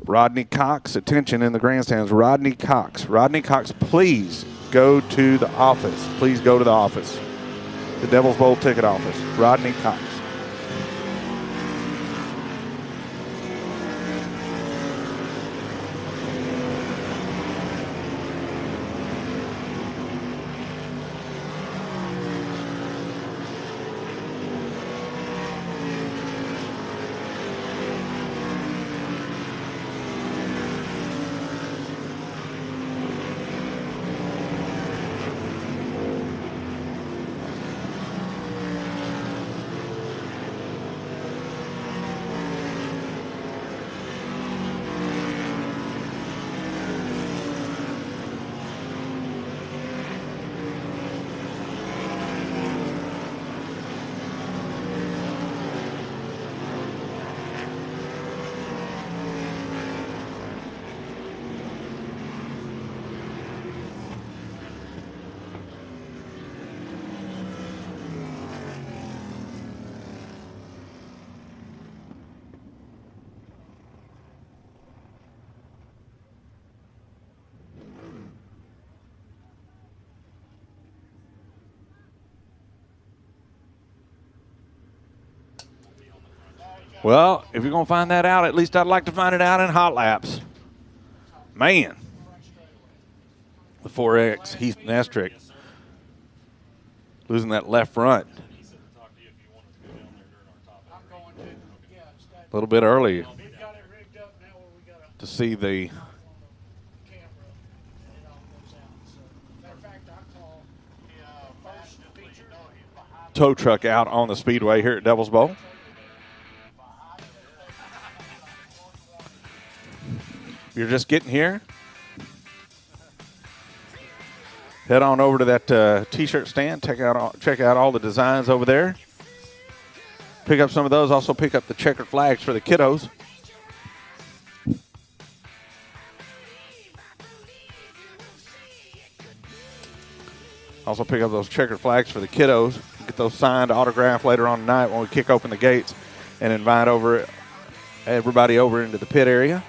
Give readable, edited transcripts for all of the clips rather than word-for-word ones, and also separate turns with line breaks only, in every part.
Rodney Cox, attention in the grandstands. Rodney Cox. Rodney Cox, please go to the office. Please go to the office. The Devil's Bowl ticket office. Rodney Cox. Well, if you're going to find that out, at least I'd like to find it out in hot laps. Man. The 4X, Heath Nestrick, losing that left front. A little bit early to see the tow truck out on the Speedway here at Devil's Bowl. If you're just getting here, head on over to that T-shirt stand. Check out all the designs over there. Pick up some of those. Also pick up the checkered flags for the kiddos. Also pick up those checkered flags for the kiddos. Get those signed, autographed later on tonight when we kick open the gates and invite everybody over into the pit area.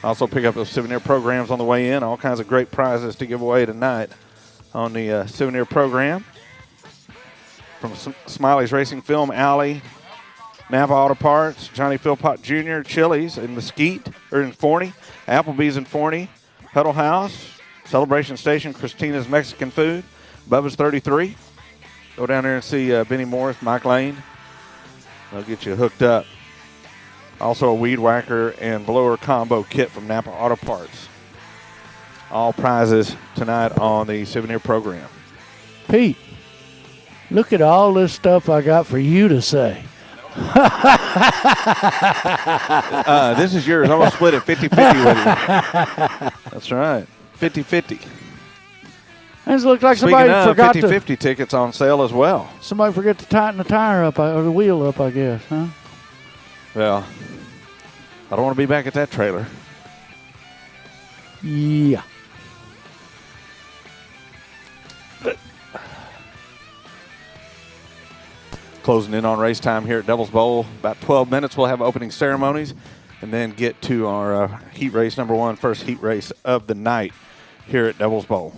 Also pick up those souvenir programs on the way in. All kinds of great prizes to give away tonight on the souvenir program. From Smiley's Racing Film Alley, Napa Auto Parts, Johnny Philpott Jr., Chili's in Mesquite, or in Forney, Applebee's in Forney, Huddle House, Celebration Station, Christina's Mexican Food, Bubba's 33. Go down there and see Benny Morris, Mike Lane. They'll get you hooked up. Also a weed whacker and blower combo kit from Napa Auto Parts. All prizes tonight on the souvenir program.
Pete, look at all this stuff I got for you to say.
This is yours. I'm going to split it 50-50 with you. That's right. 50-50.
This looks like
Speaking
somebody
of,
forgot
50-50 tickets on sale as well.
Somebody forgot to tighten the tire up, or the wheel up, I guess, huh?
Well, I don't want to be back at that trailer.
Yeah.
Closing in on race time here at Devil's Bowl. About 12 minutes, we'll have opening ceremonies and then get to our heat race number one, first heat race of the night here at Devil's Bowl.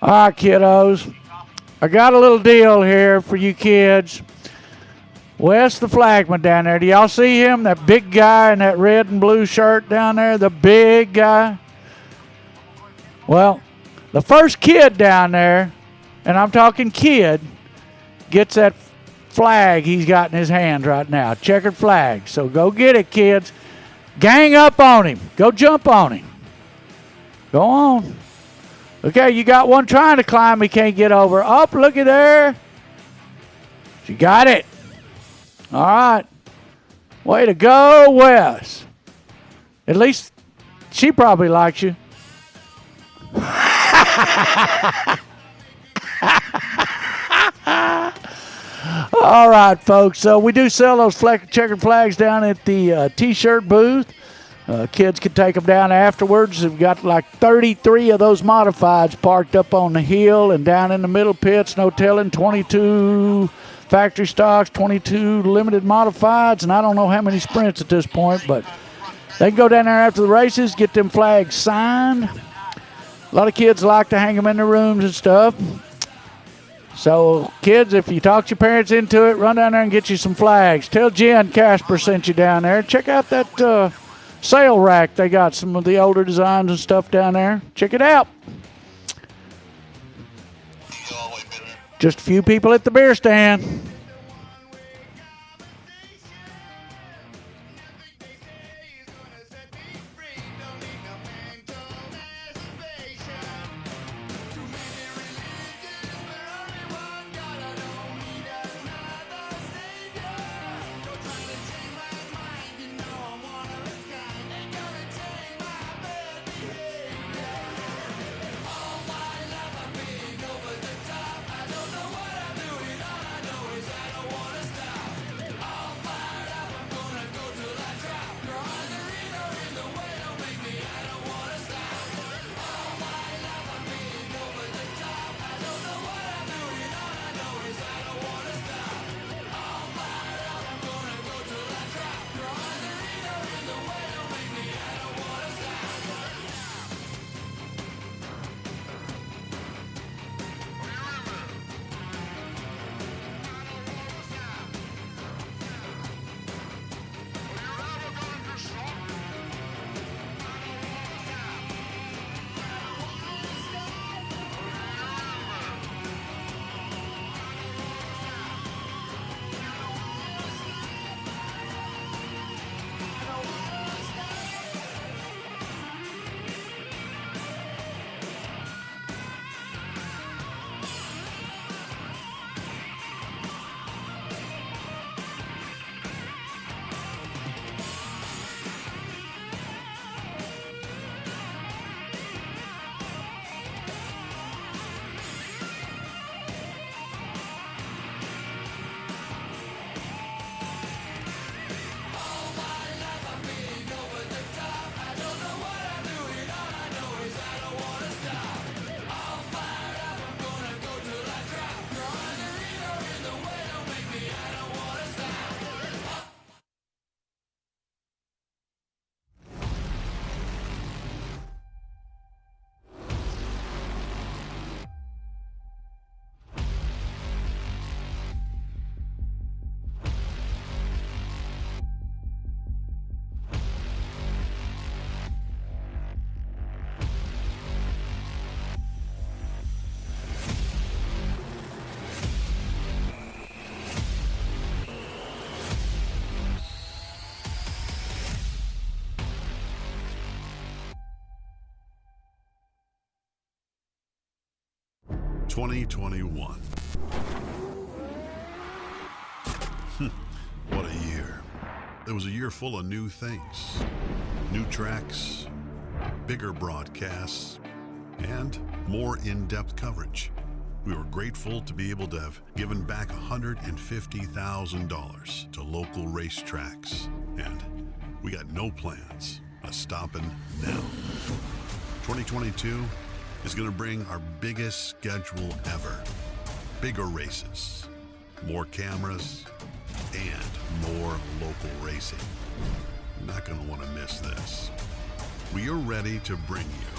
All right, kiddos. I got a little deal here for you kids. Wes the flagman down there. Do y'all see him? That big guy in that red and blue shirt down there? The big guy? Well, the first kid down there, and I'm talking kid, gets that flag he's got in his hands right now. Checkered flag. So go get it, kids. Gang up on him. Go jump on him. Go on. Okay, you got one trying to climb. He can't get over. Up, looky there. She got it. All right. Way to go, Wes. At least she probably likes you. All right, folks. So we do sell those checkered flags down at the T-shirt booth. Kids can take them down afterwards. We've got like 33 of those modifieds parked up on the hill and down in the middle pits. No telling, 22 factory stocks, 22 limited modifieds, and I don't know how many sprints at this point, but they can go down there after the races, get them flags signed. A lot of kids like to hang them in their rooms and stuff. So, kids, if you talk your parents into it, run down there and get you some flags. Tell Jen Casper sent you down there. Check out that sale rack. They got some of the older designs and stuff down there. Check it out. Just a few people at the beer stand.
"2021. What a year. It was a year full of new things, new tracks, bigger broadcasts, and more in-depth coverage. We were grateful to be able to have given back $150,000 to local racetracks, and we got no plans of stopping now. 2022 is going to bring our biggest schedule ever. Bigger races, more cameras, and more local racing. You're not going to want to miss this. We are ready to bring you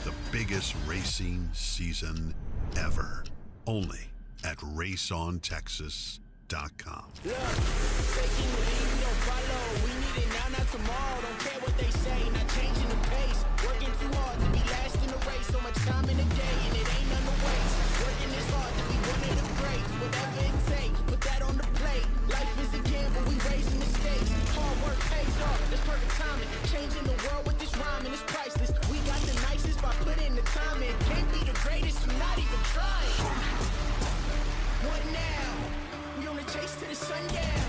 the biggest racing season ever. Only at raceontexas.com.
Look, taking the lead, we don't follow. We need it now, not tomorrow. Don't care what they say, not changing the pace. Working too hard to be last in the race. So much time in the day, and it ain't none to waste. Working this hard to be one of the greats. Whatever it takes, put that on the plate. Life is a gamble, we raising the stakes. Hard work pays off, that's perfect timing. Changing the world with this rhyming, it's priceless. We got the nicest by putting the time in. Can't be the greatest, you're not even trying. What now? We on the chase to the sundown.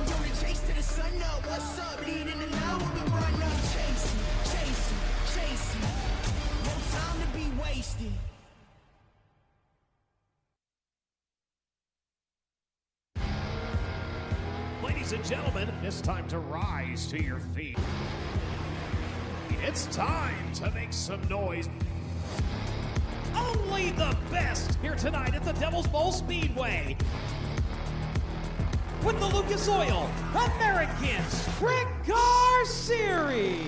We on the chase to the sun up. What's up? Leading the line when we run up. Chasing, chasing, chasing. No time to be wasted.
Ladies and gentlemen, it's time to rise to your feet. It's time to make some noise. Only the best here tonight at the Devil's Bowl Speedway. With the Lucas Oil American Sprint Car Series.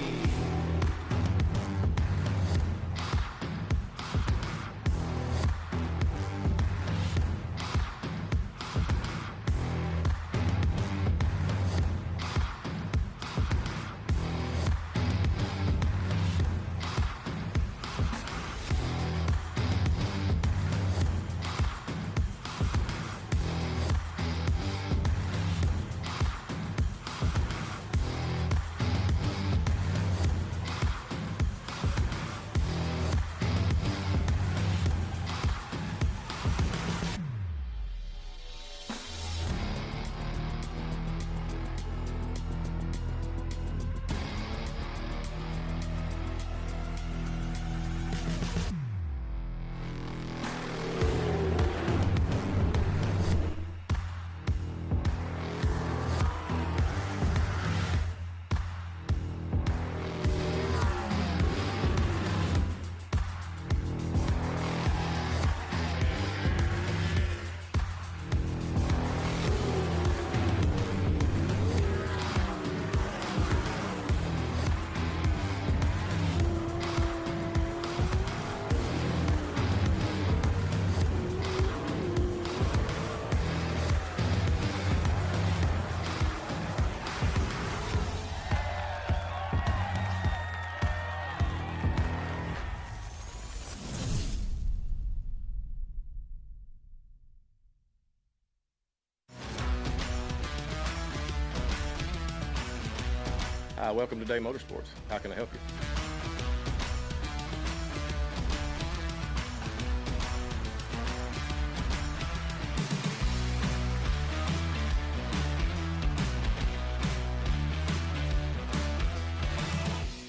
Hi, welcome to Day Motorsports. How can I help you?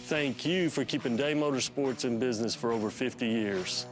Thank you for keeping Day Motorsports in business for over 50 years.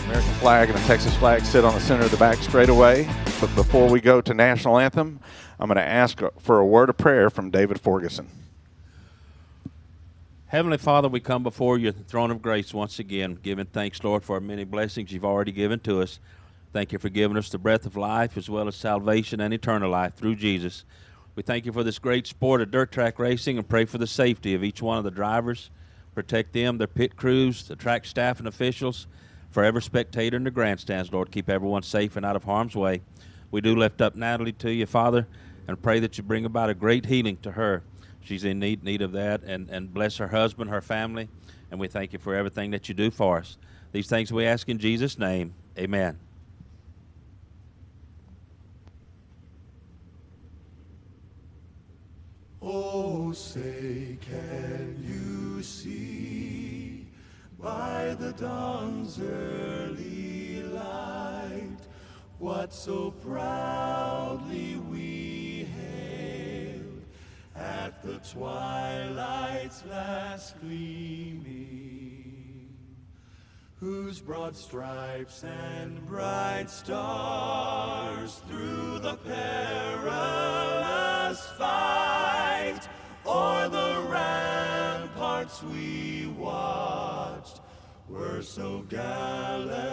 American flag and the Texas flag sit on the center of the back straightaway. But before we go to national anthem, I'm going to ask for a word of prayer from David Ferguson.
Heavenly Father, we come before your throne of grace once again, giving thanks, Lord, for our many blessings you've already given to us. Thank you for giving us the breath of life as well as salvation and eternal life through Jesus. We thank you for this great sport of dirt track racing and pray for the safety of each one of the drivers. Protect them, their pit crews, the track staff and officials, for every spectator in the grandstands, Lord. Keep everyone safe and out of harm's way. We do lift up Natalie to you, Father, and pray that you bring about a great healing to her. She's in need of that, and bless her husband, her family, and we thank you for everything that you do for us. These things we ask in Jesus' name. Amen.
Oh,
say, can you see by the dawn's early light what so proudly we hailed at the twilight's last gleaming, whose broad stripes and bright stars through the perilous fight o'er the ramparts we watched were so gallantly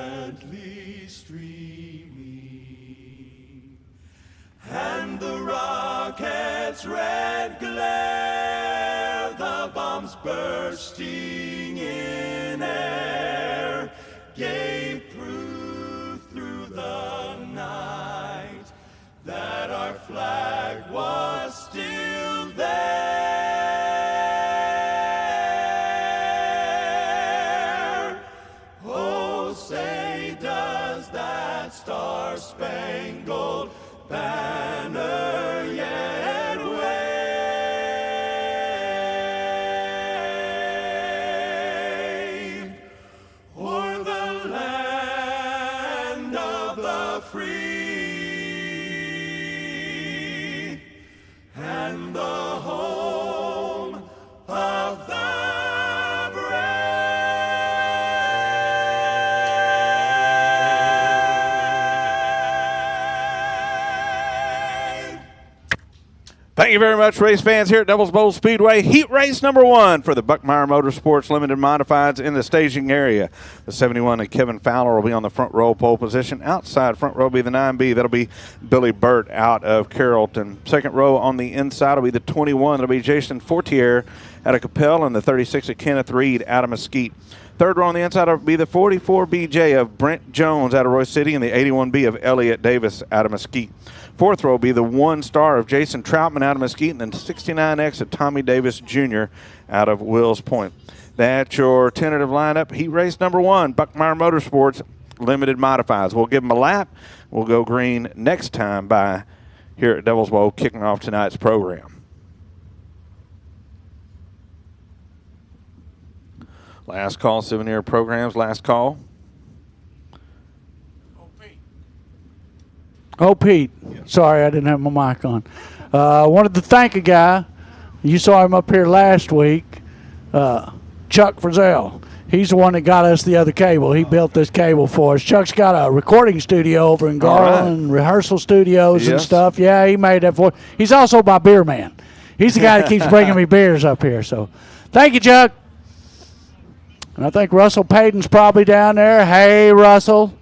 streaming, and the rocket's red glare, the bombs bursting in air, gave proof through the night that our flag was still there. Oh, say does that star-spangled banner yet wave o'er the land of the free and the home of the brave.
Thank you very much, race fans here at Devil's Bowl Speedway. Heat race number 1 for the Buckmeyer Motorsports Limited Modifieds in the staging area. The 71 and Kevin Fowler will be on the front row pole position. Outside front row will be the 9B. That'll be Billy Burt out of Carrollton. Second row on the inside will be the 21. That'll be Jason Fortier out of Capel, and the 36 of Kenneth Reed out of Mesquite. Third row on the inside will be the 44BJ of Brent Jones out of Royce City, and the 81B of Elliott Davis out of Mesquite. Fourth row will be the 1 star of Jason Troutman out of Mesquite, and then 69X of Tommy Davis Jr. out of Wills Point. That's your tentative lineup. Heat race number 1, Buckmeyer Motorsports Limited Modifieds. We'll give them a lap. We'll go green next time by here at Devil's Bowl, kicking off tonight's program. Last call, souvenir programs, last call.
Oh, Pete. Sorry, I didn't have my mic on. Wanted to thank a guy. You saw him up here last week, Chuck Frizzell. He's the one that got us the other cable. He built this cable for us. Chuck's got a recording studio over in Garland, rehearsal studios and stuff. Yeah, he made that for. He's also my beer man. He's the guy that keeps bringing me beers up here. So thank you, Chuck. And I think Russell Payton's probably down there. Hey, Russell.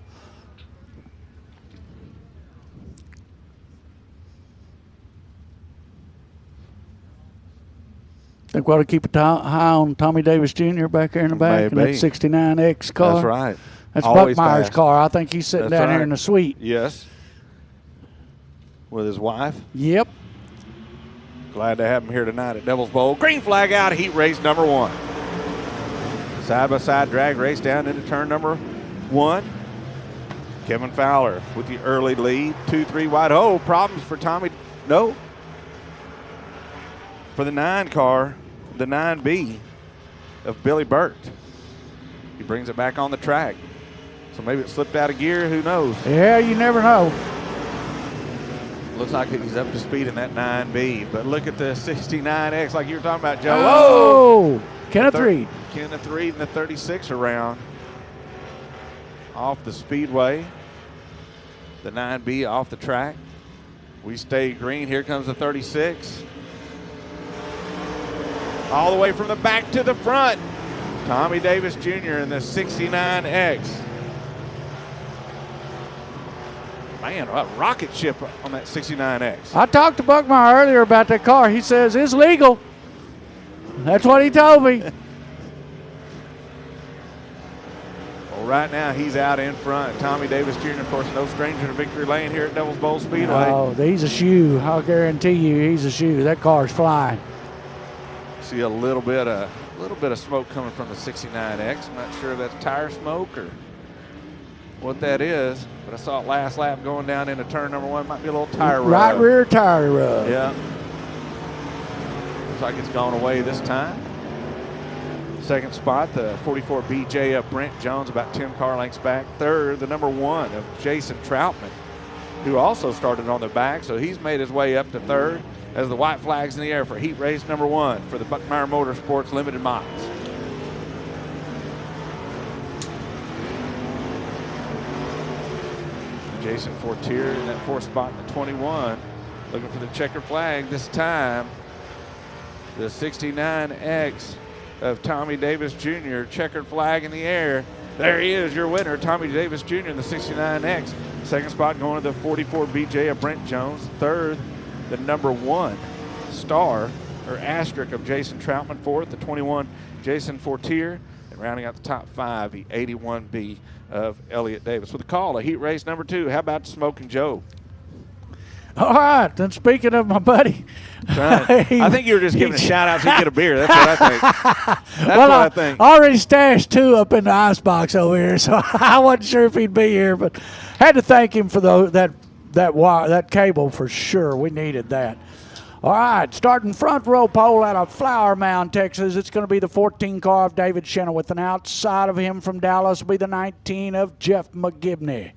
I think we ought to keep an eye on Tommy Davis Jr. back there in the back in that 69X car.
That's right.
That's Buckmeyer's car. I think he's sitting down here in the suite.
Yes. With his wife.
Yep.
Glad to have him here tonight at Devil's Bowl. Green flag out, heat race number 1. Side-by-side drag race down into turn number 1. Kevin Fowler with the early lead. 2-3 wide. Oh, problems for Tommy. No. For the 9 car, the 9B of Billy Burt. He brings it back on the track. So maybe it slipped out of gear. Who knows?
Yeah, you never know.
Looks like he's up to speed in that 9B. But look at the 69X like you were talking about, Joe.
Oh! Kenneth Reed.
Kenneth Reed in the 36 around. Off the speedway. The 9B off the track. We stay green. Here comes the 36. All the way from the back to the front. Tommy Davis Jr. in the 69X. Man, a rocket ship on that 69X.
I talked to Buckmeyer earlier about that car. He says it's legal. That's what he told me.
Well, right now he's out in front. Tommy Davis Jr., of course, no stranger to victory lane here at Devil's Bowl Speedway.
Oh, he's a shoe. I'll guarantee you he's a shoe. That car's flying.
See a little bit of smoke coming from the 69X. I'm not sure if that's tire smoke or what that is, but I saw it last lap going down into turn number 1. Might be a little tire rub.
Right rear tire rub.
Yeah. Looks like it's gone away this time. Second spot, the 44 BJ of Brent Jones, about 10 car lengths back. Third, the number 1 of Jason Troutman, who also started on the back, so he's made his way up to third as the white flag's in the air for heat race number 1 for the Buckmeyer Motorsports Limited Models. Jason Fortier in that 4th spot in the 21, looking for the checkered flag this time. The 69X of Tommy Davis Jr., checkered flag in the air. There he is, your winner, Tommy Davis Jr. in the 69X. Second spot going to the 44 BJ of Brent Jones. Third, the number 1 star or asterisk of Jason Troutman. Fourth, the 21 Jason Fortier. And rounding out the top 5, the 81B of Elliott Davis. With a call, a heat race number 2. How about Smoking Joe?
All right, then speaking of my buddy.
Right. I think you were just giving a shout out so you get a beer. That's what I think. That's
well,
what I think.
I already stashed 2 up in the icebox over here, so I wasn't sure if he'd be here, but had to thank him for that cable for sure. We needed that. All right, starting front row pole out of Flower Mound, Texas. It's going to be the 14 car of David Chenoweth, and outside of him from Dallas will be the 19 of Jeff McGibney.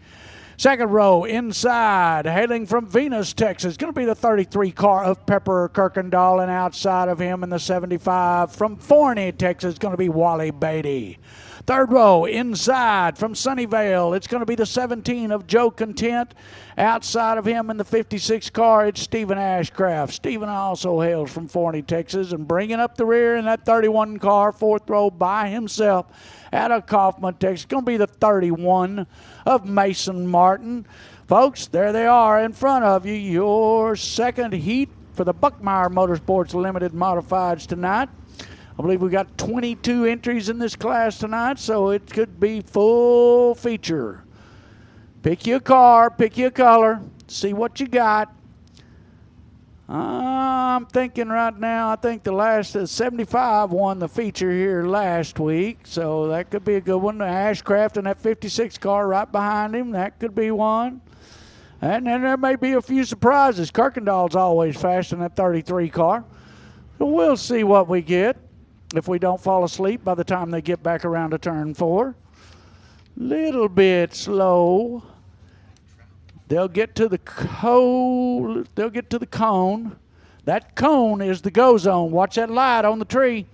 Second row inside, hailing from Venus, Texas, going to be the 33 car of Pepper Kirkendall, and outside of him in the 75 from Forney, Texas, going to be Wally Beatty. Third row inside from Sunnyvale, it's going to be the 17 of Joe Content. Outside of him in the 56 car, it's Stephen Ashcraft. Stephen also hails from Forney, Texas, and bringing up the rear in that 31 car, fourth row by himself out of Kaufman, Texas, going to be the 31 of Mason Martin. Folks, there they are in front of you, your second heat for the Buckmeyer Motorsports Limited Modifieds tonight. I believe we got 22 entries in this class tonight, so it could be full feature. Pick your car, pick your color, see what you got. I'm thinking right now, I think the last 75 won the feature here last week, so that could be a good one. The Ashcraft and that 56 car right behind him, that could be one. And then there may be a few surprises. Kirkendall's always fast in that 33 car. So we'll see what we get if we don't fall asleep by the time they get back around to turn 4. Little bit slow. They'll get to the cone. That cone is the go zone. Watch that light on the tree.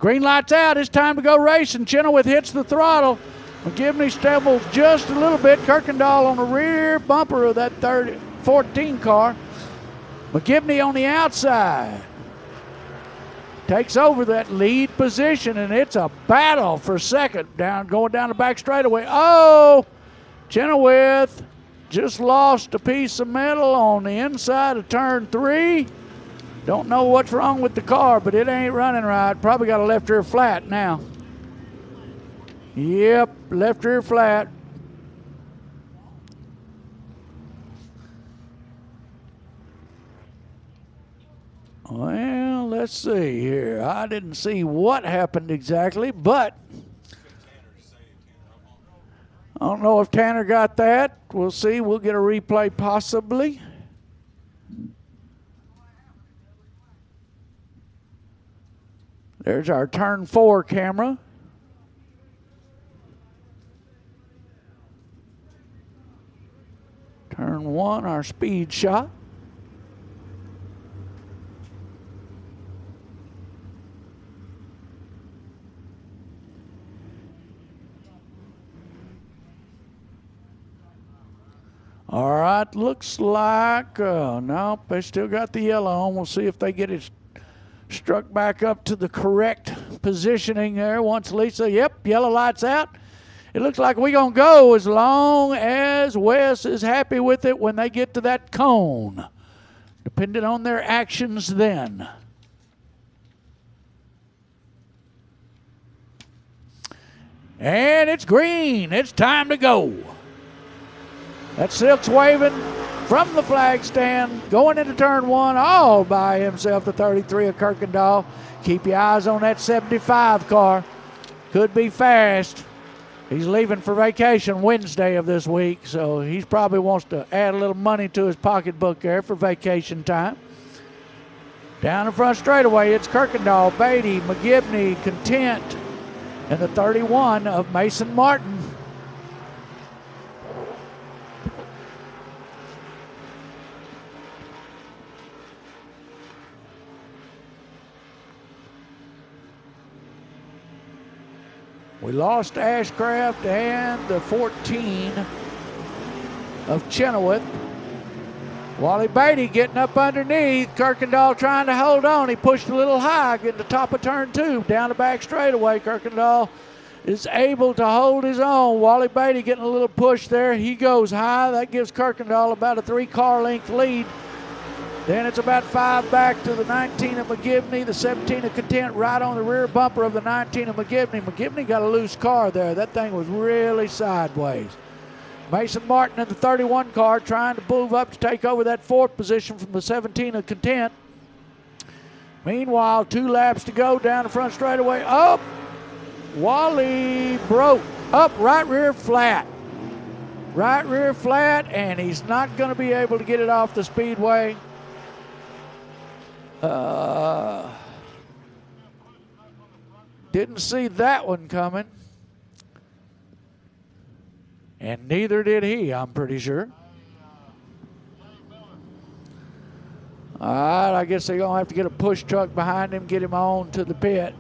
Green light's out. It's time to go racing. Chenoweth hits the throttle. McGibney stumbles just a little bit. Kirkendall on the rear bumper of that 14 car. McGibney on the outside. Takes over that lead position, and it's a battle for second going down the back straightaway. Oh, Chenoweth just lost a piece of metal on the inside of turn 3. Don't know what's wrong with the car, but it ain't running right. Probably got a left rear flat now. Yep, left rear flat. Well, let's see here. I didn't see what happened exactly, but I don't know if Tanner got that. We'll see. We'll get a replay possibly. There's our turn 4 camera. Turn 1, our speed shot. All right, looks like, nope, they still got the yellow on. We'll see if they get it struck back up to the correct positioning there once Lisa, yep, yellow light's out. It looks like we're going to go as long as Wes is happy with it when they get to that cone, depending on their actions then. And it's green. It's time to go. That silk's waving from the flag stand, going into turn 1 all by himself, the 33 of Kirkendall. Keep your eyes on that 75 car. Could be fast. He's leaving for vacation Wednesday of this week, so he probably wants to add a little money to his pocketbook there for vacation time. Down the front straightaway, it's Kirkendall, Beatty, McGibney, Content, and the 31 of Mason Martin. We lost Ashcraft and the 14 of Chenoweth. Wally Beatty getting up underneath. Kirkendall trying to hold on. He pushed a little high, getting the top of turn 2. Down the back straightaway, Kirkendall is able to hold his own. Wally Beatty getting a little push there. He goes high. That gives Kirkendall about a 3-car length lead. Then it's about 5 back to the 19 of McGibney, the 17 of Content right on the rear bumper of the 19 of McGibney. McGibney got a loose car there. That thing was really sideways. Mason Martin in the 31 car trying to move up to take over that 4th position from the 17 of Content. Meanwhile, 2 laps to go down the front straightaway. Up! Wally broke. Up right rear flat. Right rear flat, and he's not going to be able to get it off the speedway. Didn't see that one coming. And neither did he, I'm pretty sure. All right, I guess they're going to have to get a push truck behind him, get him on to the pit.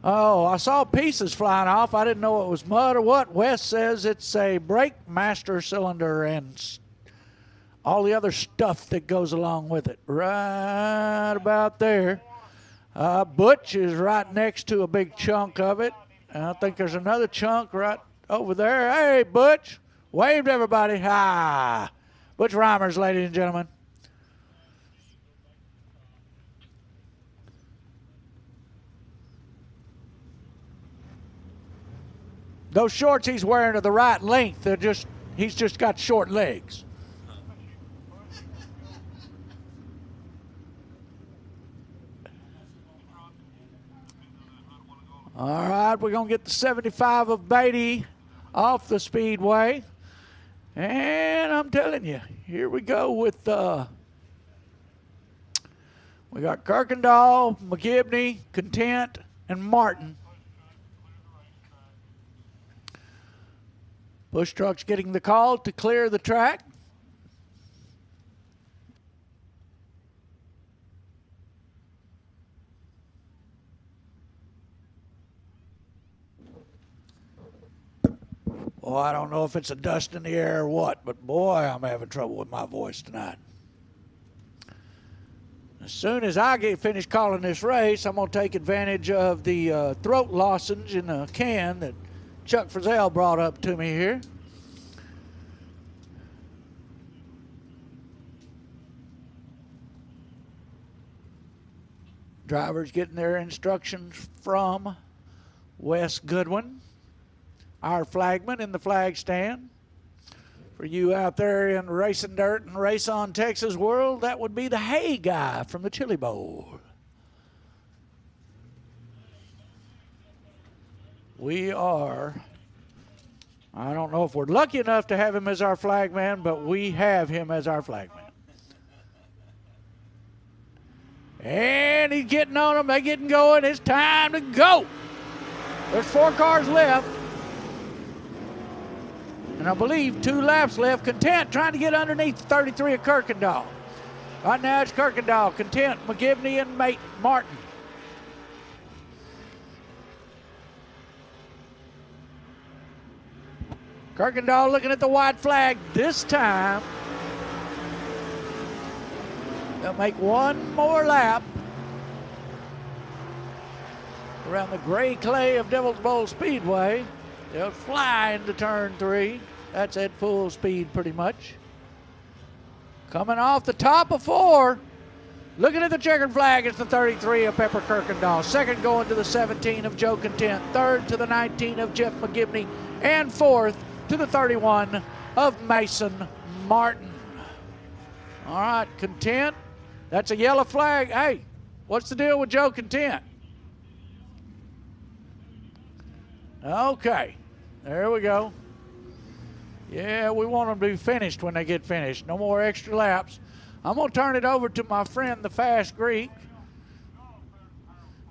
Oh, I saw pieces flying off. I didn't know it was mud or what. Wes says it's a brake master cylinder and all the other stuff that goes along with it. Right about there. Butch is right next to a big chunk of it. And I think there's another chunk right over there. Hey, Butch. Wave to everybody. Hi. Butch Reimers, ladies and gentlemen. Those shorts he's wearing are the right length. He's just got short legs. All right, we're going to get the 75 of Beatty off the speedway. And I'm telling you, here we go with we got Kirkendall, McGibney, Content, and Martin. Push truck's getting the call to clear the track. Boy, I don't know if it's a dust in the air or what, but boy, I'm having trouble with my voice tonight. As soon as I get finished calling this race, I'm going to take advantage of the throat lozenge in a can that Chuck Frizzell brought up to me here. Drivers getting their instructions from Wes Goodwin, our flagman in the flag stand. For you out there in Racing Dirt and Race on Texas world, that would be the hay guy from the Chili Bowl. We are, I don't know if we're lucky enough to have him as our flagman, but we have him as our flagman. And he's getting on them. They're getting going. It's time to go. There's 4 cars left. And I believe 2 laps left. Content trying to get underneath 33 of Kirkendall. Right now it's Kirkendall, Content, McGibney, and Martin. Kirkendall looking at the white flag this time. They'll make one more lap around the gray clay of Devil's Bowl Speedway. They'll fly into turn 3. That's at full speed pretty much. Coming off the top of 4. Looking at the checkered flag, it's the 33 of Pepper Kirkendall. Second going to the 17 of Joe Content. Third to the 19 of Jeff McGibney. And fourth to the 31 of Mason Martin. All right, Content. That's a yellow flag. Hey, what's the deal with Joe Content? Okay, there we go. Yeah, we want them to be finished when they get finished. No more extra laps. I'm going to turn it over to my friend, the Fast Greek.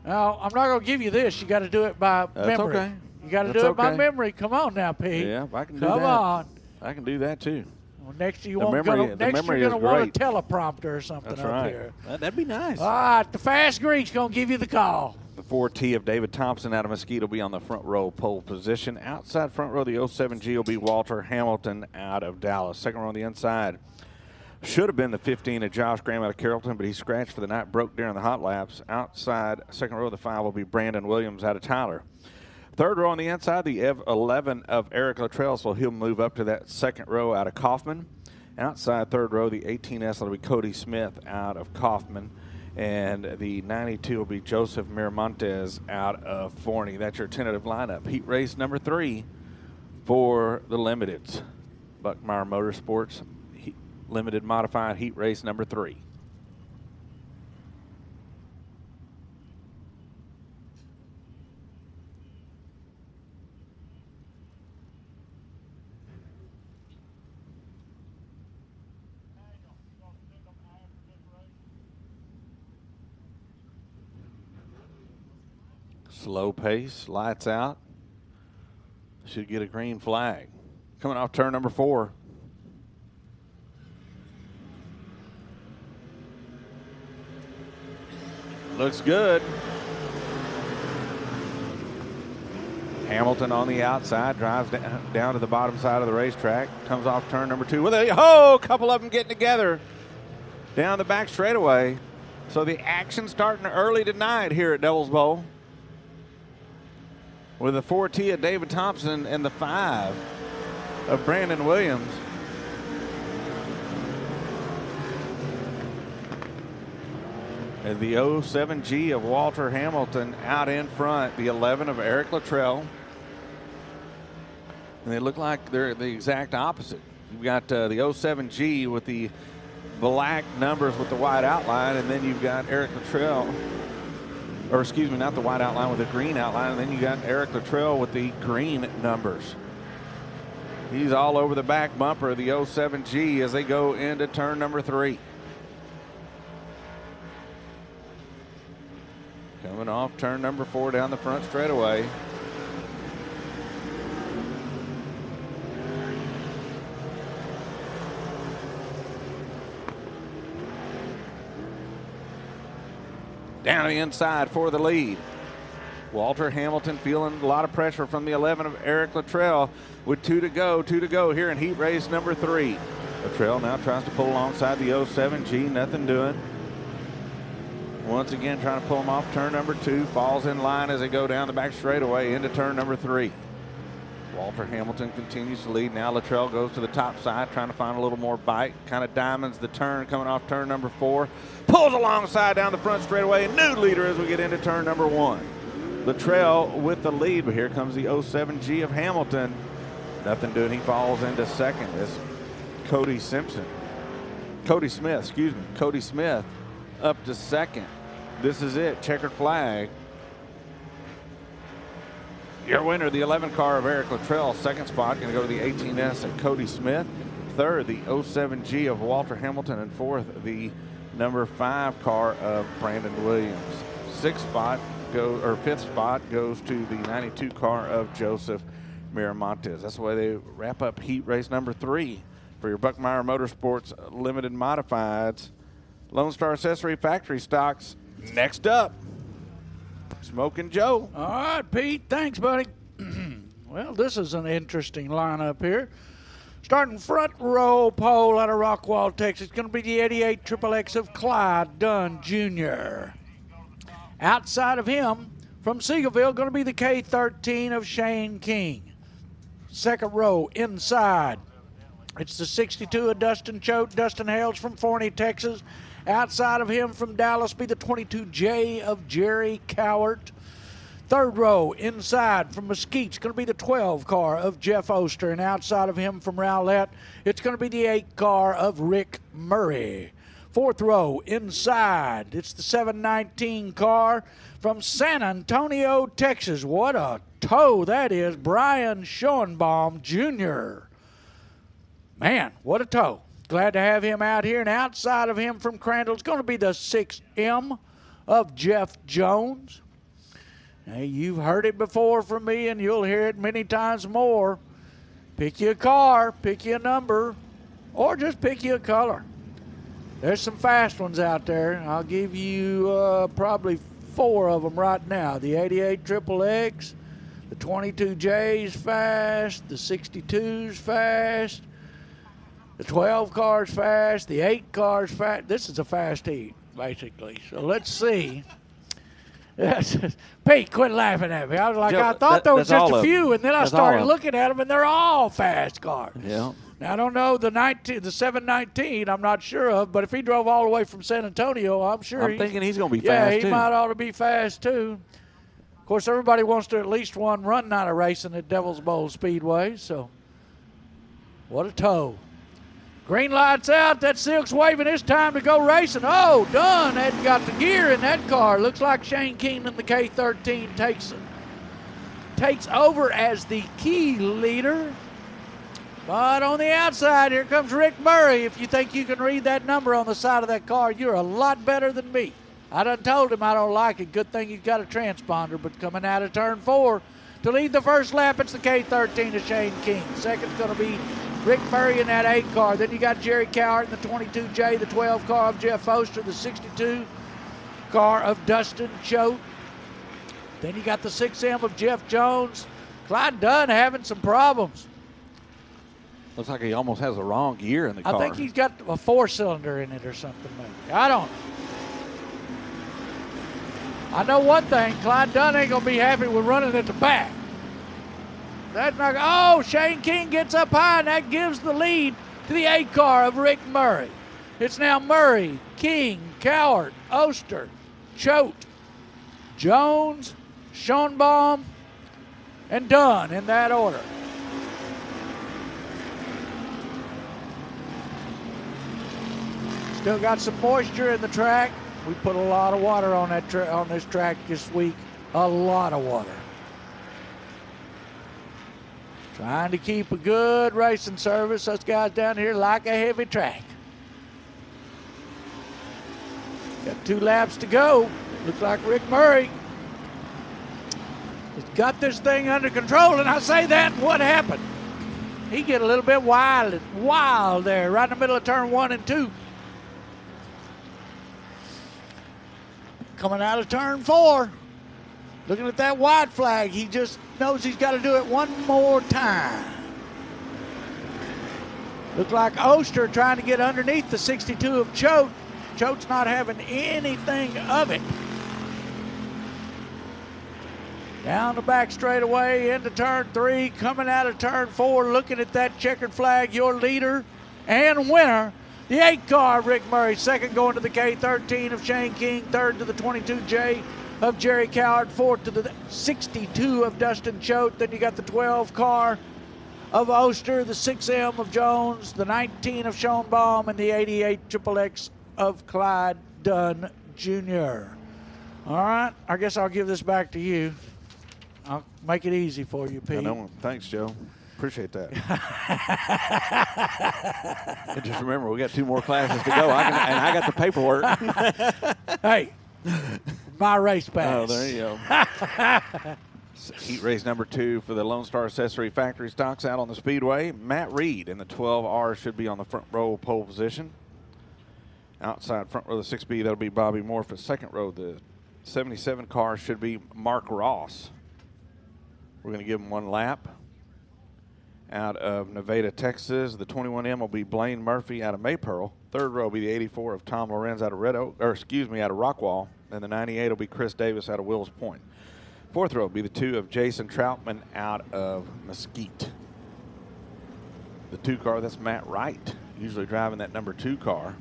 Now, I'm not going to give you this. You got to do it by memory.
Okay.
You got to do it by memory. Come on now, Pete.
Yeah, I can do that.
Come on.
I can do that too.
Well, next you're
The
going
memory
to
is
want a
great.
teleprompter or something
That's
up
right.
here.
That'd be nice.
All right, the Fast Greek's going to give you the call.
The 4T of David Thompson out of Mesquite will be on the front row pole position. Outside front row, the 07G will be Walter Hamilton out of Dallas. Second row on the inside should have been the 15 of Josh Graham out of Carrollton, but he scratched for the night, broke during the hot laps. Outside second row of the 5 will be Brandon Williams out of Tyler. Third row on the inside, the 11 of Eric Luttrell, so he'll move up to that second row out of Kaufman. Outside third row, the 18S will be Cody Smith out of Kaufman. And the 92 will be Joseph Miramontes out of Forney. That's your tentative lineup. Heat race number 3 for the Limiteds. Buckmeyer Motorsports Limited Modified Heat race number 3. Slow pace, lights out. Should get a green flag. Coming off turn number 4. Looks good. Hamilton on the outside, drives down to the bottom side of the racetrack. Comes off turn number 2 with a couple of them getting together down the back straightaway. So the action starting early tonight here at Devil's Bowl, with the 4T of David Thompson and the 5 of Brandon Williams. And the 07G of Walter Hamilton out in front, the 11 of Eric Luttrell. And they look like they're the exact opposite. You've got the 07G with the black numbers with the white outline, and then you've got Eric Luttrell, or excuse me, not the white outline, with the green outline, and then you got Eric Luttrell with the green numbers. He's all over the back bumper of the 07G as they go into turn number 3. Coming off turn number 4 down the front straightaway. Down the inside for the lead. Walter Hamilton feeling a lot of pressure from the 11 of Eric Luttrell with 2 to go here in heat race number 3. Luttrell now tries to pull alongside the 07G, nothing doing. Once again trying to pull him off turn number 2, falls in line as they go down the back straightaway into turn number 3. Walter Hamilton continues to lead. Now Luttrell goes to the top side, trying to find a little more bite. Kind of diamonds the turn coming off turn number 4. Pulls alongside down the front straightaway. A new leader as we get into turn number 1. Luttrell with the lead, but here comes the 07G of Hamilton. Nothing doing. He falls into second. It's Cody Smith up to second. This is it. Checkered flag. Your winner, the 11 car of Eric Luttrell. Second spot going to go to the 18S of Cody Smith. Third, the 07G of Walter Hamilton. And fourth, the number 5 car of Brandon Williams. Fifth spot goes to the 92 car of Joseph Miramontes. That's the way they wrap up heat race number 3 for your Buckmeyer Motorsports Limited Modifieds. Lone Star Accessory Factory Stocks next up. Smoking Joe.
All right, Pete. Thanks, buddy. Well, this is an interesting lineup here. Starting front row pole out of Rockwall, Texas. It's going to be the 88 XXX of Clyde Dunn Jr. Outside of him, from Seagoville, going to be the K13 of Shane King. Second row inside, it's the 62 of Dustin Choate. Dustin Hales from Forney, Texas. Outside of him from Dallas be the 22J of Jerry Cowart. Third row inside from Mesquite, it's going to be the 12 car of Jeff Oster. And outside of him from Rowlett, it's going to be the 8 car of Rick Murray. Fourth row inside, it's the 719 car from San Antonio, Texas. What a toe that is. Brian Schoenbaum Jr. Man, what a toe. Glad to have him out here. And outside of him from Crandall, it's going to be the 6M of Jeff Jones. Hey, you've heard it before from me, and you'll hear it many times more. Pick you a car, pick you a number, or just pick you a color. There's some fast ones out there. I'll give you probably 4 of them right now. The 88 Triple X, the 22J's fast, the 62's fast, the 12 car's fast, the 8 car's fast. This is a fast heat, basically. So let's see. Pete, quit laughing at me. I was like,
Joe,
I thought there was just a few, and then I started
all
looking at them, and they're all fast cars.
Yeah.
Now, I don't know the 719. I'm not sure of, but if he drove all the way from San Antonio, I'm sure.
I'm thinking he's going to be
yeah,
fast,
he
too.
might ought to be fast, too. Of course, everybody wants to at least run night of racing at Devil's Bowl Speedway, so what a toe. Green light's out. That Silk's waving. It's time to go racing. Oh, done. Hadn't got the gear in that car. Looks like Shane Keenan, the K13, takes over as the key leader. But on the outside, here comes Rick Murray. If you think you can read that number on the side of that car, you're a lot better than me. I done told him I don't like it. Good thing he's got a transponder. But coming out of turn 4 to lead the first lap, it's the K13 of Shane King. Second's going to be Rick Murray in that 8 car. Then you got Jerry Cowart in the 22J, the 12 car of Jeff Oster, the 62 car of Dustin Choate. Then you got the 6M of Jeff Jones. Clyde Dunn having some problems.
Looks like he almost has the wrong gear in the car.
I think he's got a 4-cylinder in it or something, maybe. I don't know. I know one thing, Clyde Dunn ain't going to be happy with running at the back. That's not. Oh, Shane King gets up high, and that gives the lead to the 8 car of Rick Murray. It's now Murray, King, Cowart, Oster, Choate, Jones, Schoenbaum, and Dunn in that order. Still got some moisture in the track. We put a lot of water on that on this track this week. A lot of water. Trying to keep a good racing service. Us guys down here like a heavy track. Got 2 laps to go. Looks like Rick Murray has got this thing under control, and I say that, and what happened? He get a little bit wild there, right in the middle of turn 1 and 2. Coming out of turn 4. Looking at that white flag, he just knows he's got to do it one more time. Looks like Oster trying to get underneath the 62 of Choate. Choate's not having anything of it. Down the back straightaway into turn 3, coming out of turn 4, looking at that checkered flag, your leader and winner, the 8 car of Rick Murray, second going to the K13 of Shane King, third to the 22J of Jerry Cowart, fourth to the 62 of Dustin Choate. Then you got the 12 car of Oster, the 6M of Jones, the 19 of Schoenbaum, and the 88 Triple X of Clyde Dunn Jr. All right, I guess I'll give this back to you. I'll make it easy for you, Pete.
I know. Thanks, Joe. Appreciate that. And just remember, we got 2 more classes to go, and I got the paperwork.
Hey, my race pass.
Oh, there you go. Heat race number 2 for the Lone Star Accessory Factory stocks out on the Speedway. Matt Reed in the 12R should be on the front row pole position. Outside front row, the 6B, that'll be Bobby Moore. For second row, the 77 car should be Mark Ross. We're going to give him 1 lap. Out of Nevada, Texas, the 21M will be Blaine Murphy out of Maypearl. Third row will be the 84 of Tom Lorenz out of out of Rockwall. And the 98 will be Chris Davis out of Wills Point. Fourth row will be the 2 of Jason Troutman out of Mesquite. The 2 car, that's Matt Wright, usually driving that number 2 car.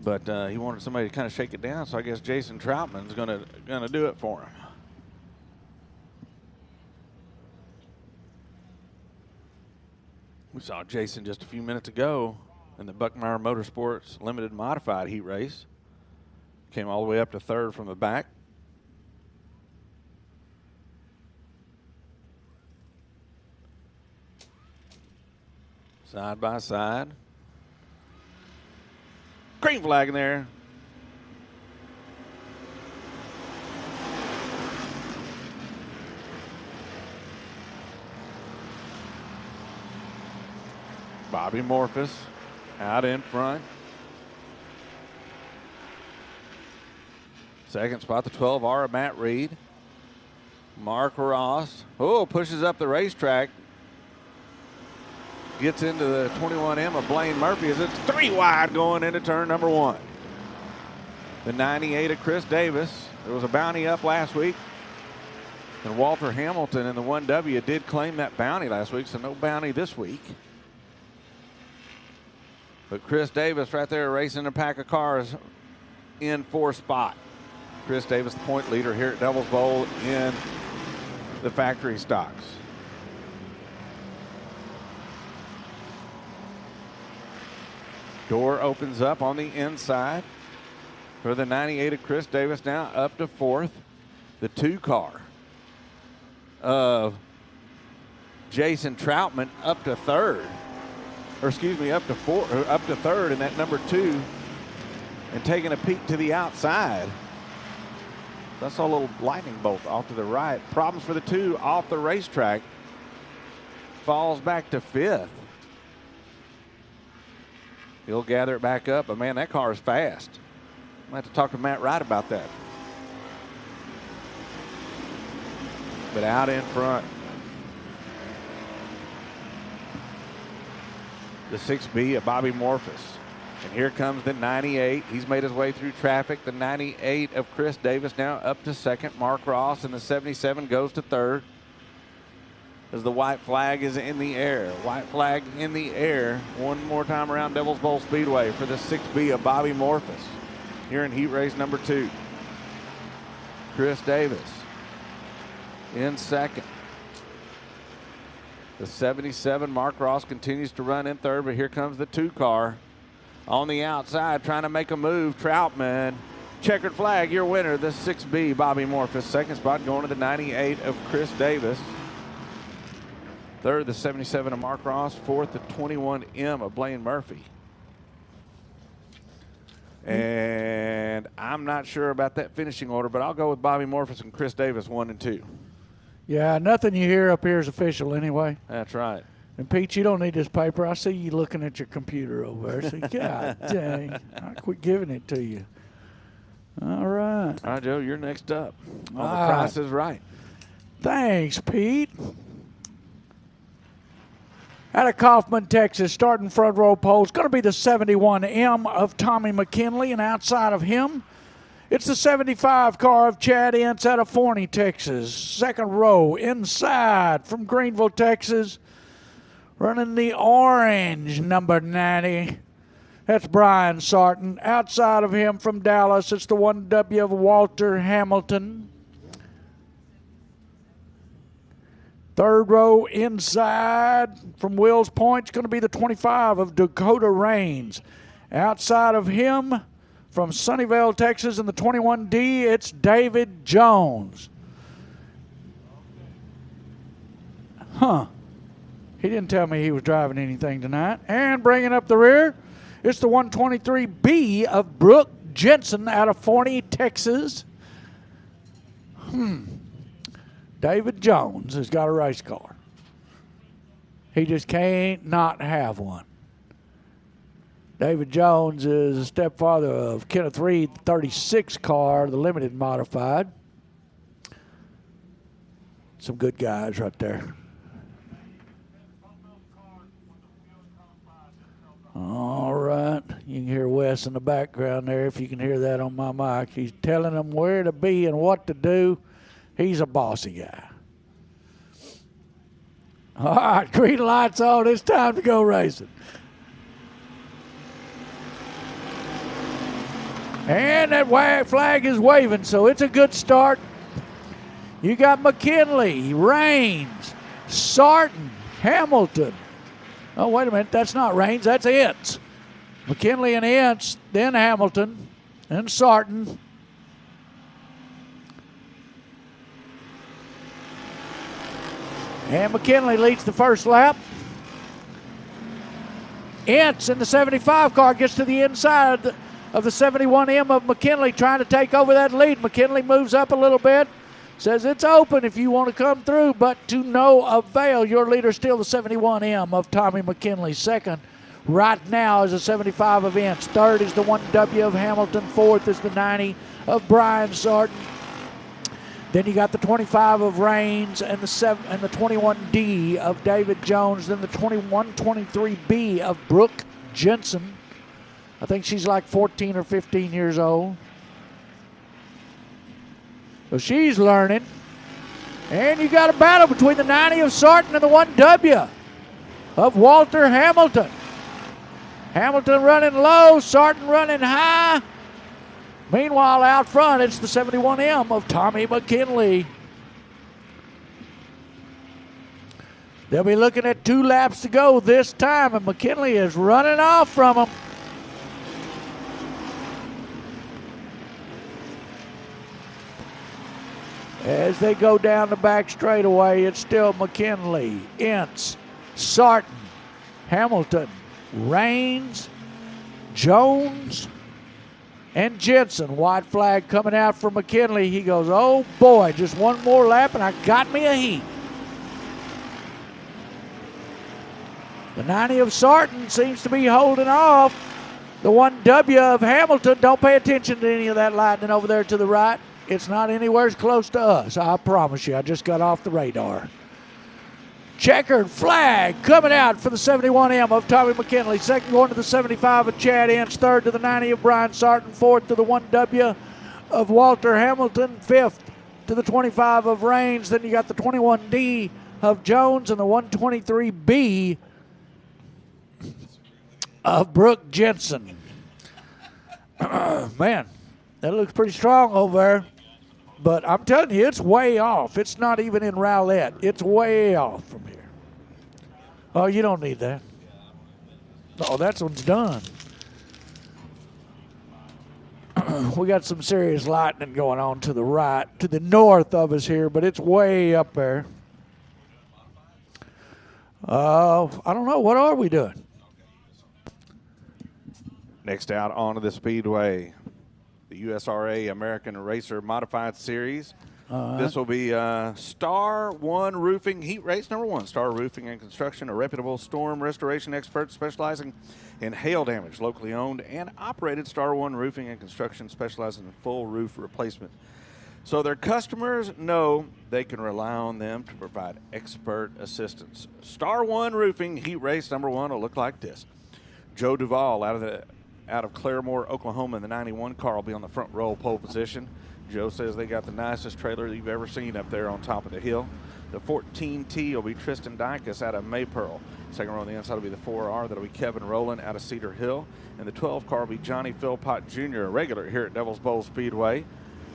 But he wanted somebody to kind of shake it down, so I guess Jason Troutman's gonna do it for him. We saw Jason just a few minutes ago in the Buckmeyer Motorsports Limited Modified Heat Race. Came all the way up to third from the back. Side by side. Green flag in there. Bobby Morphus out in front. Second spot, the 12R of Matt Reed. Mark Ross. Oh, pushes up the racetrack. Gets into the 21M of Blaine Murphy as it's 3 wide going into turn number 1. The 98 of Chris Davis. There was a bounty up last week. And Walter Hamilton in the 1W did claim that bounty last week, so no bounty this week. But Chris Davis right there racing a pack of cars in 4th spot. Chris Davis, the point leader here at Devil's Bowl in the factory stocks. Door opens up on the inside for the 98 of Chris Davis, now up to 4th. The 2 car of Jason Troutman up to 3rd. Or excuse me, up to 3rd in that number 2, and taking a peek to the outside. That's a little lightning bolt off to the right. Problems for the 2 off the racetrack. Falls back to 5th. He'll gather it back up, but man, that car is fast. I'm gonna have to talk to Matt Wright about that. But out in front, the 6B of Bobby Morphus. And here comes the 98. He's made his way through traffic. The 98 of Chris Davis now up to 2nd. Mark Ross, and the 77 goes to 3rd. As the white flag is in the air. White flag in the air. One more time around Devil's Bowl Speedway for the 6B of Bobby Morphus. Here in heat race number 2. Chris Davis in 2nd. The 77, Mark Ross, continues to run in 3rd, but here comes the 2 car on the outside trying to make a move. Troutman, checkered flag, your winner, the 6B, Bobby Morphus. 2nd spot going to the 98 of Chris Davis. 3rd, the 77 of Mark Ross. 4th, the 21M of Blaine Murphy. And I'm not sure about that finishing order, but I'll go with Bobby Morphus and Chris Davis, 1 and 2.
Yeah, nothing you hear up here is official anyway.
That's right.
And Pete, you don't need this paper. I see you looking at your computer over there. So, God dang, I quit giving it to you. All right.
All right, Joe, you're next up. On
All
the Price is Right.
Thanks, Pete. Out of Kaufman, Texas, starting front row pole is going to be the 71M of Tommy McKinley, and outside of him, it's the 75 car of Chad Ince out of Forney, Texas. 2nd row inside from Greenville, Texas, running the orange number 90. That's Brian Sarton. Outside of him from Dallas, it's the 1W of Walter Hamilton. 3rd row inside from Wills Point is going to be the 25 of Dakota Rains. Outside of him from Sunnyvale, Texas, in the 21D, it's David Jones. He didn't tell me he was driving anything tonight. And bringing up the rear, it's the 123B of Brooke Jensen out of Forney, Texas. David Jones has got a race car. He just can't not have one. David Jones is a stepfather of Kenneth Reed, the 36 car, the limited modified. Some good guys right there. All right. You can hear Wes in the background there if you can hear that on my mic. He's telling them where to be and what to do. He's a bossy guy. All right, green lights on. It's time to go racing. And that white flag is waving, so it's a good start. You got McKinley, Rains, Sarton, Hamilton. Oh, wait a minute. That's not Rains. That's Ince. McKinley and Ince, then Hamilton, and Sarton. And McKinley leads the first lap. Ince in the 75 car gets to the inside of the 71M of McKinley, trying to take over that lead. McKinley moves up a little bit, says it's open if you want to come through, but to no avail. Your leader still the 71M of Tommy McKinley. Second right now is the 75 of Ince. Third is the 1W of Hamilton. Fourth is the 90 of Brian Sarton. Then you got the 25 of Rains and the 21D of David Jones. Then the 2123B of Brooke Jensen. I think she's like 14 or 15 years old. So she's learning. And you got a battle between the 90 of Sarton and the 1W of Walter Hamilton. Hamilton running low, Sarton running high. Meanwhile, out front, it's the 71M of Tommy McKinley. They'll be looking at 2 laps to go this time, and McKinley is running off from them. As they go down the back straightaway, it's still McKinley, Ince, Sarton, Hamilton, Rains, Jones, and Jensen. White flag coming out for McKinley. He goes, oh boy, just one more lap and I got me a heat. The 90 of Sarton seems to be holding off. The 1W of Hamilton, don't pay attention to any of that lightning over there to the right. It's not anywhere as close to us, I promise you. I just got off the radar. Checkered flag coming out for the 71M of Tommy McKinley. Second going to the 75 of Chad Ince. Third to the 90 of Brian Sarton. Fourth to the 1W of Walter Hamilton. Fifth to the 25 of Rains. Then you got the 21D of Jones and the 123B of Brooke Jensen. Man, that looks pretty strong over there. But I'm telling you, it's way off. It's not even in Rowlett. It's way off from here. Oh, you don't need that. Oh, that one's done. We got some serious lightning going on to the right, to the north of us here, but it's way up there. I don't know. What are we doing?
Next out onto the Speedway, the USRA American Racer Modified Series. This will be Star One Roofing Heat Race number 1. Star Roofing and Construction, a reputable storm restoration expert specializing in hail damage. Locally owned and operated, Star One Roofing and Construction specializing in full roof replacement. So their customers know they can rely on them to provide expert assistance. Star One Roofing Heat Race number 1 will look like this. Joe Duvall out of Claremore, Oklahoma, in the 91 car will be on the front row pole position. Joe says they got the nicest trailer you've ever seen up there on top of the hill. The 14T will be Tristan Dykus out of Maypearl. Second row on the inside will be the 4R. That'll be Kevin Rowland out of Cedar Hill. And the 12 car will be Johnny Philpott Jr., a regular here at Devil's Bowl Speedway.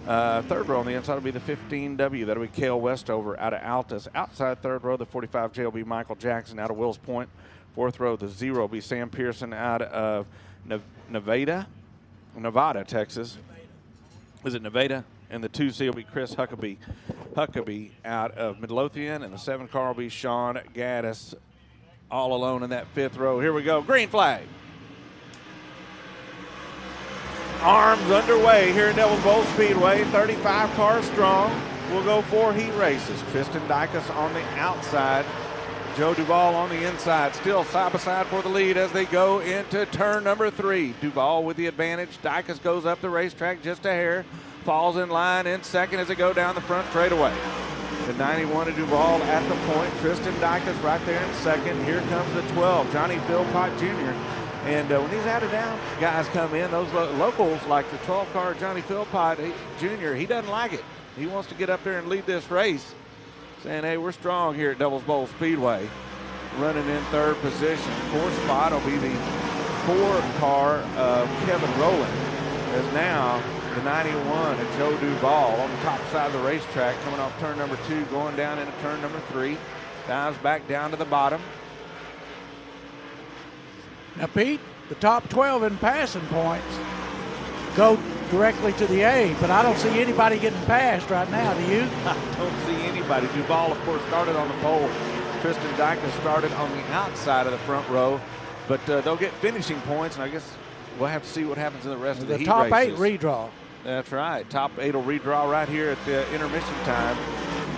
Third row on the inside will be the 15W. That'll be Cale Westover out of Altus. Outside third row, the 45J will be Michael Jackson out of Wills Point. Fourth row, the 0 will be Sam Pearson out of Nevada, Texas. Is it Nevada? And the 2C will be Chris Huckabee out of Midlothian. And the 7 car will be Sean Gaddis, all alone in that 5th row. Here we go. Green flag. Arms underway here at Devil's Bowl Speedway. 35 cars strong. We'll go 4 heat races. Tristan Dykus on the outside. Joe Duvall on the inside, still side by side for the lead as they go into turn number 3. Duvall with the advantage. Dykus goes up the racetrack just a hair, falls in line in second as they go down the front straightaway. The 91 of Duvall at the point. Tristan Dykus right there in second. Here comes the 12, Johnny Philpott Jr. And when these out of down guys come in, those locals like the 12 car Johnny Philpott Jr., he doesn't like it. He wants to get up there and lead this race, saying, hey, we're strong here at Devil's Bowl Speedway. Running in third position. 4th spot will be the 4 car of Kevin Rowland. As now the 91 of Joe Duvall on the top side of the racetrack, coming off turn number 2, going down into turn number 3. Dives back down to the bottom.
Now, Pete, the top 12 in passing points go directly to the A, but I don't see anybody getting passed right now, do you?
I don't see anybody. Duvall, of course, started on the pole. Tristan Dykus started on the outside of the front row. But they'll get finishing points, and I guess we'll have to see what happens in the rest of the heat
top
races.
8 redraw.
That's right. Top 8 will redraw right here at the intermission time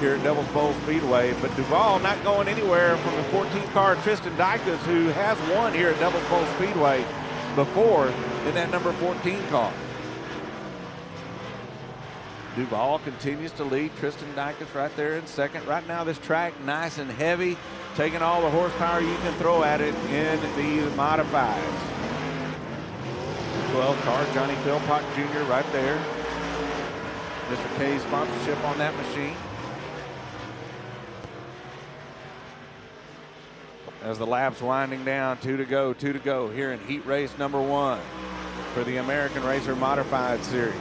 here at Devil's Bowl Speedway. But Duval not going anywhere from the 14-car Tristan Dykus, who has won here at Devil's Bowl Speedway before in that number 14 car. Duval continues to lead. Tristan Dykus right there in second. Right now this track nice and heavy, taking all the horsepower you can throw at it in these modifieds. 12 car, Johnny Philpott Jr. right there. Mr. K's sponsorship on that machine. As the lap's winding down, 2 to go here in heat race number 1 for the American Racer Modified Series.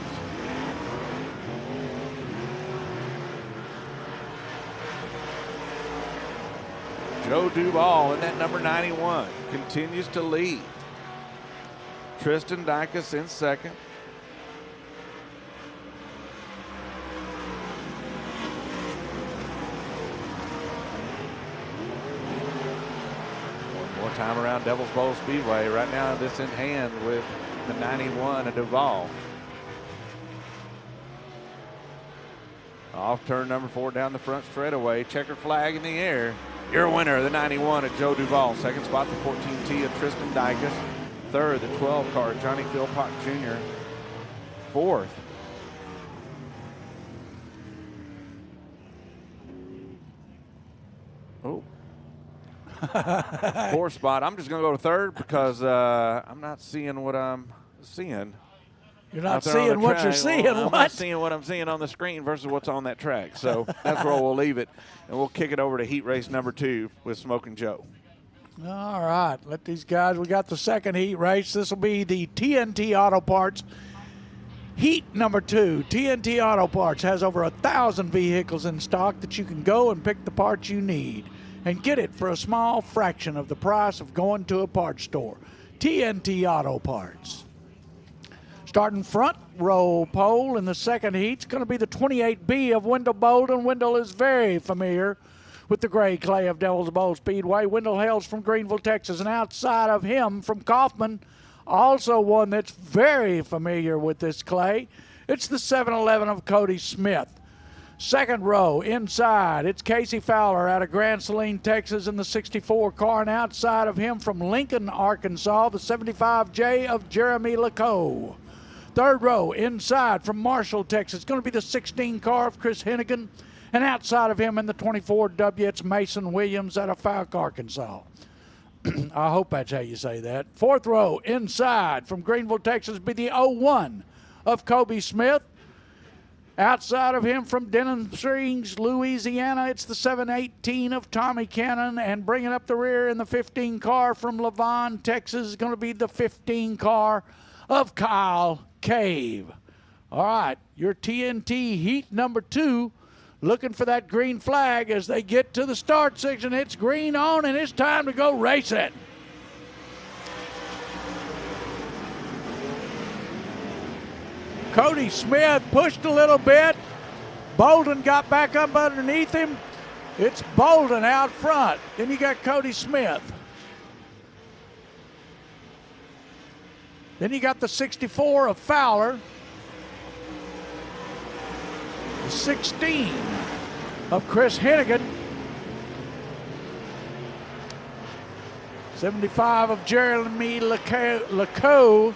Joe Duval in that number 91 continues to lead. Tristan Dykus in second. One more time around Devil's Bowl Speedway. Right now this in hand with the 91 of Duval. Off turn number 4 down the front straightaway. Checker flag in the air. Your winner, the 91 of Joe Duval. Second spot, the 14T of Tristan Dykus. Third, the 12 car, Johnny Philpott Jr. Fourth. Oh. Fourth spot. I'm just going to go to third because I'm not seeing what I'm seeing.
You're not seeing what you're seeing.
Well, I'm not seeing what I'm seeing on the screen versus what's on that track. So that's where we'll leave it. And we'll kick it over to heat race number 2 with Smoking Joe.
All right, let these guys, we got the second heat race. This will be the TNT Auto Parts heat number 2. TNT Auto Parts has over 1,000 vehicles in stock that you can go and pick the parts you need and get it for a small fraction of the price of going to a parts store. TNT Auto Parts. Starting front row pole in the second heat, it's going to be the 28B of Wendell Bolden. Wendell is very familiar with the gray clay of Devil's Bowl Speedway. Wendell hails from Greenville, Texas, and outside of him from Kaufman, also one that's very familiar with this clay, it's the 711 of Cody Smith. Second row, inside, it's Casey Fowler out of Grand Saline, Texas, in the 64 car, and outside of him from Lincoln, Arkansas, the 75J of Jeremy Lacoe. Third row, inside from Marshall, Texas, it's going to be the 16 car of Chris Hennigan. And outside of him in the 24W, it's Mason Williams out of Falk, Arkansas. I hope that's how you say that. Fourth row, inside from Greenville, Texas, be the 01 of Kobe Smith. Outside of him from Denham Springs, Louisiana, it's the 718 of Tommy Cannon. And bringing up the rear in the 15 car from Lavon, Texas, is going to be the 15 car of Kyle Cave. All right, your TNT heat number 2. Looking for that green flag as they get to the start section. It's green on, and it's time to go race it. Cody Smith pushed a little bit. Bolden got back up underneath him. It's Bolden out front. Then you got Cody Smith. Then you got the 64 of Fowler. 16 of Chris Hennigan. 75 of Jeremy Lacoe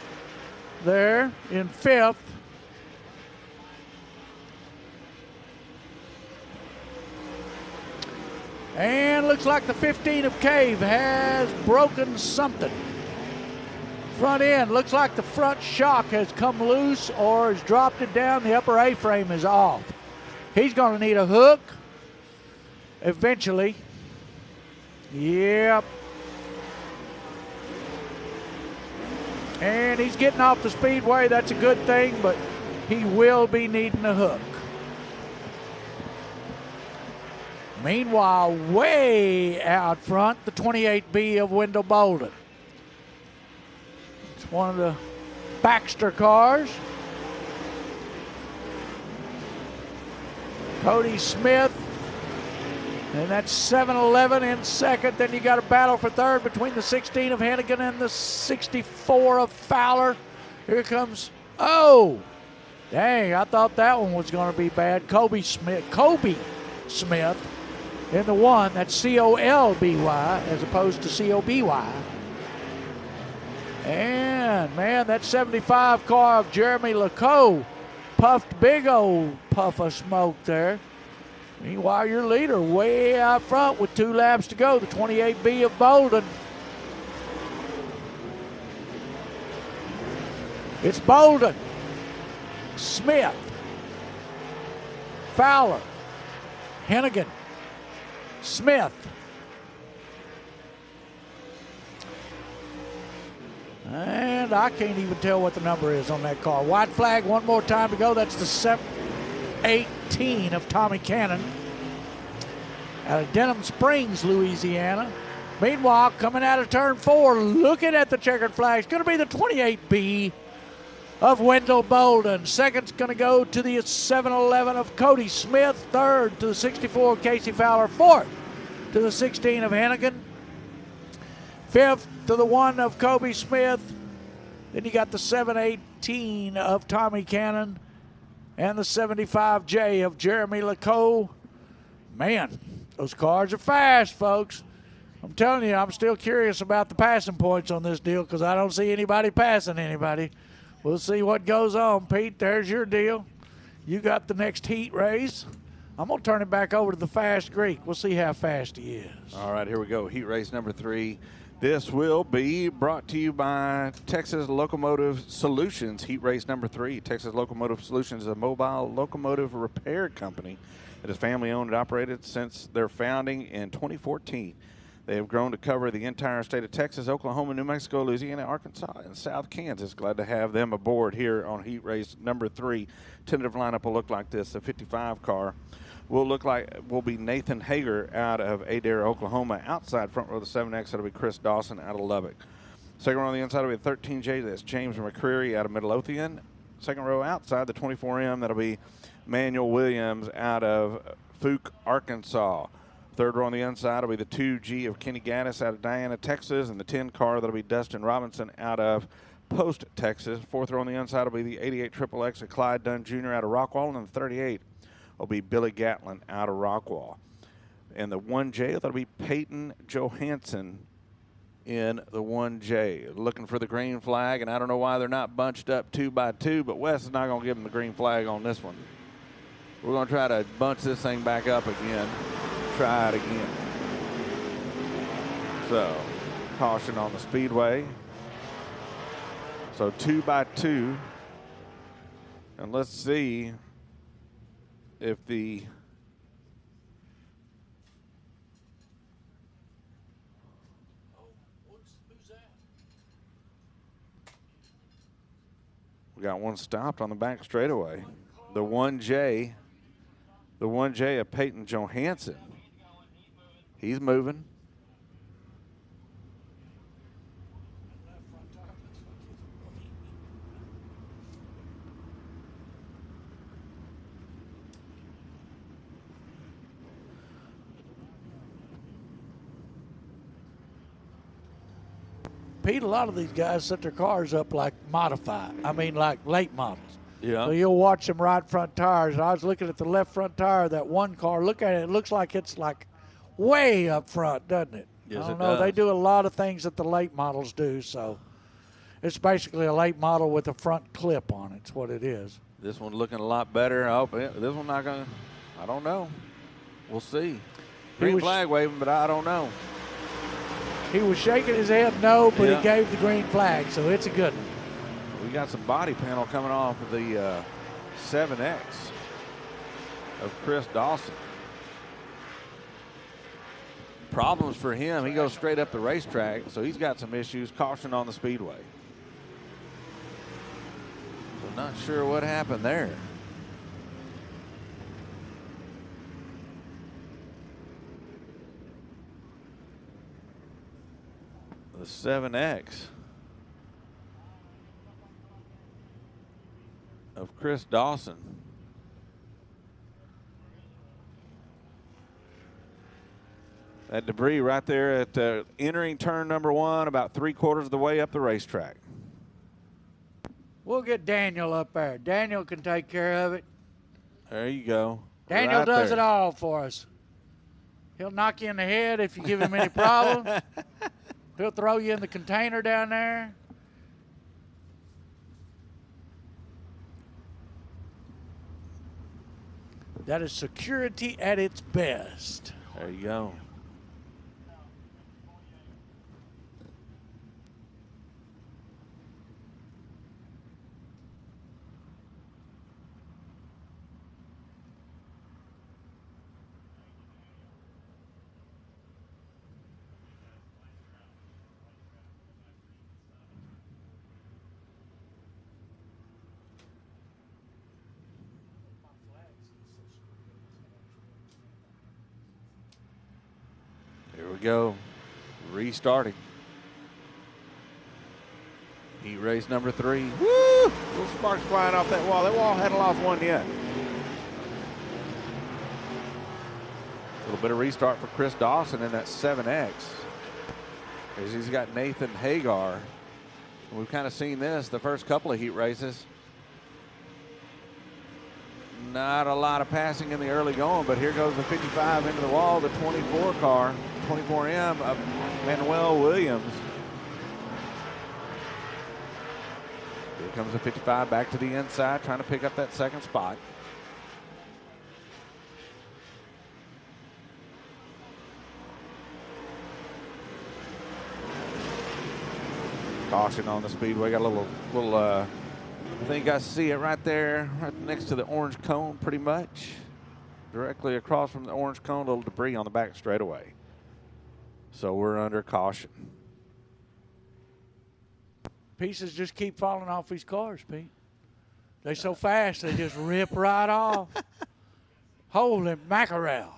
there in 5th. And looks like the 15 of Cave has broken something. Front end, looks like the front shock has come loose or has dropped it down. The upper A-frame is off. He's going to need a hook eventually. Yep. And he's getting off the speedway. That's a good thing, but he will be needing a hook. Meanwhile, way out front, the 28B of Wendell Bolden. It's one of the Baxter cars. Cody Smith And that's 7-11 in second. Then you got a battle for third between the 16 of Hennigan and the 64 of Fowler. Here comes, oh, dang, I thought that one was going to be bad. Kobe Smith in the one. That's C-O-L-B-Y as opposed to C-O-B-Y. And, man, that 75 car of Jeremy LeCaux puffed big old puff of smoke there. Meanwhile, your leader way out front with 2 laps to go, the 28B of Bolden. It's Bolden, Smith, Fowler, Hennigan, Smith. And I can't even tell what the number is on that car. White flag, one more time to go. That's the 18 of Tommy Cannon out of Denham Springs, Louisiana. Meanwhile, coming out of turn 4, looking at the checkered flag, it's going to be the 28B of Wendell Bolden. Second's going to go to the 7-11 of Cody Smith. Third to the 64 of Casey Fowler. Fourth to the 16 of Hennigan. Fifth to the 1 of Kobe Smith. Then you got the 7-18 of Tommy Cannon and the 75J of Jeremy LeCaux. Man, those cars are fast, folks. I'm telling you, I'm still curious about the passing points on this deal because I don't see anybody passing anybody. We'll see what goes on. Pete, there's your deal. You got the next heat race. I'm going to turn it back over to the Fast Greek. We'll see how fast he is.
All right, here we go. Heat race number 3. This will be brought to you by Texas Locomotive Solutions. Heat race number 3. Texas Locomotive Solutions is a mobile locomotive repair company that is family owned and operated since their founding in 2014. They have grown to cover the entire state of Texas, Oklahoma, New Mexico, Louisiana, Arkansas, and South Kansas. Glad to have them aboard here on heat race number 3. Tentative lineup will look like this. The 55 car will be Nathan Hager out of Adair, Oklahoma. Outside front row, the 7X, that'll be Chris Dawson out of Lubbock. Second row on the inside will be the 13J, that's James McCreary out of Midlothian. Second row outside, the 24M, that'll be Manuel Williams out of Fouke, Arkansas. Third row on the inside will be the 2G of Kenny Gaddis out of Diana, Texas, and the 10 car, that'll be Dustin Robinson out of Post, Texas. Fourth row on the inside will be the 88 XXX of Clyde Dunn Jr. out of Rockwall, and the 38 will be Billy Gatlin out of Rockwall. And the 1J, that'll be Peyton Johansson in the 1J. Looking for the green flag, and I don't know why they're not bunched up 2 by 2, but Wes is not going to give them the green flag on this one. We're going to try to bunch this thing back up again. Try it again. So, caution on the Speedway. So 2 by 2. And let's see if the we got one stopped on the back straightaway. The 1J of Peyton Johansson. He's moving.
Pete, a lot of these guys set their cars up like modified. I mean, like late models.
Yeah.
So you'll watch them right front tires. I was looking at the left front tire of that one car. Look at it. It looks like it's like way up front, doesn't it?
Yes,
I don't
it
know.
does.
They do a lot of things that the late models do. So it's basically a late model with a front clip on it. It's what it is.
This one looking a lot better. Oh, this one not going to, I don't know. We'll see. Green flag waving, but I don't know.
He was shaking his head no, but
Yeah.
he gave the green flag, so it's a good one.
We got some body panel coming off of the 7X of Chris Dawson. Problems for him. He goes straight up the racetrack, so he's got some issues. Caution on the Speedway. So not sure what happened there. The 7X of Chris Dawson. That debris right there at entering turn number 1, about 3/4 of the way up the racetrack.
We'll get Daniel up there. Daniel can take care of it.
There you go.
Daniel
right
does
there.
it all for us. He'll knock you in the head if you give him any problem. He'll throw you in the container down there. That is security at its best.
There you go. Here we go. Restarting. Heat race number 3. Woo! Little sparks flying off that wall. That wall hadn't lost one yet. A little bit of restart for Chris Dawson in that 7X. As he's got Nathan Hagar. We've kind of seen this the first couple of heat races. Not a lot of passing in the early going, but here goes the 55 into the wall, the 24 car, 24M of Manuel Williams. Here comes the 55 back to the inside, trying to pick up that second spot. Caution on the Speedway, got a little I think you guys see it right there, right next to the orange cone pretty much. Directly across from the orange cone, a little debris on the back straightaway. So we're under caution.
Pieces just keep falling off these cars, Pete. They're so fast, they just rip right off. Holy mackerel.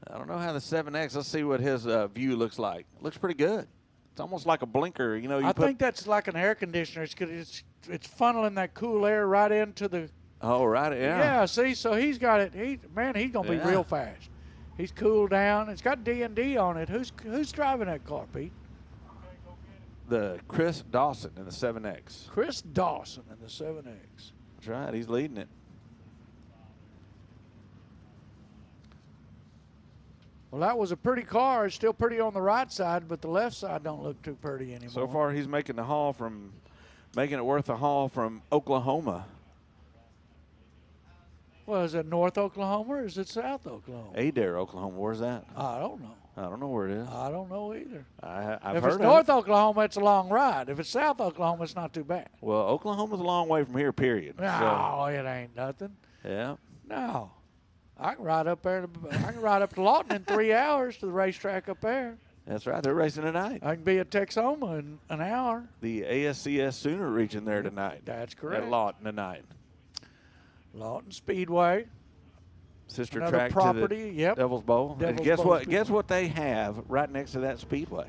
I don't know how the 7X, let's see what his view looks like. Looks pretty good. It's almost like a blinker, you know.
I think that's like an air conditioner. It's funneling that cool air right into the.
Oh, right, yeah.
Yeah, see, so he's got it. He's going to be real fast. He's cooled down. It's got D&D on it. Who's driving that car, Pete?
The Chris Dawson in the 7X.
Chris Dawson in the 7X.
That's right, he's leading it.
Well, that was a pretty car. It's still pretty on the right side, but the left side don't look too pretty anymore.
So far, he's making it worth the haul from Oklahoma.
Well, is it North Oklahoma or is it South Oklahoma?
Adair, Oklahoma. Where's that?
I don't know.
I don't know where it is.
I don't know either.
I've
if
heard
it's
of
North
it.
Oklahoma, it's a long ride. If it's South Oklahoma, it's not too bad.
Well, Oklahoma's a long way from here, period.
No, it ain't nothing.
Yeah.
No. I can ride up there. I can ride up to Lawton in 3 hours to the racetrack up there.
That's right. They're racing tonight.
I can be at Texoma in an hour.
The ASCS Sooner region there tonight.
That's correct.
At Lawton tonight.
Lawton Speedway.
Sister
Another
track
property,
to the
yep.
Devil's Bowl.
Devil's
And guess
Bowl
what?
Speedway.
Guess what they have right next to that Speedway?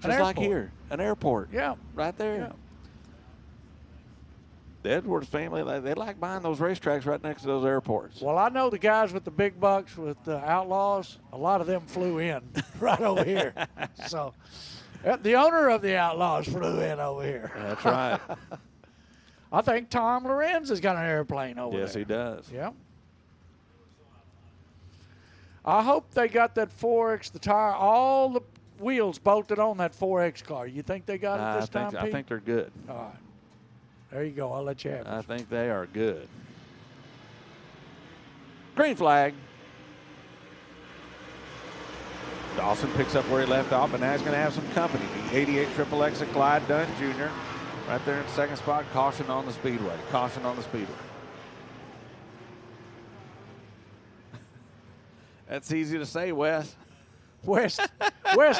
An
Just like
airport.
here, an airport.
Yeah.
Right there.
Yeah.
The Edwards family, they like buying those racetracks right next to those airports.
Well, I know the guys with the big bucks with the Outlaws. A lot of them flew in right over here. So the owner of the Outlaws flew in over here.
That's right.
I think Tom Lorenz has got an airplane over there.
Yes, he does.
Yeah. I hope they got that 4X, the tire, all the wheels bolted on that 4X car. You think they got it this time, Pete?
I think they're good.
All right. There you go. I'll let you have it.
I think they are good. Green flag. Dawson picks up where he left off, and now he's going to have some company. The 88 XXX at Clyde Dunn Jr. right there in second spot. Caution on the Speedway. Caution on the Speedway. That's easy to say, Wes.
West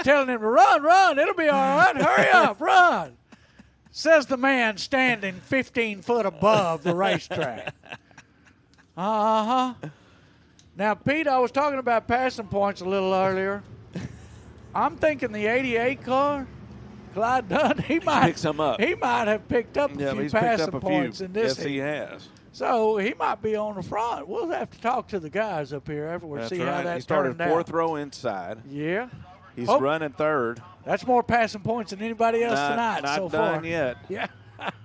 telling him to run. It'll be all right. Hurry up, run. Says the man standing 15 foot above the racetrack. Uh-huh. Now, Pete, I was talking about passing points a little earlier. I'm thinking the 88 car, Clyde Dunn, he might
pick some up.
He might have picked up a few
he's
passing
picked up a
points
few.
in this.
Yes, he has.
So he might be on the front. We'll have to talk to the guys up here afterwards, see how that
He started
turned out.
fourth row inside.
Yeah.
He's running third.
That's more passing points than anybody else tonight so far.
Not done yet.
Yeah.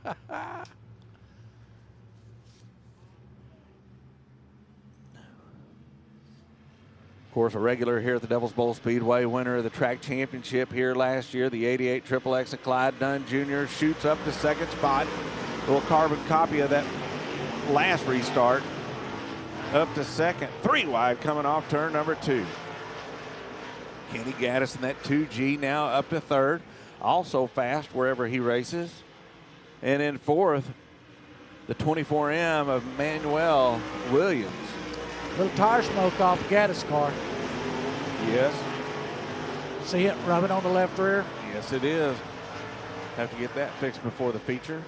Of course, a regular here at the Devil's Bowl Speedway, winner of the track championship here last year, the 88 XXX of Clyde Dunn Jr. shoots up to second spot. A little carbon copy of that last restart. Up to second, 3 wide coming off turn number 2. Kenny Gaddis in that 2G now up to third. Also fast wherever he races. And in fourth, the 24M of Manuel Williams.
Little tire smoke off Gaddis' car.
Yes.
See it rubbing on the left rear?
Yes, it is. Have to get that fixed before the feature.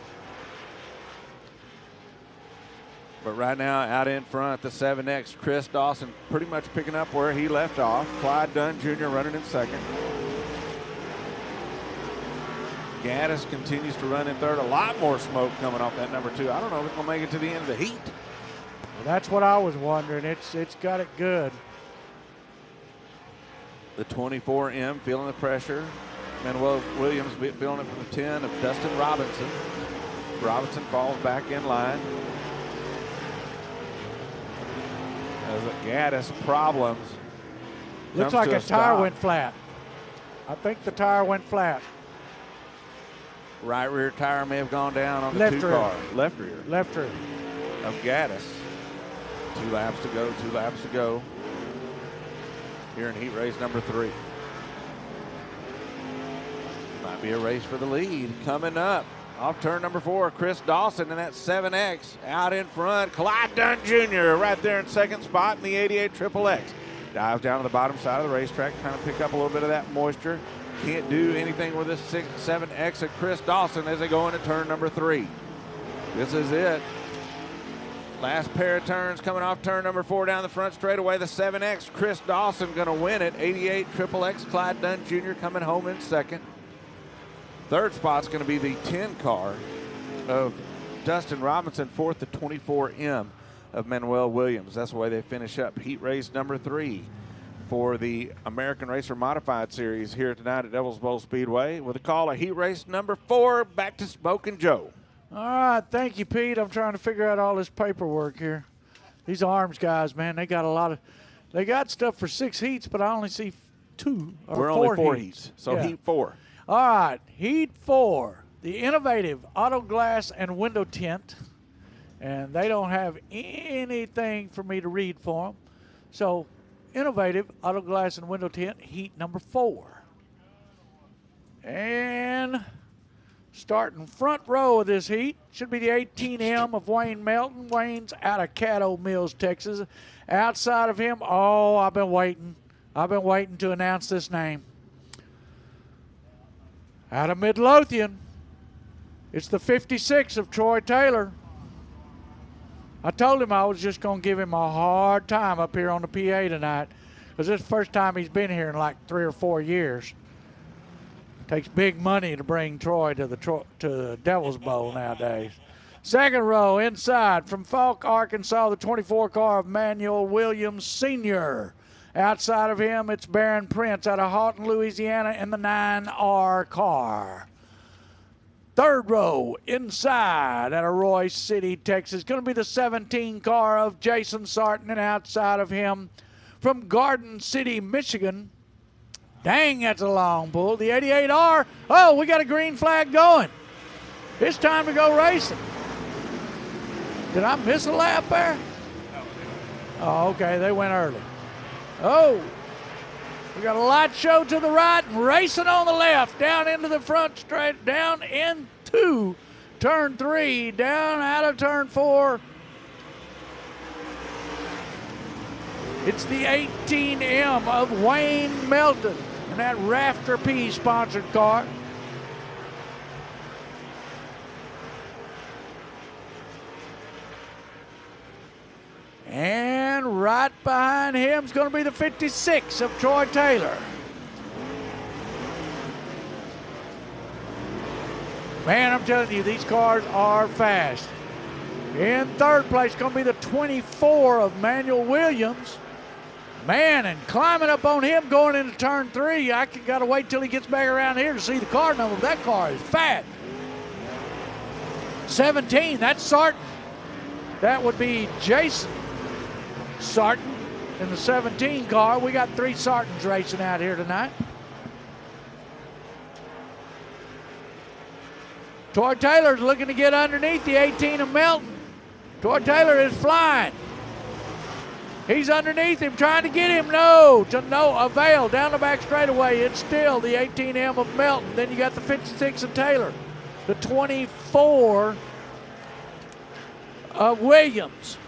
But right now, out in front, the 7X, Chris Dawson pretty much picking up where he left off. Clyde Dunn Jr. running in second. Gaddis continues to run in third. A lot more smoke coming off that number 2. I don't know if it's going to make it to the end of the heat.
Well, that's what I was wondering. It's got it good.
The 24M feeling the pressure. Manuel Williams feeling it from the 10 of Dustin Robinson. Robinson falls back in line. As Gaddis problems.
Looks like a tire went flat. I think the tire went flat.
Right rear tire may have gone down on the 2 car. Left rear.
Left rear.
Of Gaddis. 2 laps to go, 2 laps to go. Here in heat race number 3. Might be a race for the lead. Coming up off turn number 4, Chris Dawson in that 7X out in front. Clyde Dunn Jr. right there in second spot in the 88 XXX. Dives down to the bottom side of the racetrack, trying to pick up a little bit of that moisture. Can't do anything with this 7X of Chris Dawson as they go into turn number 3. This is it. Last pair of turns coming off turn number 4 down the front straightaway. The 7X, Chris Dawson going to win it. 88 XXX, Clyde Dunn Jr. coming home in second. Third spot's going to be the 10 car of Dustin Robinson. Fourth, the 24M of Manuel Williams. That's the way they finish up heat race number 3 for the American Racer Modified Series here tonight at Devil's Bowl Speedway. With a call of heat race number 4, back to Smokin' Joe.
All right, thank you, Pete. I'm trying to figure out all this paperwork here. These arms guys, man, they got they got stuff for 6 heats, but I only see 2 or
We're
4
only 4
heats.
heats, so heat 4.
All right, heat 4, the innovative auto glass and window tint, and they don't have anything for me to read for them. So, innovative auto glass and window tint, heat number 4. And starting front row of this heat should be the 18M of Wayne Melton. Wayne's out of Caddo Mills, Texas. Outside of him, I've been waiting. I've been waiting to announce this name. Out of Midlothian, it's the 56 of Troy Taylor. I told him I was just going to give him a hard time up here on the PA tonight because this is the first time he's been here in like 3 or 4 years. Takes big money to bring Troy to the Devil's Bowl nowadays. Second row inside from Falk, Arkansas, the 24 car of Manuel Williams Sr. Outside of him, it's Barron Prince out of Houghton, Louisiana, in the 9R car. Third row inside out of Royce City, Texas. Going to be the 17 car of Jason Sarton, and outside of him from Garden City, Michigan. Dang, that's a long pull. The 88R. Oh, we got a green flag going. It's time to go racing. Did I miss a lap there? Oh, okay, they went early. Oh, we got a light show to the right and racing on the left, down into the front straight, down into turn 3, down out of turn 4. It's the 18M of Wayne Melton in that Rafter P sponsored car. And right behind him is going to be the 56 of Troy Taylor. Man, I'm telling you, these cars are fast. In third place, going to be the 24 of Manuel Williams. Man, and climbing up on him going into turn 3. I got to wait till he gets back around here to see the car number. That car is fat. 17, that's Sarton. That would be Jason Sarton in the 17 car. We got 3 Sartons racing out here tonight. Troy Taylor's looking to get underneath the 18 of Melton. Troy Taylor is flying. He's underneath him, trying to get him. No avail. Down the back straightaway, it's still the 18M of Melton. Then you got the 56 of Taylor. The 24 of Williams.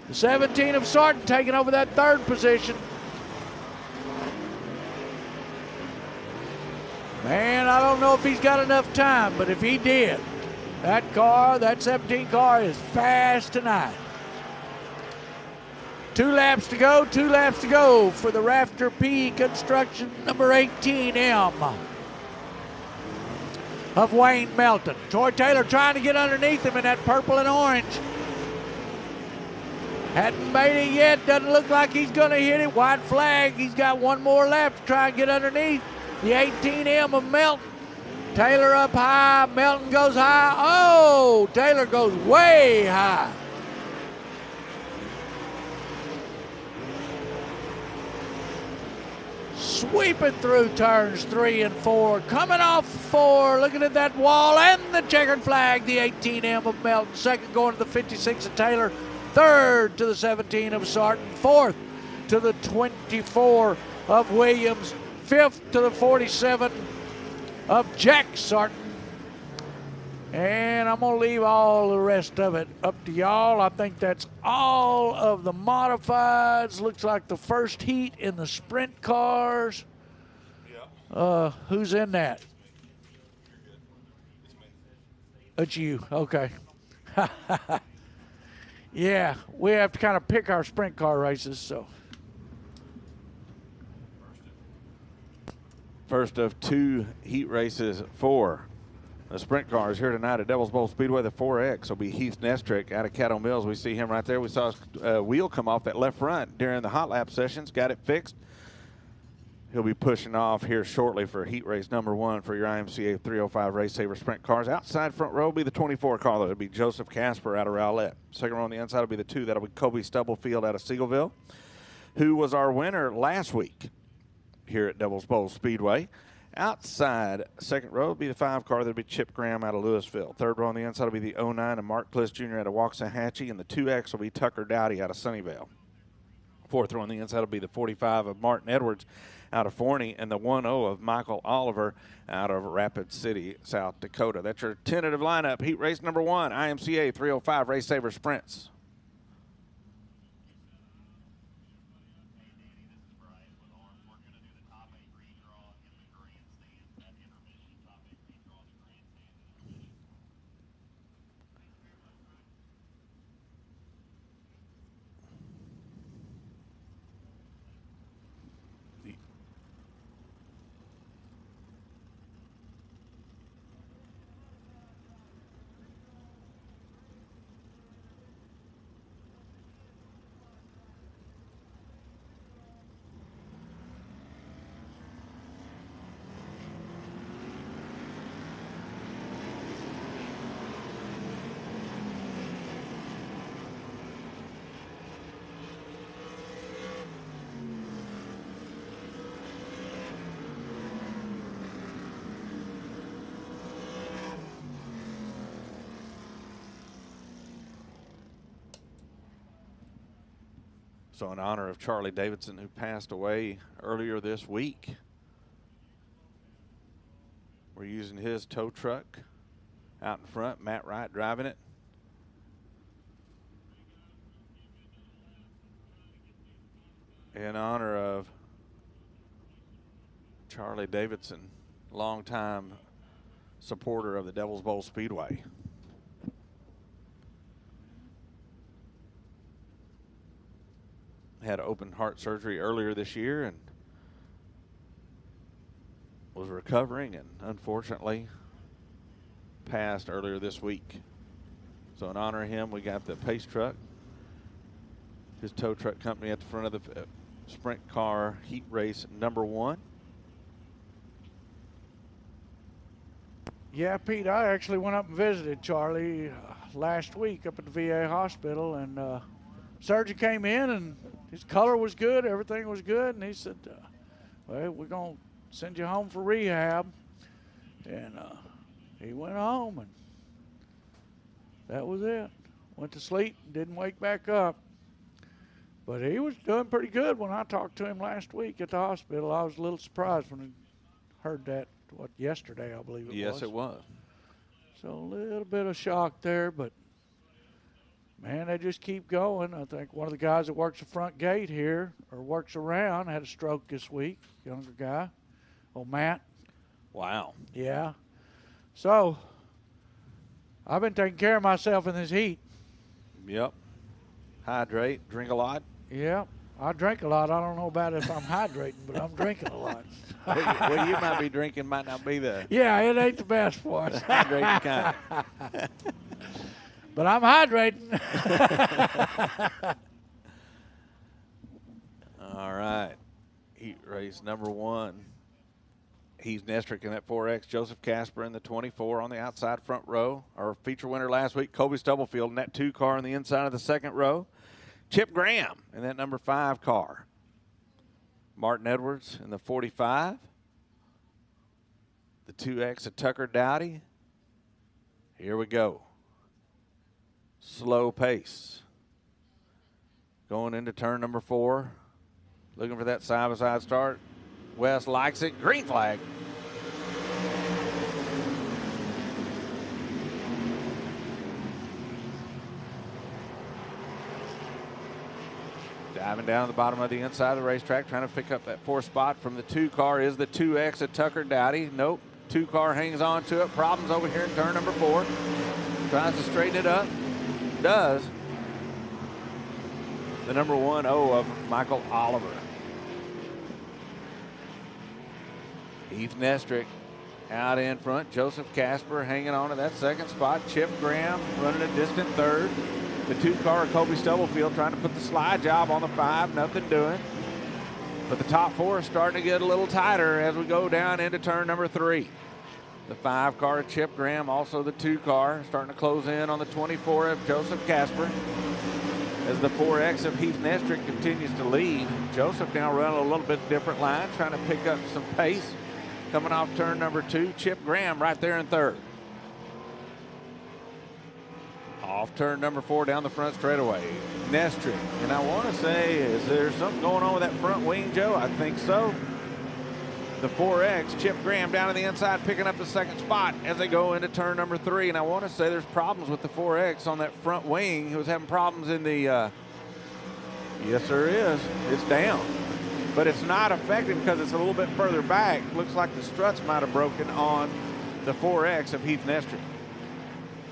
The 17 of Sarton taking over that third position. Man, I don't know if he's got enough time, but if he did, that 17 car is fast tonight. 2 laps to go for the Rafter P Construction number 18M of Wayne Melton. Troy Taylor trying to get underneath him in that purple and orange. Hadn't made it yet, doesn't look like he's gonna hit it. White flag, he's got one more lap to try and get underneath the 18M of Melton. Taylor up high, Melton goes high. Oh, Taylor goes way high. Sweeping through turns 3 and 4, coming off 4, looking at that wall and the checkered flag, the 18M of Melton. Second going to the 56 of Taylor, third to the 17 of Sarton, fourth to the 24 of Williams, fifth to the 47 of Jack Sarton. And I'm going to leave all the rest of it up to y'all. I think that's all of the modifieds. Looks like the first heat in the sprint cars. Yeah. Who's in that? It's you. Okay. Yeah, we have to kind of pick our sprint car races, so.
First of 2 heat races for the sprint cars here tonight at Devil's Bowl Speedway. The 4X will be Heath Nestrick out of Caddo Mills. We see him right there. We saw his wheel come off that left front during the hot lap sessions. Got it fixed. He'll be pushing off here shortly for heat race number 1 for your IMCA 305 Race Saver sprint cars. Outside front row will be the 24 car. That'll be Joseph Casper out of Rowlett. Second row on the inside will be the 2. That'll be Kobe Stubblefield out of Seagoville, who was our winner last week here at Devil's Bowl Speedway. Outside second row will be the 5 car. That'll be Chip Graham out of Louisville. Third row on the inside will be the 09 of Mark Bliss Jr. out of Waxahachie, and the 2X will be Tucker Dowdy out of Sunnyvale. Fourth row on the inside will be the 45 of Martin Edwards out of Forney, and the 10 of Michael Oliver out of Rapid City, South Dakota. That's your tentative lineup. Heat race number 1, IMCA 305 Race Saver Sprints. So in honor of Charlie Davidson, who passed away earlier this week, we're using his tow truck out in front. Matt Wright driving it. In honor of Charlie Davidson, longtime supporter of the Devil's Bowl Speedway. Had open heart surgery earlier this year and was recovering, and unfortunately passed earlier this week. So in honor of him, we got the Pace truck, his tow truck company, at the front of the sprint car heat race number 1.
Yeah, Pete, I actually went up and visited Charlie last week up at the VA hospital, and surgeon came in, and his color was good, everything was good, and he said, well, we're going to send you home for rehab. And he went home, and that was it. Went to sleep, didn't wake back up. But he was doing pretty good when I talked to him last week at the hospital. I was a little surprised when I heard that, yesterday, I believe it was.
Yes, it was.
So a little bit of shock there, but, man, they just keep going. I think one of the guys that works the front gate here, or works around, had a stroke this week, younger guy. Oh, Matt.
Wow.
Yeah. So, I've been taking care of myself in this heat.
Yep. Hydrate, drink a lot.
Yep. I drink a lot. I don't know about if I'm hydrating, but I'm drinking a lot.
What you might be drinking might not be the
Yeah, it ain't the best for us.
hydrating kind.
But I'm hydrating.
All right. Heat race number 1. Heath Nestrick in that 4X. Joseph Casper in the 24 on the outside front row. Our feature winner last week, Kobe Stubblefield, in that 2 car on the inside of the second row. Chip Graham in that number 5 car. Martin Edwards in the 45. The 2X of Tucker Dowdy. Here we go. Slow pace. Going into turn number 4. Looking for that side-by-side start. West likes it. Green flag. Diving down to the bottom of the inside of the racetrack, trying to pick up that 4th spot from the 2 car is the 2X of Tucker Dowdy. Nope. 2 car hangs on to it. Problems over here in turn number 4. Tries to straighten it up. Does. The number 1 of Michael Oliver. Heath Nestrick out in front. Joseph Casper hanging on to that 2nd spot. Chip Graham running a distant 3rd. The 2 car of Kobe Stubblefield trying to put the slide job on the 5. Nothing doing. But the top 4 is starting to get a little tighter as we go down into turn number 3. The 5 car of Chip Graham, also the 2 car, starting to close in on the 24 of Joseph Casper. As the 4X of Heath Nestrick continues to lead. Joseph now running a little bit different line, trying to pick up some pace. Coming off turn number 2, Chip Graham right there in 3rd. Off turn number 4 down the front straightaway. Nestrick. And I want to say, is there something going on with that front wing, Joe? I think so. The 4X, Chip Graham down to the inside, picking up the 2nd spot as they go into turn number 3. And I want to say there's problems with the 4X on that front wing. He was having problems in the, yes, there is. It's down. But it's not affected because it's a little bit further back. Looks like the struts might have broken on the 4X of Heath Nestrick.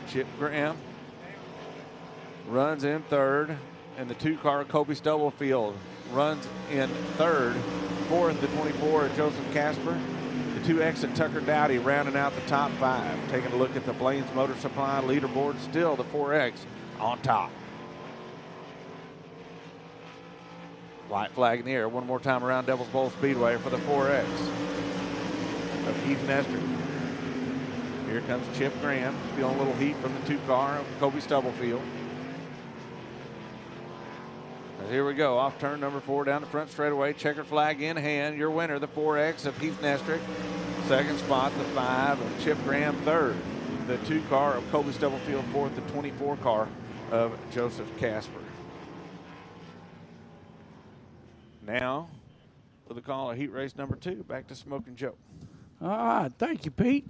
Chip Graham runs in 3rd, and the 2 car Kobe Stubblefield runs in 3rd. 4th, the 24 Joseph Casper. The 2X of Tucker Dowdy rounding out the top 5. Taking a look at the Blaine's Motor Supply leaderboard, still the 4X on top. White flag in the air one more time around Devil's Bowl Speedway for the 4X of Heath Nestrick. Here comes Chip Graham, feeling a little heat from the 2 car of Kobe Stubblefield. And here we go, off turn number 4 down the front straightaway, checkered flag in hand. Your winner, the 4X of Heath Nestrick. 2nd spot, the 5 of Chip Graham. 3rd, the 2 car of Kobe Stubblefield. 4th, the 24 car of Joseph Casper. Now, with the call of heat race number 2, back to Smoking Joe.
All right, thank you, Pete.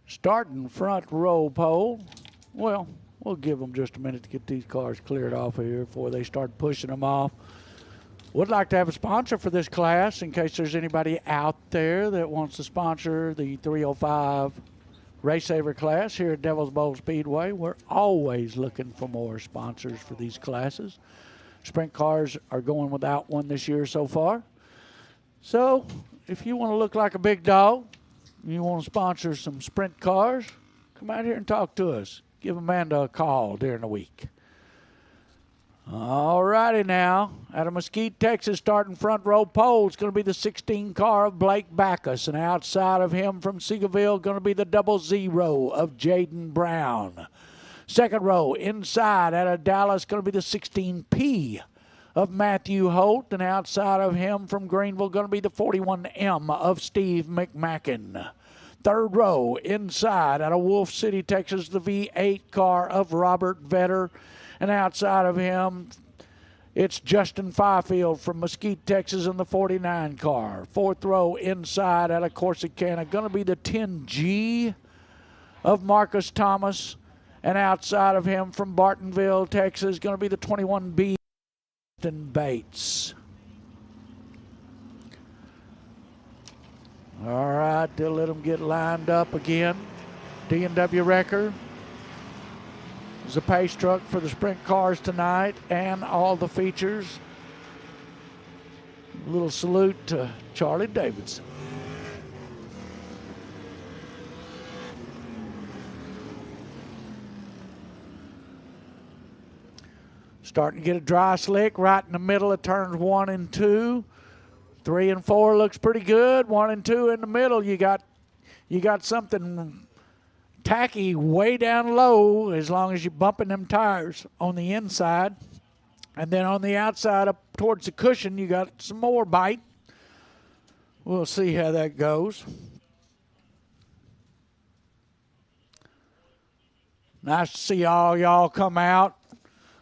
Starting front row pole. Well, we'll give them just a minute to get these cars cleared off of here before they start pushing them off. Would like to have a sponsor for this class in case there's anybody out there that wants to sponsor the 305 Race Saver class here at Devil's Bowl Speedway. We're always looking for more sponsors for these classes. Sprint cars are going without one this year so far. So if you want to look like a big dog, you want to sponsor some sprint cars, come out here and talk to us. Give Amanda a call during the week. All righty now. Out of Mesquite, Texas, starting front row pole, it's going to be the 16 car of Blake Backus. And outside of him from Seagoville, going to be the 00 of Jaden Brown. Second row, inside out of Dallas, going to be the 16P of Matthew Holt. And outside of him from Greenville, going to be the 41M of Steve McMacken. Third row, inside out of Wolf City, Texas, the V8 car of Robert Vetter. And outside of him, it's Justin Fifield from Mesquite, Texas, in the 49 car. Fourth row, inside out of Corsicana, going to be the 10G of Marcus Thomas. And outside of him from Bartonville, Texas, going to be the 21B, Justin Bates. All right, they'll let them get lined up again. D&W Wrecker is a pace truck for the sprint cars tonight and all the features. A little salute to Charlie Davidson. Starting to get a dry slick right in the middle of turns 1 and 2. 3 and 4 looks pretty good. 1 and 2 in the middle. You got something tacky way down low as long as you're bumping them tires on the inside. And then on the outside up towards the cushion, you got some more bite. We'll see how that goes. Nice to see all y'all come out.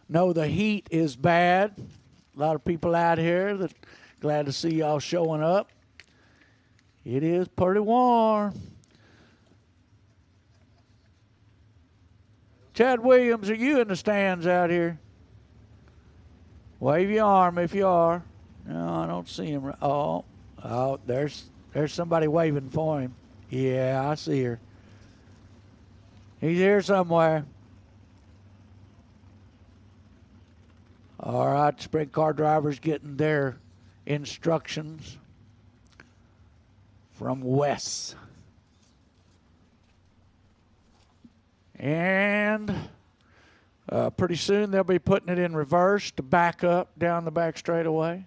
Know the heat is bad. A lot of people out here that glad to see y'all showing up. It is pretty warm. Chad Williams, are you in the stands out here? Wave your arm if you are. No, I don't see him. Oh, there's somebody waving for him. Yeah, I see her. He's here somewhere. All right, sprint car drivers getting their instructions from Wes. And pretty soon they'll be putting it in reverse to back up down the back straightaway,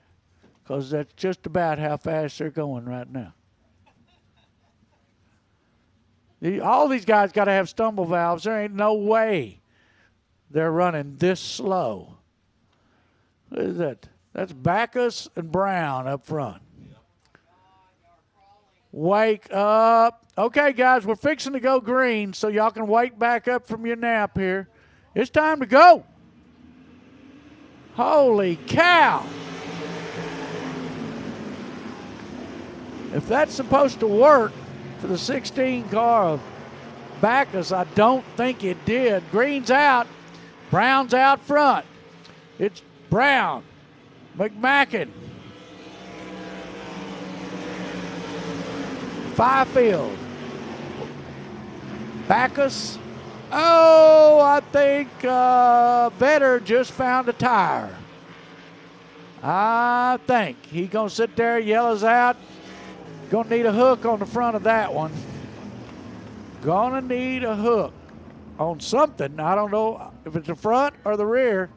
because that's just about how fast they're going right now. All these guys got to have stumble valves. There ain't no way they're running this slow. What is that? That's Backus and Brown up front. Wake up. Okay, guys, we're fixing to go green, so y'all can wake back up from your nap here. It's time to go. Holy cow. If that's supposed to work for the 16 car of Backus, I don't think it did. Green's out. Brown's out front. It's Brown, McMacken, Fifield, Backus. Oh, I think Vetter just found a tire. I think he's going to sit there, yell us out. Going to need a hook on the front of that one. Going to need a hook on something. I don't know if it's the front or the rear.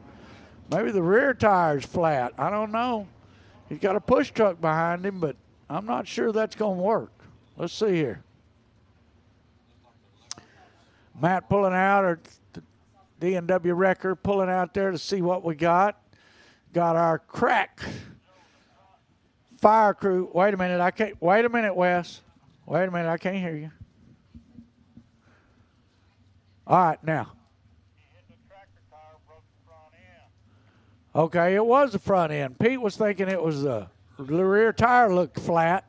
Maybe the rear tire's flat. I don't know. He's got a push truck behind him, but I'm not sure that's going to work. Let's see here. Matt pulling out, or the D&W Wrecker pulling out there to see what we got. Got our crack fire crew. Wait a minute. I can't. Wait a minute, Wes. Wait a minute. I can't hear you. All right, now. Okay, it was the front end. Pete was thinking it was the rear tire looked flat.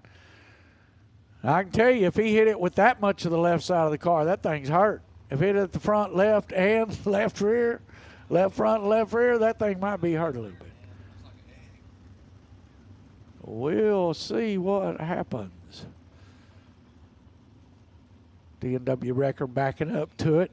I can tell you, if he hit it with that much of the left side of the car, that thing's hurt. If it hit at the front left and left rear, left front and left rear, that thing might be hurt a little bit. We'll see what happens. D&W Wrecker backing up to it.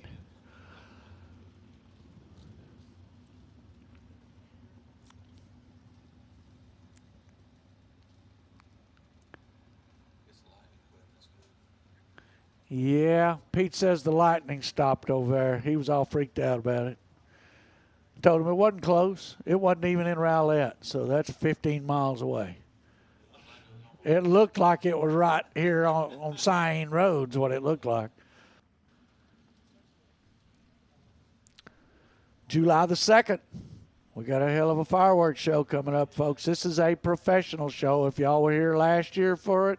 Yeah, Pete says the lightning stopped over there. He was all freaked out about it. Told him it wasn't close. It wasn't even in Rowlett, so that's 15 miles away. It looked like it was right here on Cyene Road's what it looked like. July the 2nd. We got a hell of a fireworks show coming up, folks. This is a professional show. If y'all were here last year for it,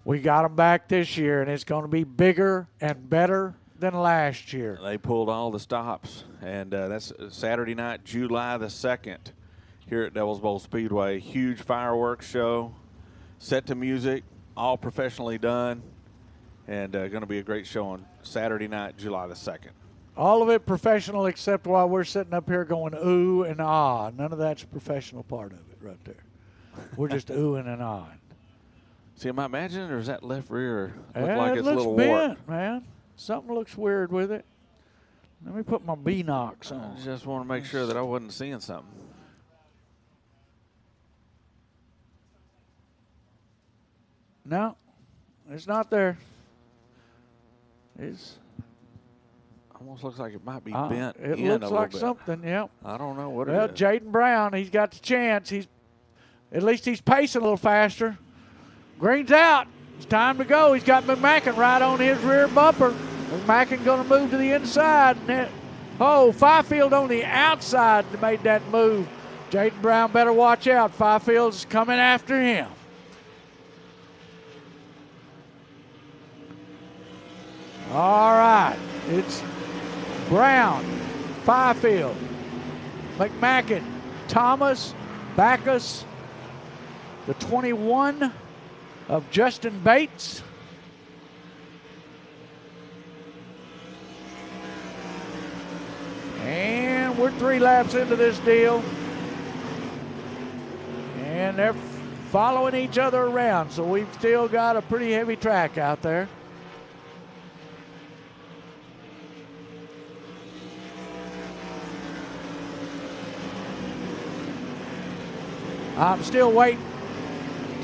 we got them back this year, and it's going to be bigger and better than last year.
They pulled all the stops, and that's Saturday night, July the 2nd, here at Devil's Bowl Speedway. Huge fireworks show, set to music, all professionally done, and going to be a great show on Saturday night, July the 2nd.
All of it professional except while we're sitting up here going ooh and ah. None of that's professional part of it right there. We're just oohing and ahhing.
See, am I imagining, or is that left rear look
Yeah,
like
it
it's a
looks
little
bent,
warped?
man. Something looks weird with it. Let me put my B-Nox on.
I just want to make sure that I wasn't seeing something.
No, it's not there. It's
almost looks like it might be bent
It
in
looks
a
like
little bit.
something, yep.
I don't know what
Well,
it is.
Jaden Brown, he's got the chance. At least he's pacing a little faster. Green's out. It's time to go. He's got McMacken right on his rear bumper. McMacken going to move to the inside. Fifield on the outside made that move. Jaden Brown better watch out. Fifield's coming after him. All right. It's Brown, Fifield, McMacken, Thomas, Backus, the 21 of Justin Bates. And we're 3 laps into this deal. And they're following each other around, so we've still got a pretty heavy track out there. I'm still waiting.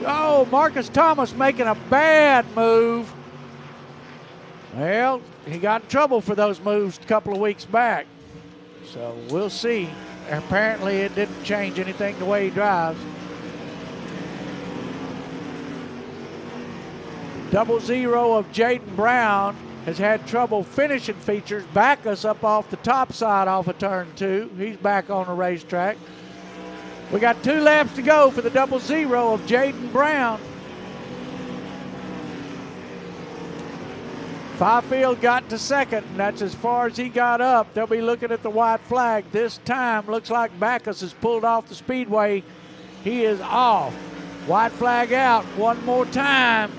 Oh, Marcus Thomas making a bad move. Well, he got in trouble for those moves a couple of weeks back. So we'll see. Apparently it didn't change anything the way he drives. 00 of Jaden Brown has had trouble finishing features. Backus up off the top side off of turn 2. He's back on the racetrack. We got 2 laps to go for the 00 of Jaden Brown. Fifield got to second, and that's as far as he got up. They'll be looking at the white flag. This time looks like Backus has pulled off the speedway. He is off. White flag out one more time.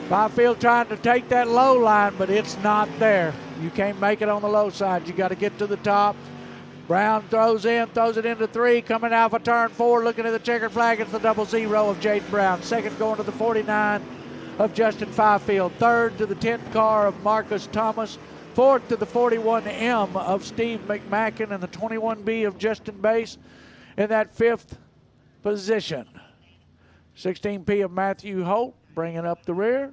Fifield trying to take that low line, but it's not there. You can't make it on the low side. You got to get to the top. Brown throws it into 3, coming out for turn 4, looking at the checkered flag. It's the 00 of Jaden Brown. Second going to the 49 of Justin Fifield. Third to the 10th car of Marcus Thomas. Fourth to the 41M of Steve McMacken and the 21B of Justin Bass in that 5th position. 16P of Matthew Holt bringing up the rear.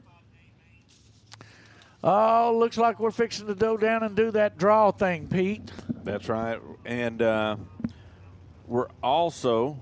Oh, looks like we're fixing to go down and do that draw thing, Pete.
That's right. And we're also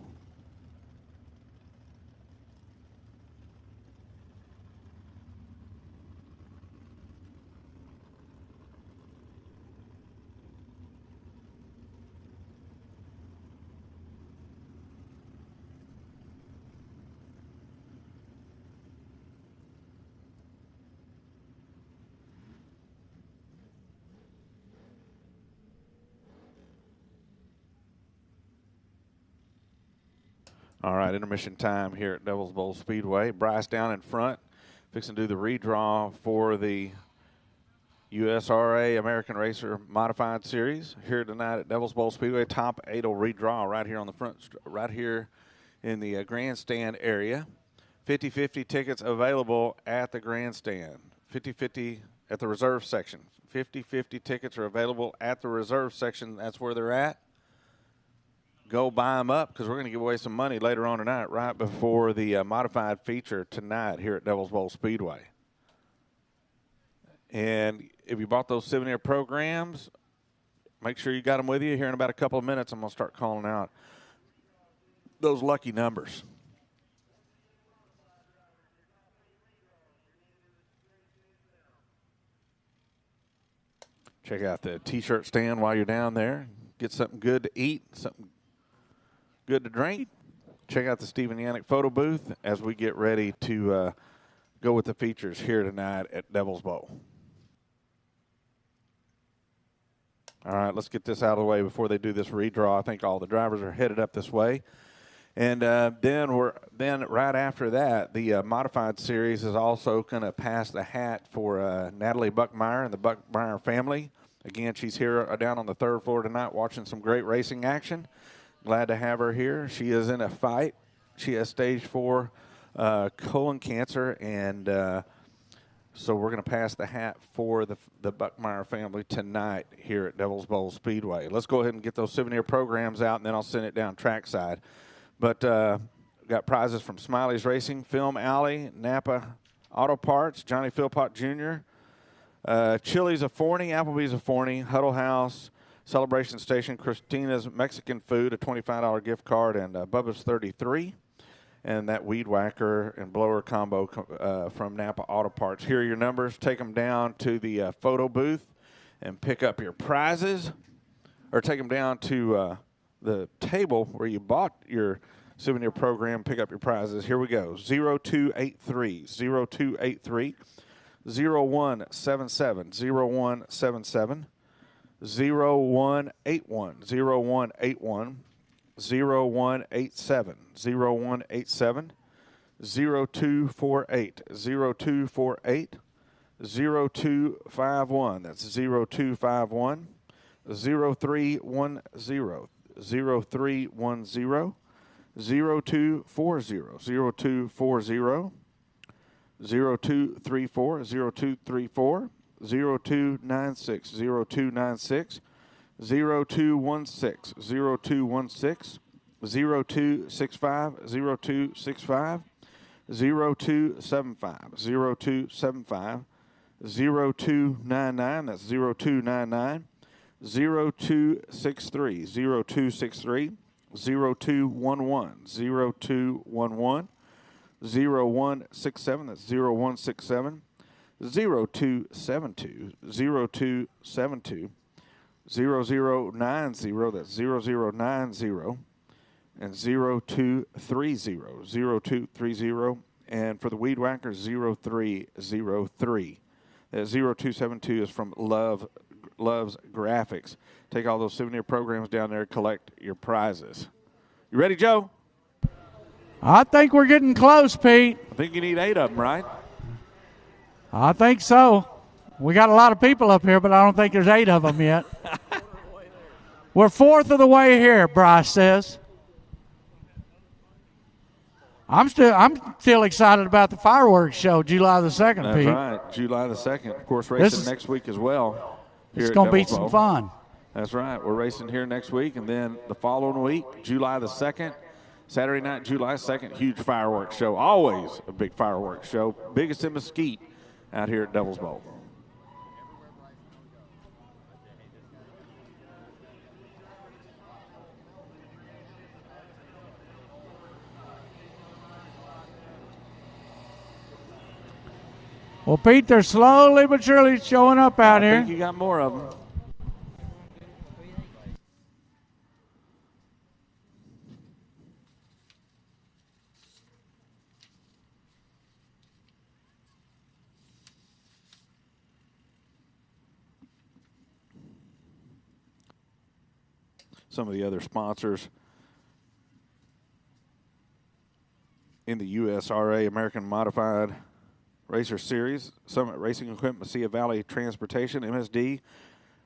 all right, intermission time here at Devil's Bowl Speedway. Bryce down in front, fixing to do the redraw for the USRA American Racer Modified Series here tonight at Devil's Bowl Speedway. Top 8 will redraw right here on the front, right here in the grandstand area. 50-50 tickets available at the grandstand. 50-50 at the reserve section. 50-50 tickets are available at the reserve section. That's where they're at. go buy them up because we're going to give away some money later on tonight, right before the modified feature tonight here at Devil's Bowl Speedway. And if you bought those souvenir programs, make sure you got them with you. Here in about a couple of minutes, I'm going to start calling out those lucky numbers. Check out the T-shirt stand while you're down there. Get something good to eat, something good to drink. Check out the Stephen Yannick photo booth as we get ready to go with the features here tonight at Devil's Bowl. All right, let's get this out of the way before they do this redraw. I think all the drivers are headed up this way. And then right after that, the modified series is also going to pass the hat for Natalie Buckmeyer and the Buckmeyer family. Again, she's here down on the third floor tonight watching some great racing action. Glad to have her here. She is in a fight. She has stage 4 colon cancer, and so we're going to pass the hat for the Buckmeyer family tonight here at Devil's Bowl Speedway. Let's go ahead and get those souvenir programs out, and then I'll send it down trackside. But got prizes from Smiley's Racing, Film Alley, Napa Auto Parts, Johnny Philpott Jr., Chili's of Forney, Applebee's of Forney, Huddle House, Celebration Station, Christina's Mexican Food, a $25 gift card, and Bubba's 33, and that Weed Whacker and Blower combo from Napa Auto Parts. Here are your numbers. Take them down to the photo booth and pick up your prizes, or take them down to the table where you bought your souvenir program, pick up your prizes. Here we go. 0283, 0283, 0177, 0177, 0181, 0181, 0187, 0187, 0248, 0248, 0251, that's 0251, 0310, 0310, 0240, 0240, 0234, 0234, 0296, 0296, 0216, 0216, 0265, 0265, 0275, 0275, 0299, that's 0299, 0263, 0263, 0211, 0211, 0167, that's 0167, 0272, 0272, 0090, that's 0090, and 0230, 0230, and for the Weed Whacker, 0303. That 0272 is from Love's Graphics. Take all those souvenir programs down there, collect your prizes. You ready, Joe?
I think we're getting close, Pete.
I think you need 8 of them, right?
I think so. We got a lot of people up here, but I don't think there's 8 of them yet. We're 4th of the way here, Bryce says. I'm still excited about the fireworks show, July the 2nd,
That's
Pete.
right, July the 2nd. Of course, racing next week as well.
It's going to be some fun.
That's right. We're racing here next week, and then the following week, July the 2nd, Saturday night, July 2nd, huge fireworks show. Always a big fireworks show. Biggest in Mesquite out here at Devil's Bowl.
Well, Pete, they're slowly but surely showing up out here.
I think you got more of them. Some of the other sponsors in the USRA American Modified Racer Series, Summit Racing Equipment, Mesilla Valley Transportation, MSD,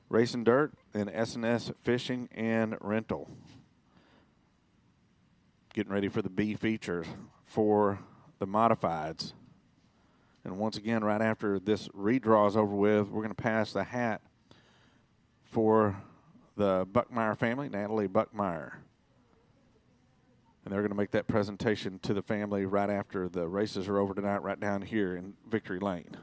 Racing Dirt, and S&S Fishing and Rental. Getting ready for the B features for the modifieds. And once again, right after this redraw is over with, we're going to pass the hat for the Buckmeyer family, Natalie Buckmeyer. And they're going to make that presentation to the family right after the races are over tonight, right down here in Victory Lane.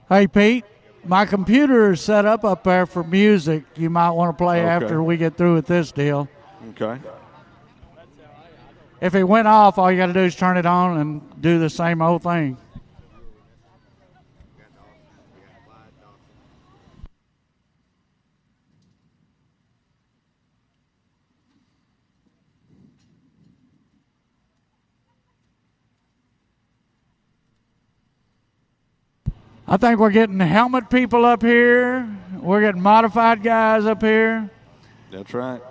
Hey, Pete, my computer is set up there for music. You might want to play after we get through with this deal.
Okay.
If it went off, all you got to do is turn it on and do the same old thing. I think we're getting helmet people up here. We're getting modified guys up here.
That's right.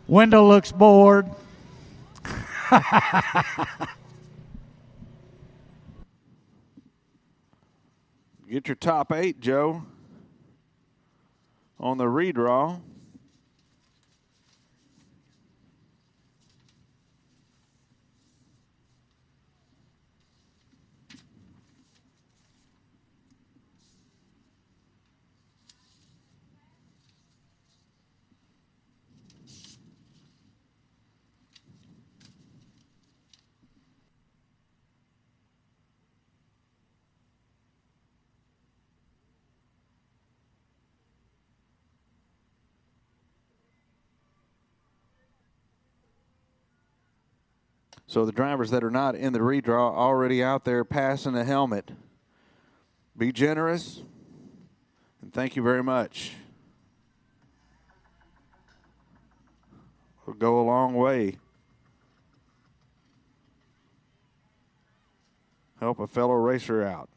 Wendell looks bored.
Get your top 8, Joe, on the redraw. So the drivers that are not in the redraw already out there passing the helmet. Be generous, and thank you very much. It'll go a long way. Help a fellow racer out.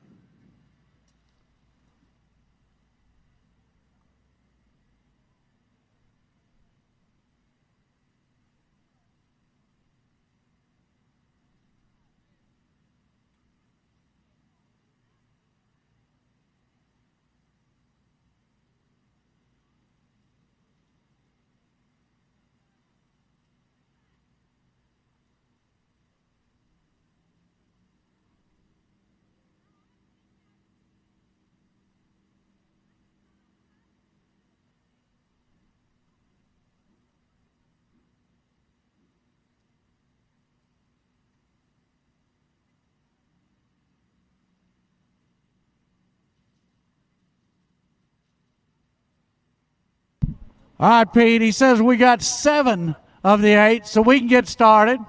All right, Pete, he says we got 7 of the 8, so we can get started.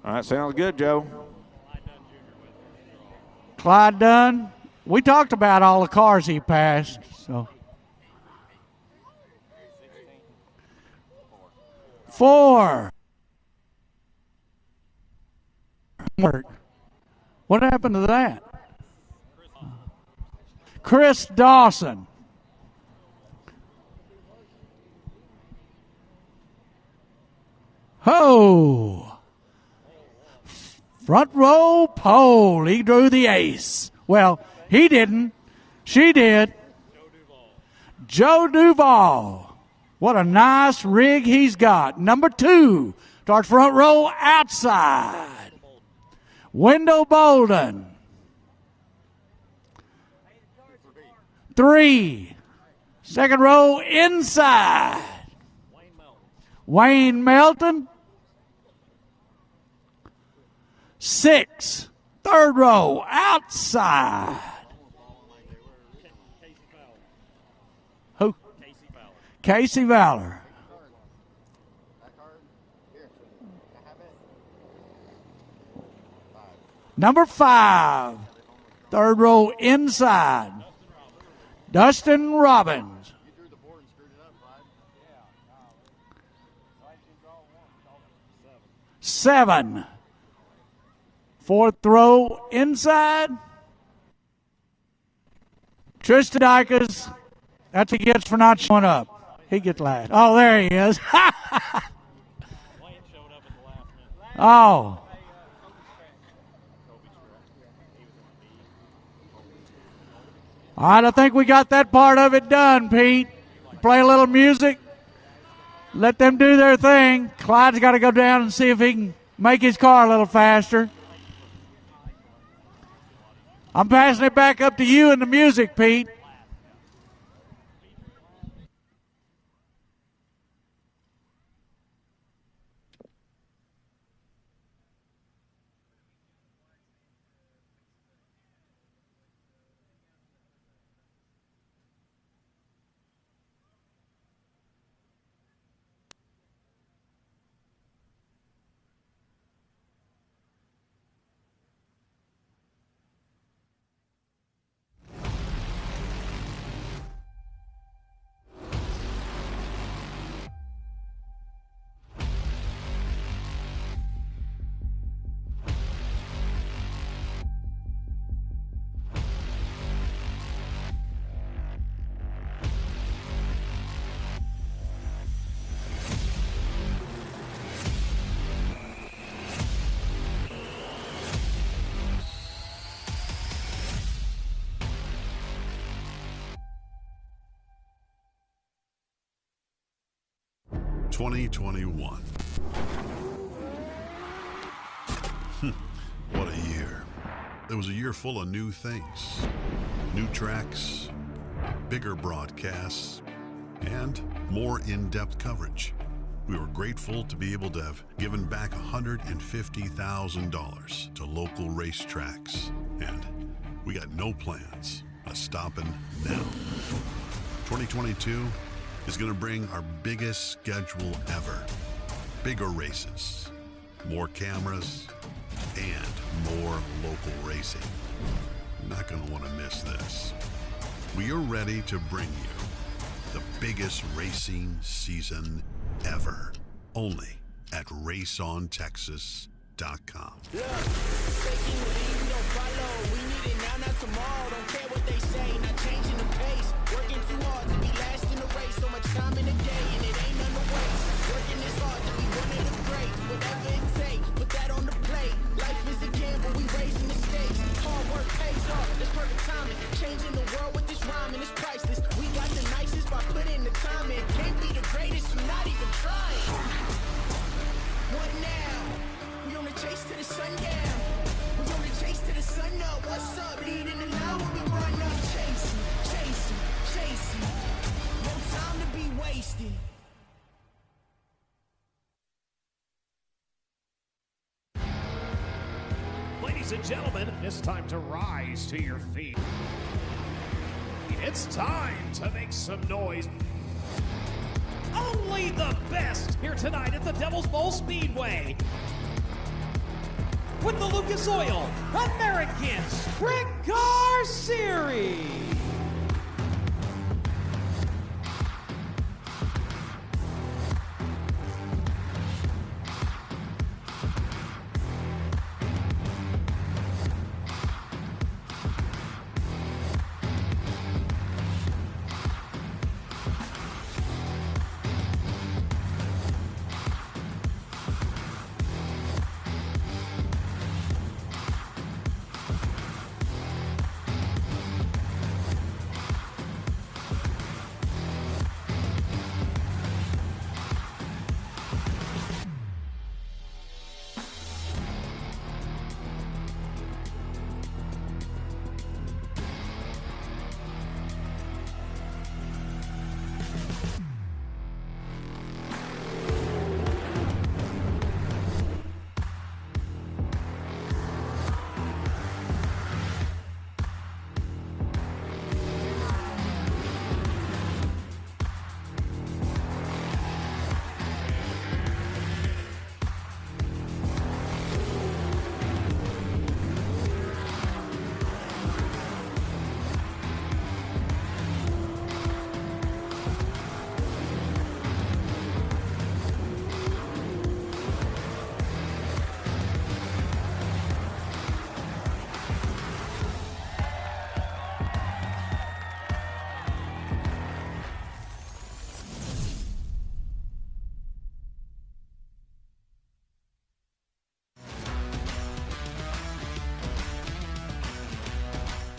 All right, sounds good, Joe.
Clyde Dunn. We talked about all the cars he passed. So 4. What happened to that? Chris Dawson. Ho! Front row pole. He drew the ace. Well, he didn't. She did. Joe Duvall. What a nice rig he's got. Number 2. Starts front row outside. Wendell Bolden. 3. Second row inside. Wayne Melton. 6. Third row outside. Who? Casey Valor. Number 5. Third row inside. Dustin Robbins. 7. Fourth row inside. Tristan Dykes. That's what he gets for not showing up. He gets last. Oh, there he is. Oh. All right, I think we got that part of it done, Pete. Play a little music. Let them do their thing. Clyde's got to go down and see if he can
make his car a little faster. I'm passing it back up to you and the music, Pete.
...2021. What a year. It was a year full of new things. New tracks, bigger broadcasts, and more in-depth coverage. We were grateful to be able to have given back $150,000 to local racetracks. And we got no plans of stopping now. 2022 is going to bring our biggest schedule ever. Bigger races, more cameras, and more local racing. You're not going to want to miss this. We are ready to bring you the biggest racing season ever, only at raceontexas.com.
Look, taking the lead, we don't follow. We need it now, not tomorrow. Don't care what they say, not changing the pace. Working too hard to be last in the race. So much time in the day, and it ain't none to waste. Working this hard to be one of the greats. Whatever it takes, put that on the plate. Life is a gamble, we raising the stakes. Hard work pays off, that's perfect timing. Changing the world with this rhyming is priceless. We got the nicest by putting the time in. Can't be the greatest, you're not even trying. What now? We on the chase to the sundown. We on the chase to the sun up. What's up? Leading the line when we run up. Chasing, chasing, chasing. No time to be wasted.
Ladies and gentlemen, it's time to rise to your feet. It's time to make some noise. Only the best here tonight at the Devil's Bowl Speedway. With the Lucas Oil American Sprint Car Series.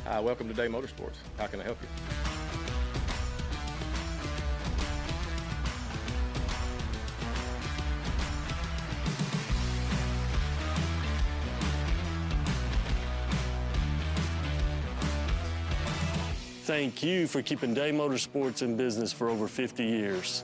Hi, welcome to Day Motorsports. How can I help you?
thank you for keeping Day Motorsports in business for over 50 years.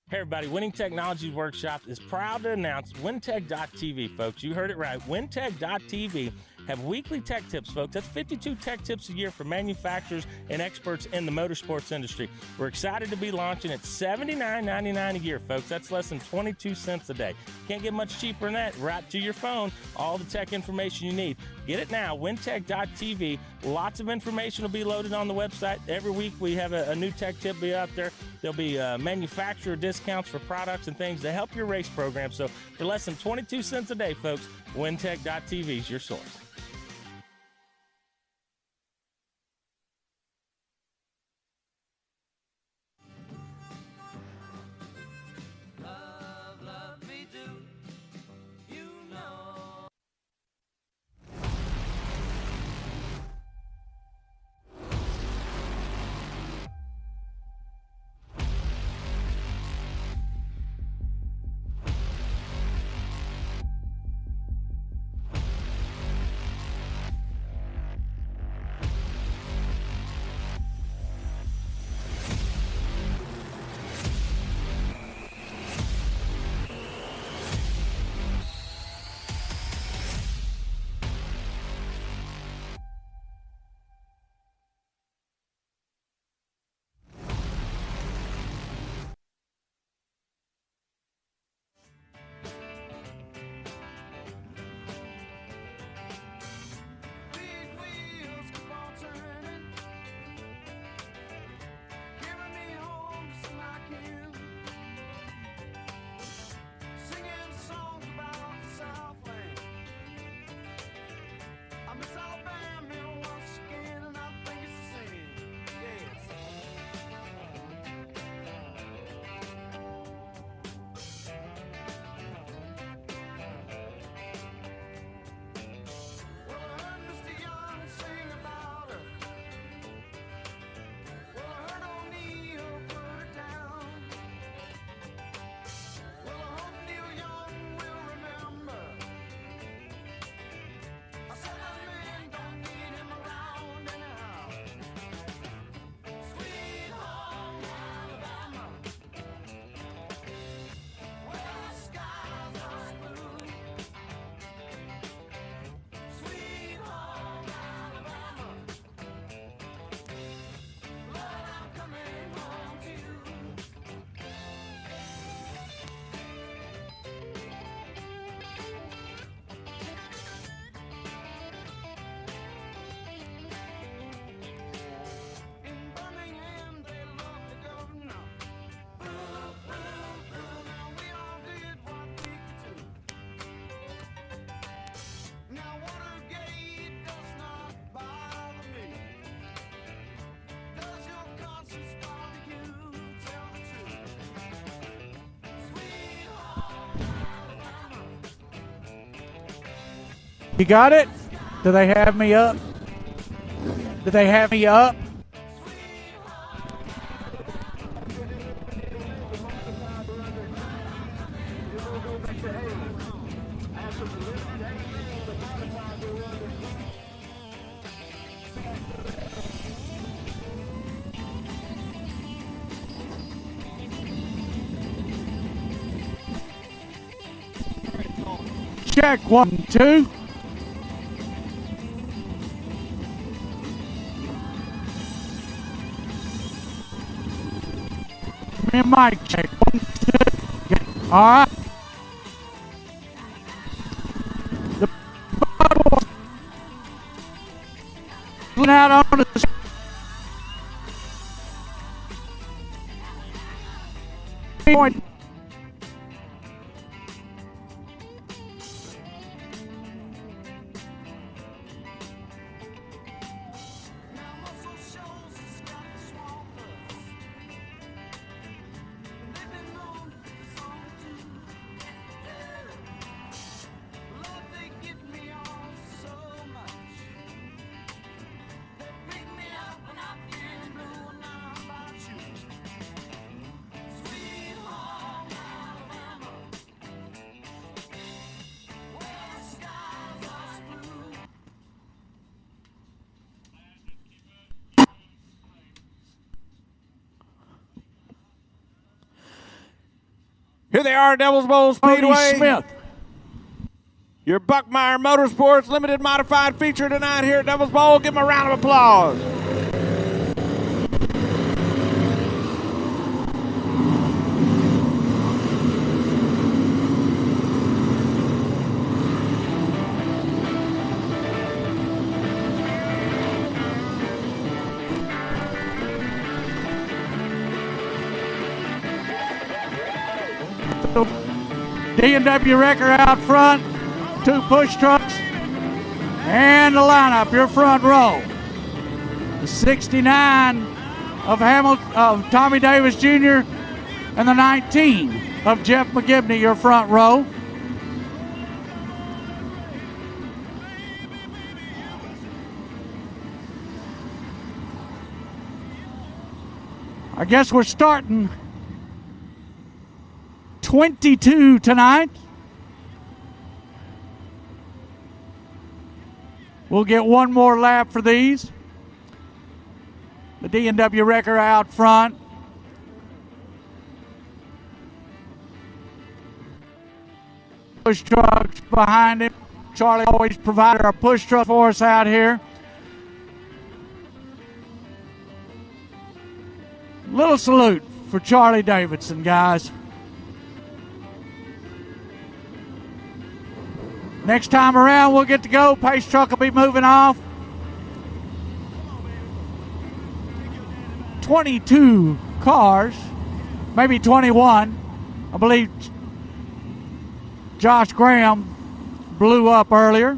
Hey everybody, Winning Technologies Workshop is proud to announce WinTech.tv, folks. You heard it right. WinTech.tv have weekly tech tips, folks. That's 52 tech tips a year for manufacturers and experts in the motorsports industry. We're excited to be launching at $79.99 a year, folks. That's less than 22 cents a day. Can't get much cheaper than that. Right to your phone, all the tech information you need. Get it now, WinTech.tv. Lots of information will be loaded on the website. Every week we have a new tech tip be out there. There'll be manufacturer discounts for products and things to help your race program. So for less than 22 cents a day, folks, WinTech.tv is your source.
You got it? Do they have me up? Do they have me up? Check 1, 2. Me and Mike check 1, 2. All right. The went out on the point.
Here they are, Devil's Bowl Speedway.
Smith.
Your Buckmeyer Motorsports Limited Modified feature tonight here at Devil's Bowl. Give them a round of applause.
D&W Wrecker out front, 2 push trucks, and the lineup, your front row. The 69 of Tommy Davis Jr. and the 19 of Jeff McGibney, your front row. I guess we're starting 22 tonight. We'll get one more lap for these. The D&W Wrecker out front. Push trucks behind him. Charlie always provided a push truck for us out here. Little salute for Charlie Davidson, guys. Next time around, we'll get to go. Pace truck will be moving off. 22 cars, maybe 21. I believe Josh Graham blew up earlier.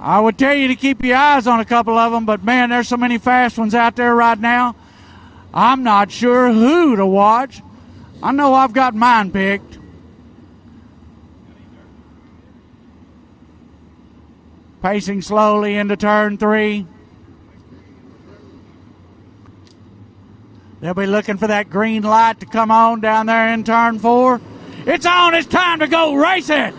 I would tell you to keep your eyes on a couple of them, but man, there's so many fast ones out there right now. I'm not sure who to watch. I know I've got mine picked. Pacing slowly into turn 3. They'll be looking for that green light to come on down there in turn 4. It's on. It's time to go racing.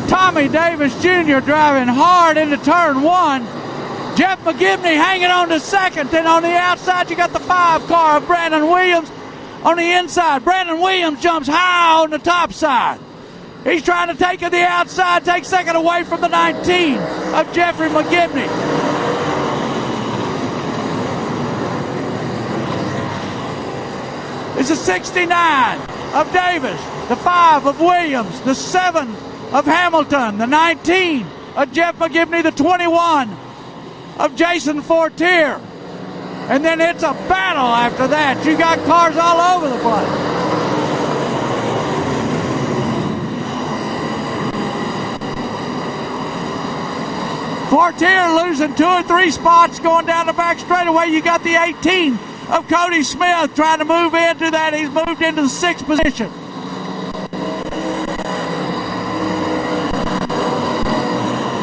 Tommy Davis Jr. driving hard into turn 1. Jeff McGibney hanging on to second. Then on the outside, you got the 5 car of Brandon Williams. On the inside, Brandon Williams jumps high on the top side. He's trying to take it the outside, take second away from the 19 of Jeffrey McGibney. It's the 69 of Davis, the 5 of Williams, the 7 of Hamilton, the 19 of Jeff McGibney, the 21 of Jason Fortier. And then it's a battle after that. You got cars all over the place. Fortier losing 2 or 3 spots going down the back straightaway. You got the 18 of Cody Smith trying to move into that. He's moved into the 6th position.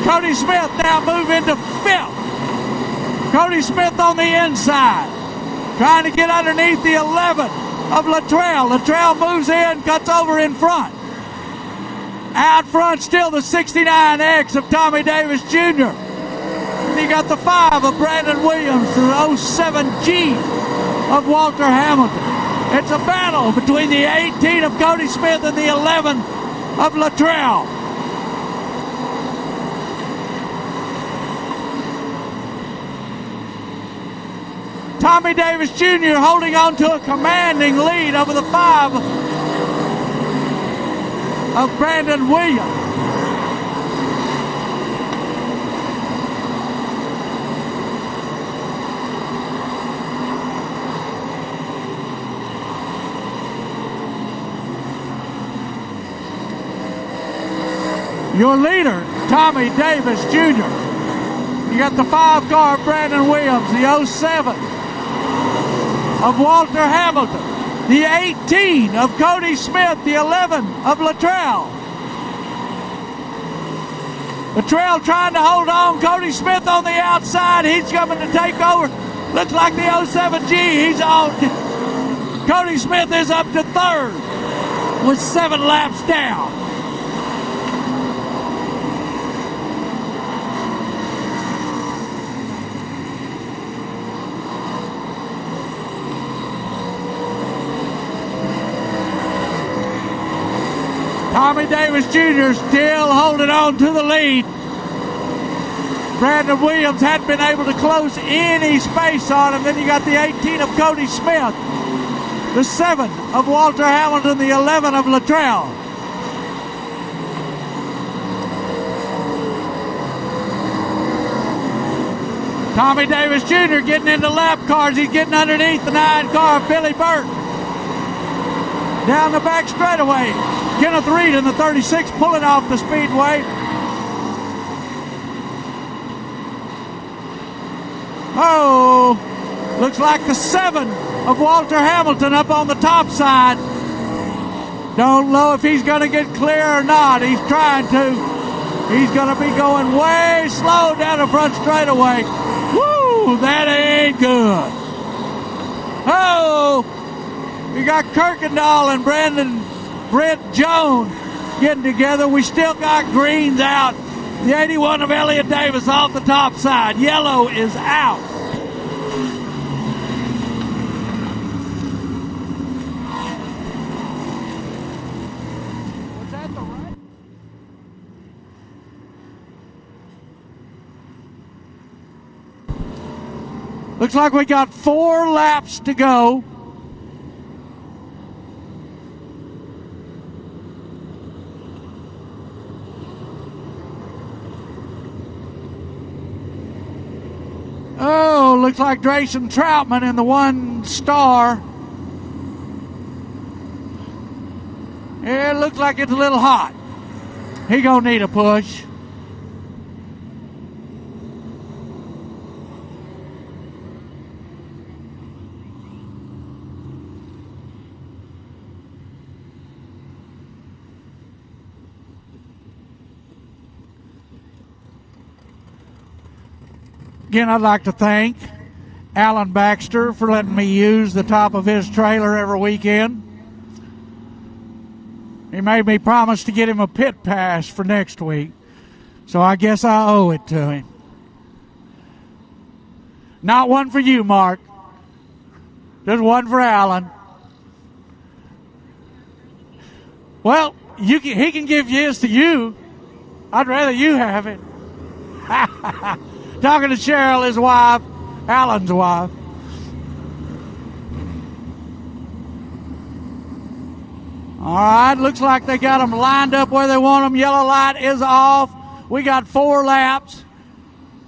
Cody Smith now moving to 5th. Cody Smith on the inside, trying to get underneath the 11 of Luttrell. Luttrell moves in, cuts over in front. Out front still the 69X of Tommy Davis Jr. And you got the 5 of Brandon Williams, the 07G of Walter Hamilton. It's a battle between the 18 of Cody Smith and the 11 of Luttrell. Tommy Davis Jr. holding on to a commanding lead over the 5 of Brandon Williams. Your leader, Tommy Davis Jr. You got the 5 car, Brandon Williams, the 07 of Walter Hamilton, the 18 of Cody Smith, the 11 of Luttrell. Luttrell trying to hold on. Cody Smith on the outside. He's coming to take over. Looks like the 07G. He's on. Cody Smith is up to 3rd with 7 laps down. Tommy Davis Jr. still holding on to the lead. Brandon Williams hadn't been able to close any space on him. Then you got the 18 of Cody Smith, the 7 of Walter Hamilton, the 11 of Luttrell. Tommy Davis Jr. getting into lap cars. He's getting underneath the 9 car of Billy Burke. Down the back straightaway, Kenneth Reed in the 36 pulling off the Speedway. Oh, looks like the 7 of Walter Hamilton up on the top side. Don't know if he's going to get clear or not. He's trying to. He's going to be going way slow down the front straightaway. Woo, that ain't good. Oh, we got Kirkendall and Brent Jones getting together. We still got greens out. The 81 of Elliott Davis off the top side. Yellow is out. Was that the right? Looks like we got 4 laps to go. Oh, looks like Drayson Troutman in the 1 star. Yeah, it looks like it's a little hot. He gonna need a push. Again, I'd like to thank Alan Baxter for letting me use the top of his trailer every weekend. He made me promise to get him a pit pass for next week, so I guess I owe it to him. Not one for you, Mark. Just one for Alan. Well, he can give his to you. I'd rather you have it. Talking to Cheryl, his wife, Alan's wife. All right, looks like they got them lined up where they want them. Yellow light is off. We got 4 laps.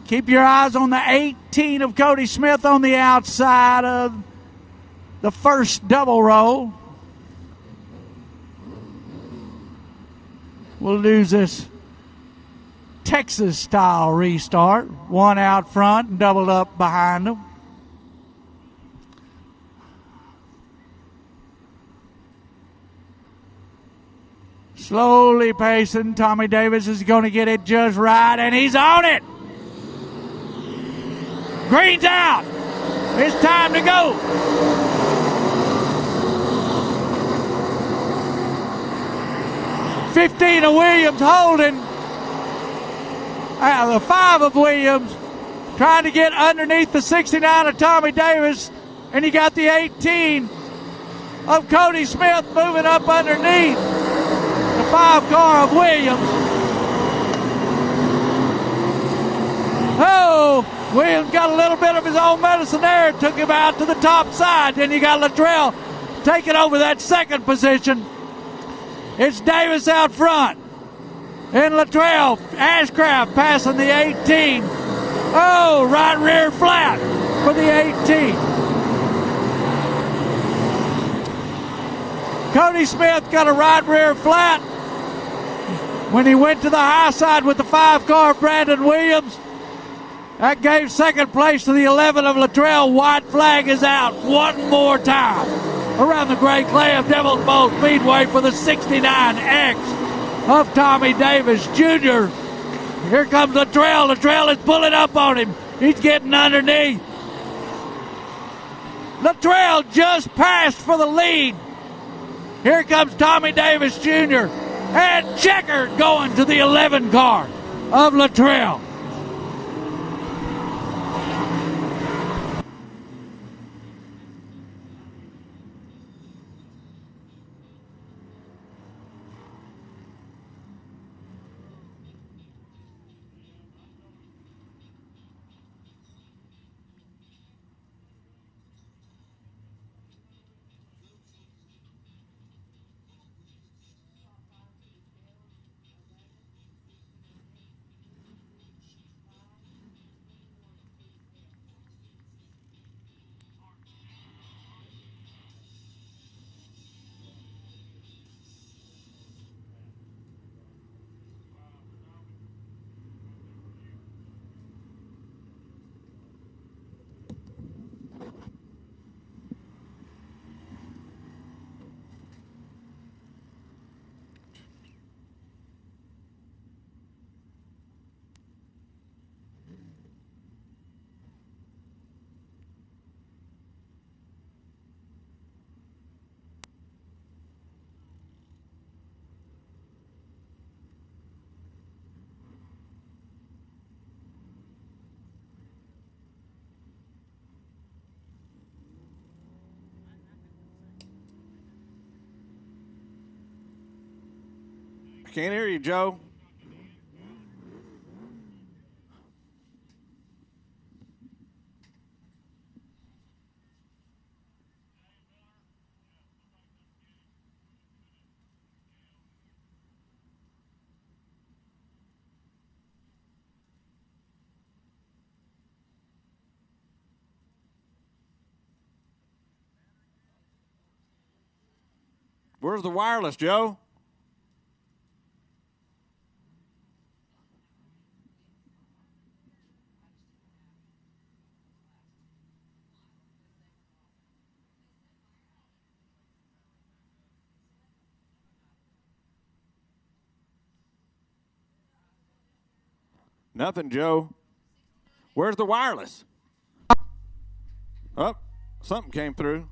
Keep your eyes on the 18 of Cody Smith on the outside of the first double row. We'll lose this Texas-style restart. One out front and doubled up behind them. Slowly pacing. Tommy Davis is going to get it just right, and he's on it. Green's out. It's time to go. $15 of Williams holding. The 5 of Williams trying to get underneath the 69 of Tommy Davis, and you got the 18 of Cody Smith moving up underneath the 5 car of Williams. Oh, Williams got a little bit of his own medicine there. Took him out to the top side. Then you got Luttrell taking over that second position. It's Davis out front. And Luttrell, Ashcraft passing the 18. Oh, right rear flat for the 18. Cody Smith got a right rear flat when he went to the high side with the 5 car Brandon Williams. That gave second place to the 11 of Luttrell. White flag is out one more time around the Great Clay of Devil's Bowl Speedway for the 69X of Tommy Davis Jr. Here comes Luttrell. Luttrell is pulling up on him. He's getting underneath. Luttrell just passed for the lead. Here comes Tommy Davis Jr. and Checker going to the 11 car of Luttrell.
I can't hear you, Joe. Where's the wireless, Joe? Nothing, Joe. Where's the wireless? Oh, something came through.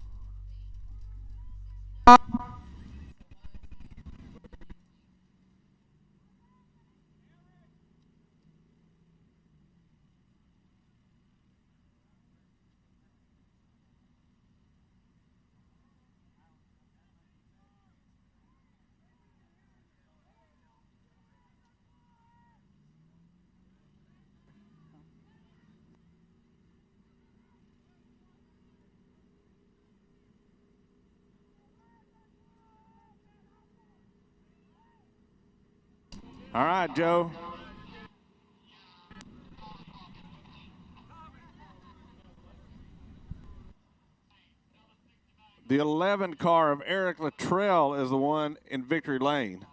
All right, Joe. The 11 car of Eric Luttrell is the one in victory lane.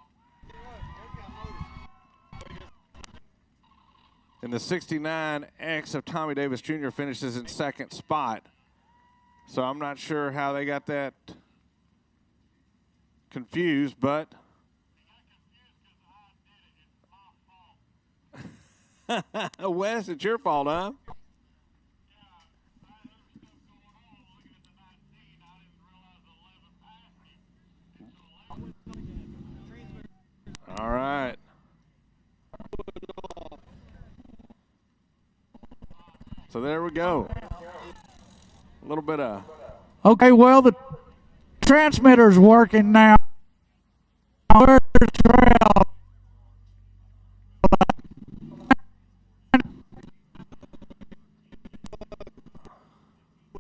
And the 69X of Tommy Davis Jr. finishes in second spot. So I'm not sure how they got that confused, but Wes, it's your fault, huh? All right. So there we go. A little bit of.
Okay, well, the transmitter's working now. Where's Trail?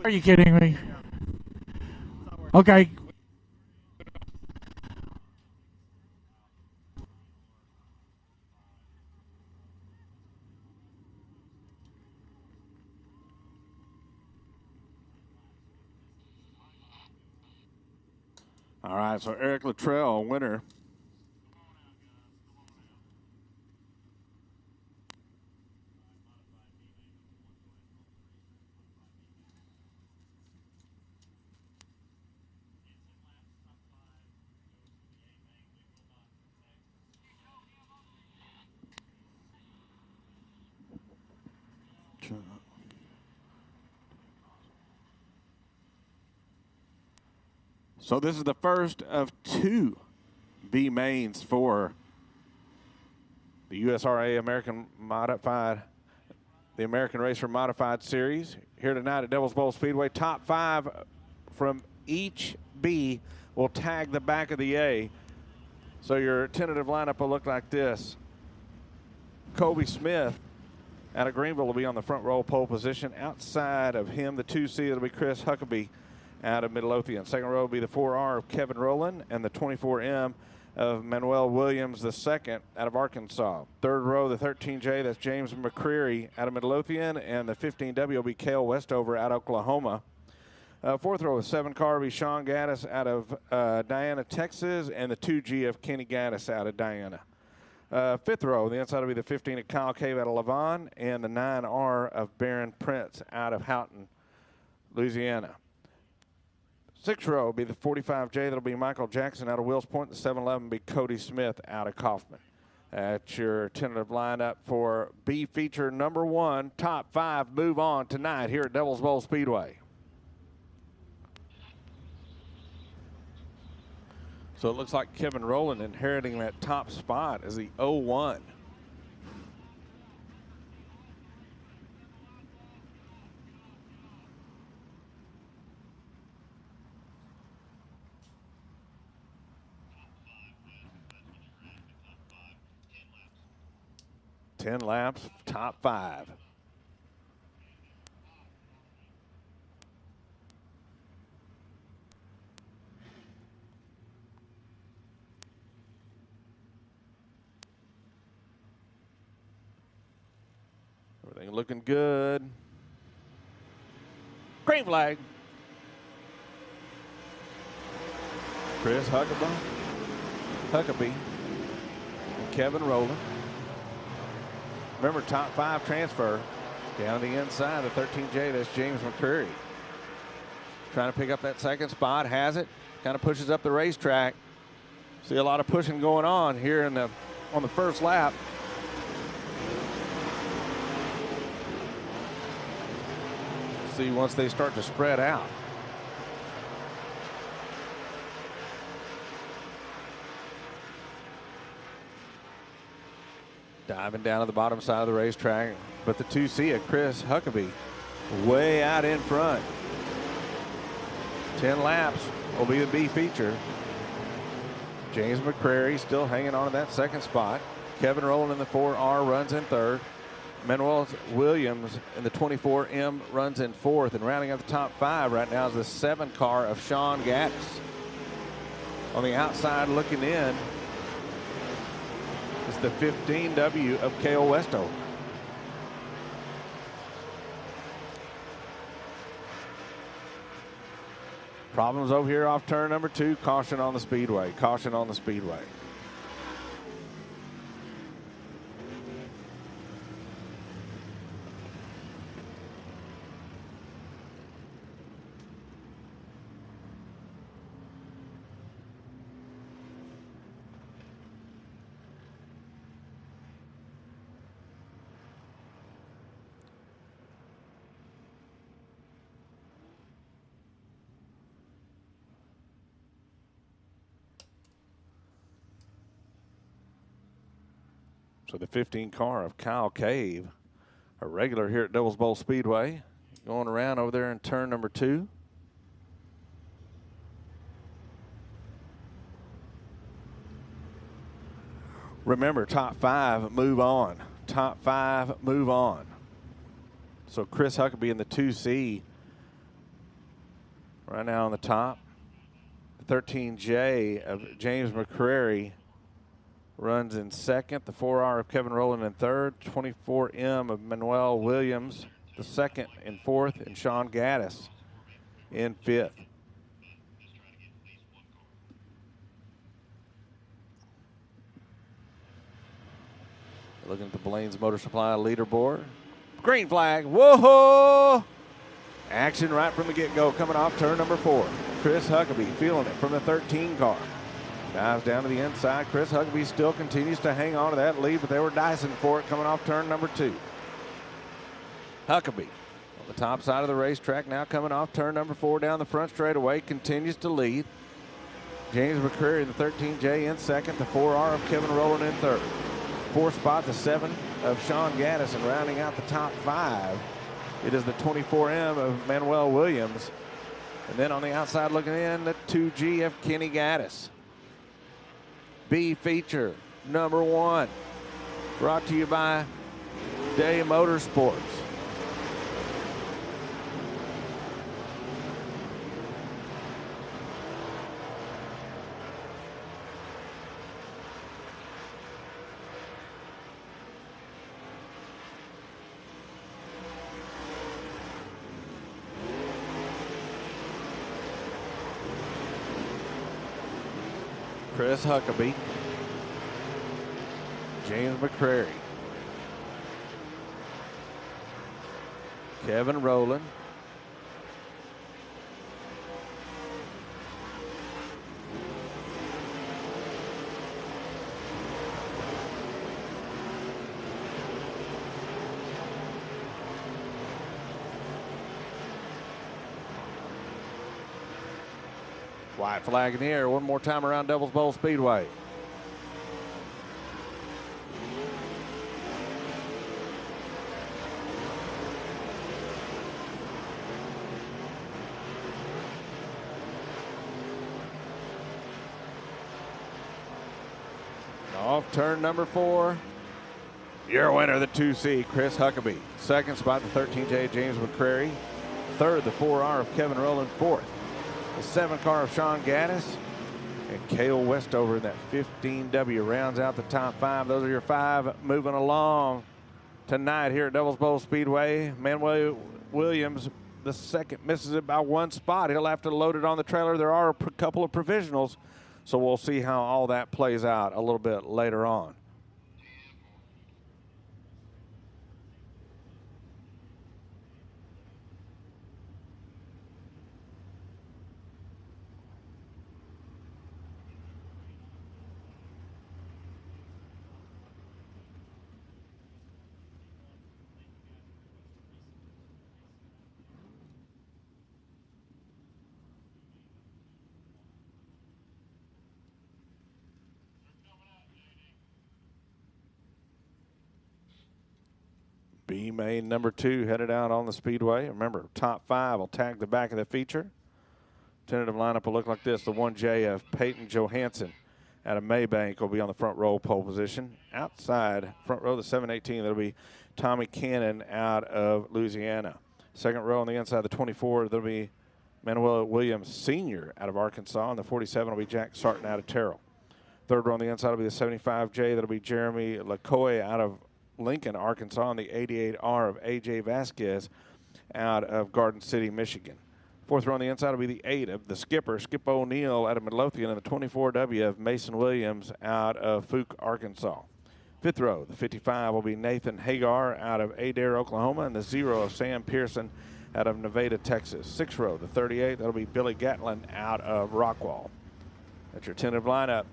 Are you kidding me? Okay.
All right, so Eric Luttrell, winner. So this is the first of two B mains for the USRA American Modified, the American Racer Modified Series here tonight at Devil's Bowl Speedway. Top 5 from each B will tag the back of the A. So your tentative lineup will look like this. Kobe Smith out of Greenville will be on the front row pole position. Outside of him, the 2C, it'll be Chris Huckabee out of Midlothian. Second row will be the 4R of Kevin Rowland and the 24M of Manuel Williams II out of Arkansas. Third row, the 13J, that's James McCreary out of Midlothian, and the 15W will be Cale Westover out of Oklahoma. Fourth row, the 7-car will be Sean Gaddis out of Diana, Texas, and the 2G of Kenny Gaddis out of Diana. Fifth row, the inside will be the 15 of Kyle Cave out of Lavon, and the 9R of Barron Prince out of Houghton, Louisiana. Sixth row will be the 45J. That'll be Michael Jackson out of Wills Point. The 711 will be Cody Smith out of Kaufman. That's your tentative lineup for B feature number 1. Top 5 move on tonight here at Devil's Bowl Speedway. So it looks like Kevin Rowland inheriting that top spot as the 0-1. Ten laps, top 5. Everything looking good. Green flag. Chris Huckabee, and Kevin Rowland. Remember, top 5 transfer down the inside, the 13J, that's James McCreary. Trying to pick up that second spot, has it, kind of pushes up the racetrack. See a lot of pushing going on here on the first lap. See once they start to spread out. Diving down to the bottom side of the racetrack, but the 2C of Chris Huckabee way out in front. 10 laps will be the B feature. James McCreary still hanging on to that second spot. Kevin Rowland in the 4R runs in third. Manuel Williams in the 24M runs in fourth. And rounding out the top 5 right now is the 7-car of Sean Gaddis. On the outside looking in is the 15W of Cale Westover. Problems over here off turn number 2. Caution on the speedway. Caution on the speedway. So the 15 car of Kyle Cave, a regular here at Devil's Bowl Speedway, going around over there in turn number 2. Remember, top 5 move on. Top 5 move on. So Chris Huckabee in the 2C right now on the top. The 13J of James McCrary runs in second. The 4R of Kevin Rowland in third. 24M of Manuel Williams, the second and fourth, and Sean Gaddis in fifth. Looking at the Blaine's Motor Supply leaderboard. Green flag. Whoa! Action right from the get-go coming off turn number 4. Chris Huckabee feeling it from the 13 car. Dives down to the inside. Chris Huckabee still continues to hang on to that lead, but they were dicing for it coming off turn number 2. Huckabee on the top side of the racetrack now coming off turn number 4 down the front straightaway, continues to lead. James McCreary in the 13J in second. The 4R of Kevin Rowland in third. 4th spot, the 7 of Sean Gaddis, and rounding out the top 5, it is the 24M of Manuel Williams. And then on the outside looking in, the 2G of Kenny Gaddis. B feature number 1, brought to you by Day Motorsports. Chris Huckabee, James McCrary, Kevin Rowland, white flag in the air one more time around Devil's Bowl Speedway. Off turn number 4. Your winner, the 2C, Chris Huckabee. Second spot, the 13J, James McCrary. Third, the 4R of Kevin Rowland. Fourth, the 7 car of Sean Gaddis. And Cale Westover in that 15W rounds out the top 5. Those are your 5 moving along tonight here at Devil's Bowl Speedway. Manuel Williams, the second, misses it by 1 spot. He'll have to load it on the trailer. There are a couple of provisionals, so we'll see how all that plays out a little bit later on. B main number 2 headed out on the speedway. Remember, top 5 will tag the back of the feature. Tentative lineup will look like this. The 1J of Peyton Johansson out of Maybank will be on the front row pole position. Outside front row, the 718, that'll be Tommy Cannon out of Louisiana. Second row on the inside, the 24, that'll be Manuel Williams Sr. out of Arkansas. And the 47 will be Jack Sarton out of Terrell. Third row on the inside will be the 75J, that'll be Jeremy LaCoy out of Lincoln, Arkansas, and the 88R of A.J. Vasquez out of Garden City, Michigan. Fourth row on the inside will be the 8 of the skipper, Skip O'Neill out of Midlothian, and the 24W of Mason Williams out of Fuke, Arkansas. Fifth row, the 55 will be Nathan Hagar out of Adair, Oklahoma, and the 0 of Sam Pearson out of Nevada, Texas. Sixth row, the 38, that'll be Billy Gatlin out of Rockwall. That's your tentative lineup.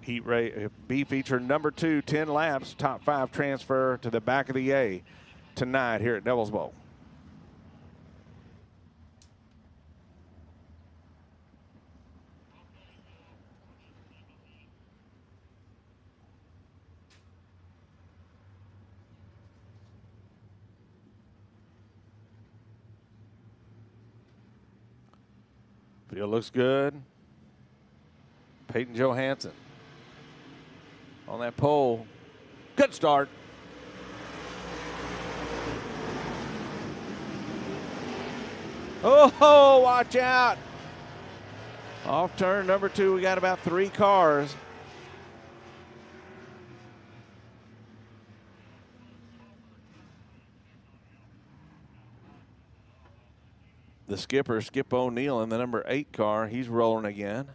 Heat rate B feature number 2, 10 laps, top 5 transfer to the back of the A tonight here at Devil's Bowl. Field looks good. Peyton Johansson on that pole. Good start. Oh, watch out. Off turn number 2, we got about 3 cars. The skipper, Skip O'Neill, in the number 8 car, he's rolling again.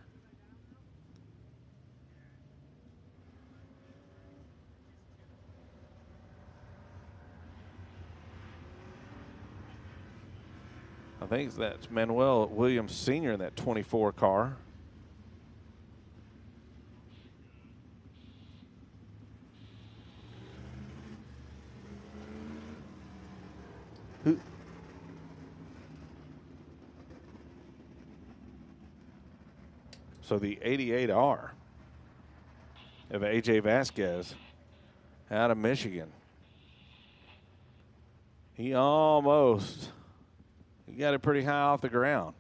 I think that's Manuel Williams Sr. in that 24 car. So the 88R of A.J. Vasquez out of Michigan. He almost, he got it pretty high off the ground.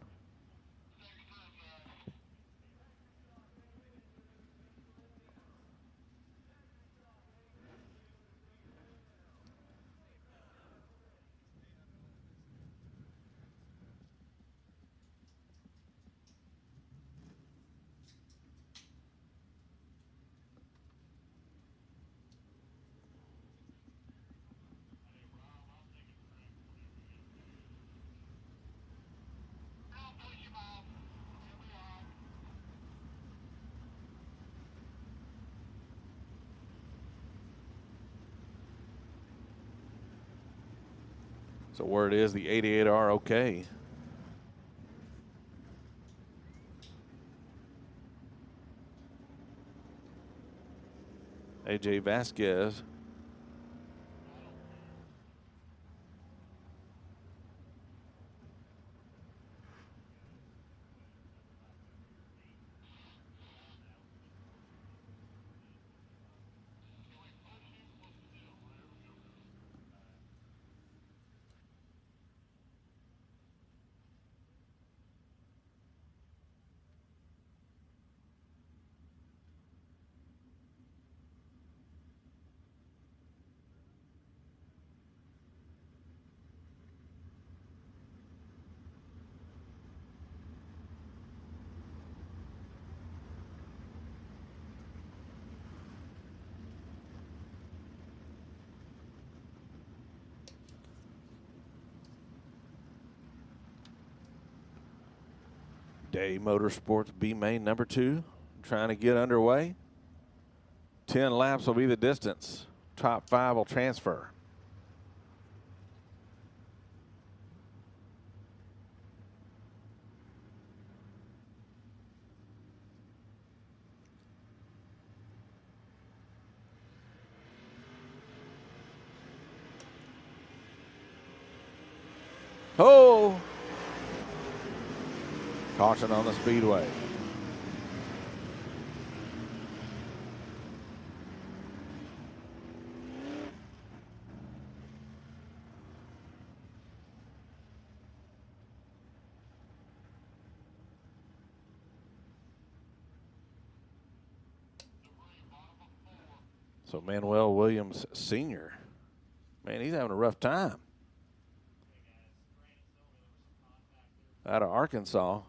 So word is the 88R okay. A.J. Vasquez. Day Motorsports B main number 2 trying to get underway. 10 laps will be the distance. Top 5 will transfer. Oh! Caution on the Speedway. So Manuel Williams Sr., man, he's having a rough time. Out of Arkansas.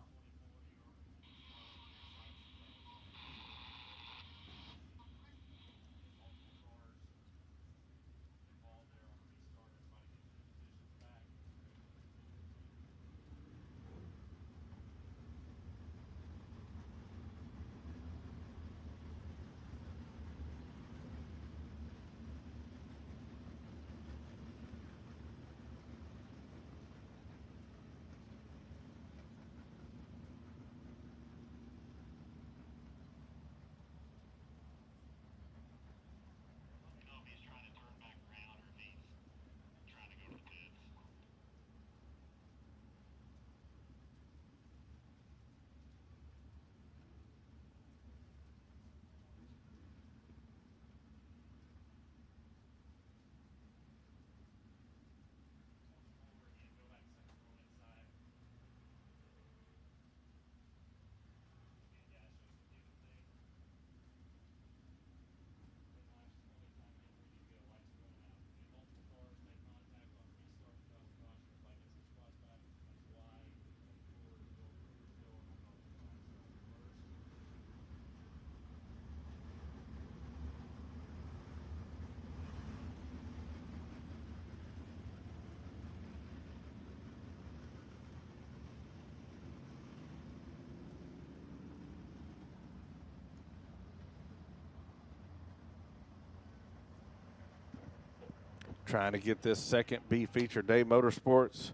Trying to get this second B feature, Day Motorsports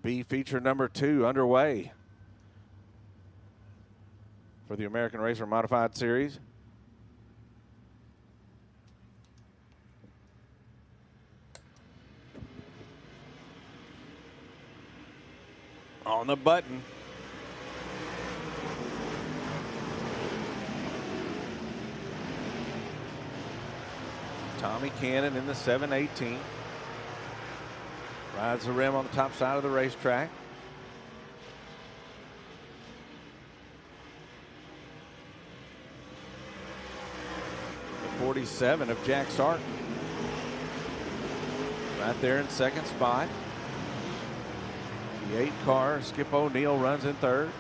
B feature number 2 underway for the American Racer Modified Series. On the button. Tommy Cannon in the 718. Rides the rim on the top side of the racetrack. The 47 of Jack Sarton. Right there in second spot. The 8 car, Skip O'Neill, runs in third.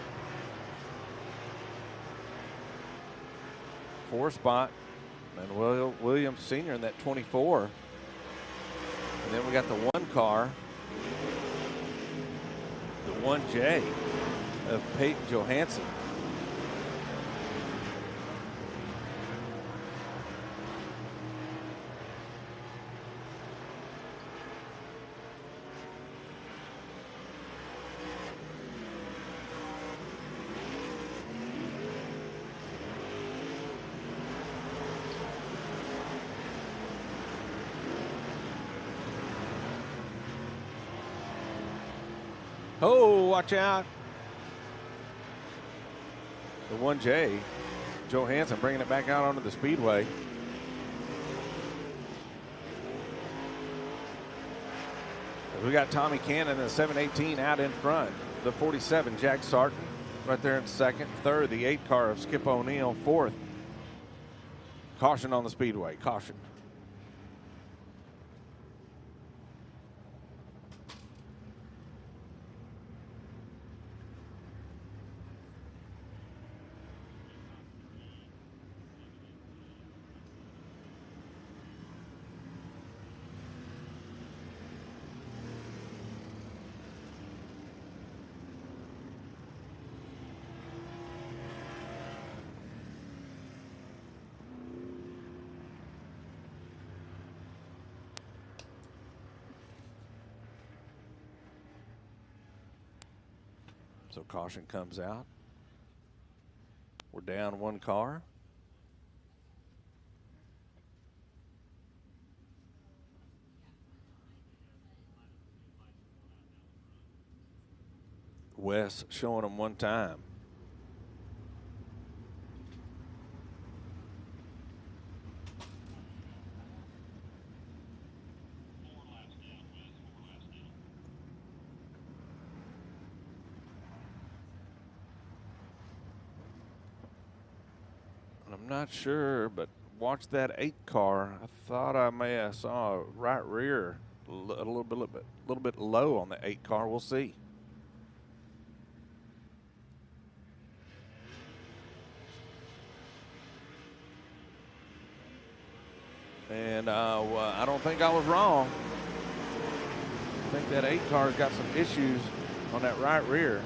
4 spot. And Williams Sr. in that 24. And then we got the 1 car, the 1J of Peyton Johansson. Oh, watch out. The 1J, Johansson bringing it back out onto the Speedway. We got Tommy Cannon in the 718 out in front. The 47, Jack Sarton, right there in second. Third, the 8 car of Skip O'Neill. Fourth, caution on the Speedway, caution. So caution comes out. We're down 1 car. Wes showing them 1 time. I'm not sure, but watch that 8 car. I thought I may have saw a right rear a little bit low on the 8 car. We'll see. And I don't think I was wrong. I think that 8 car's got some issues on that right rear.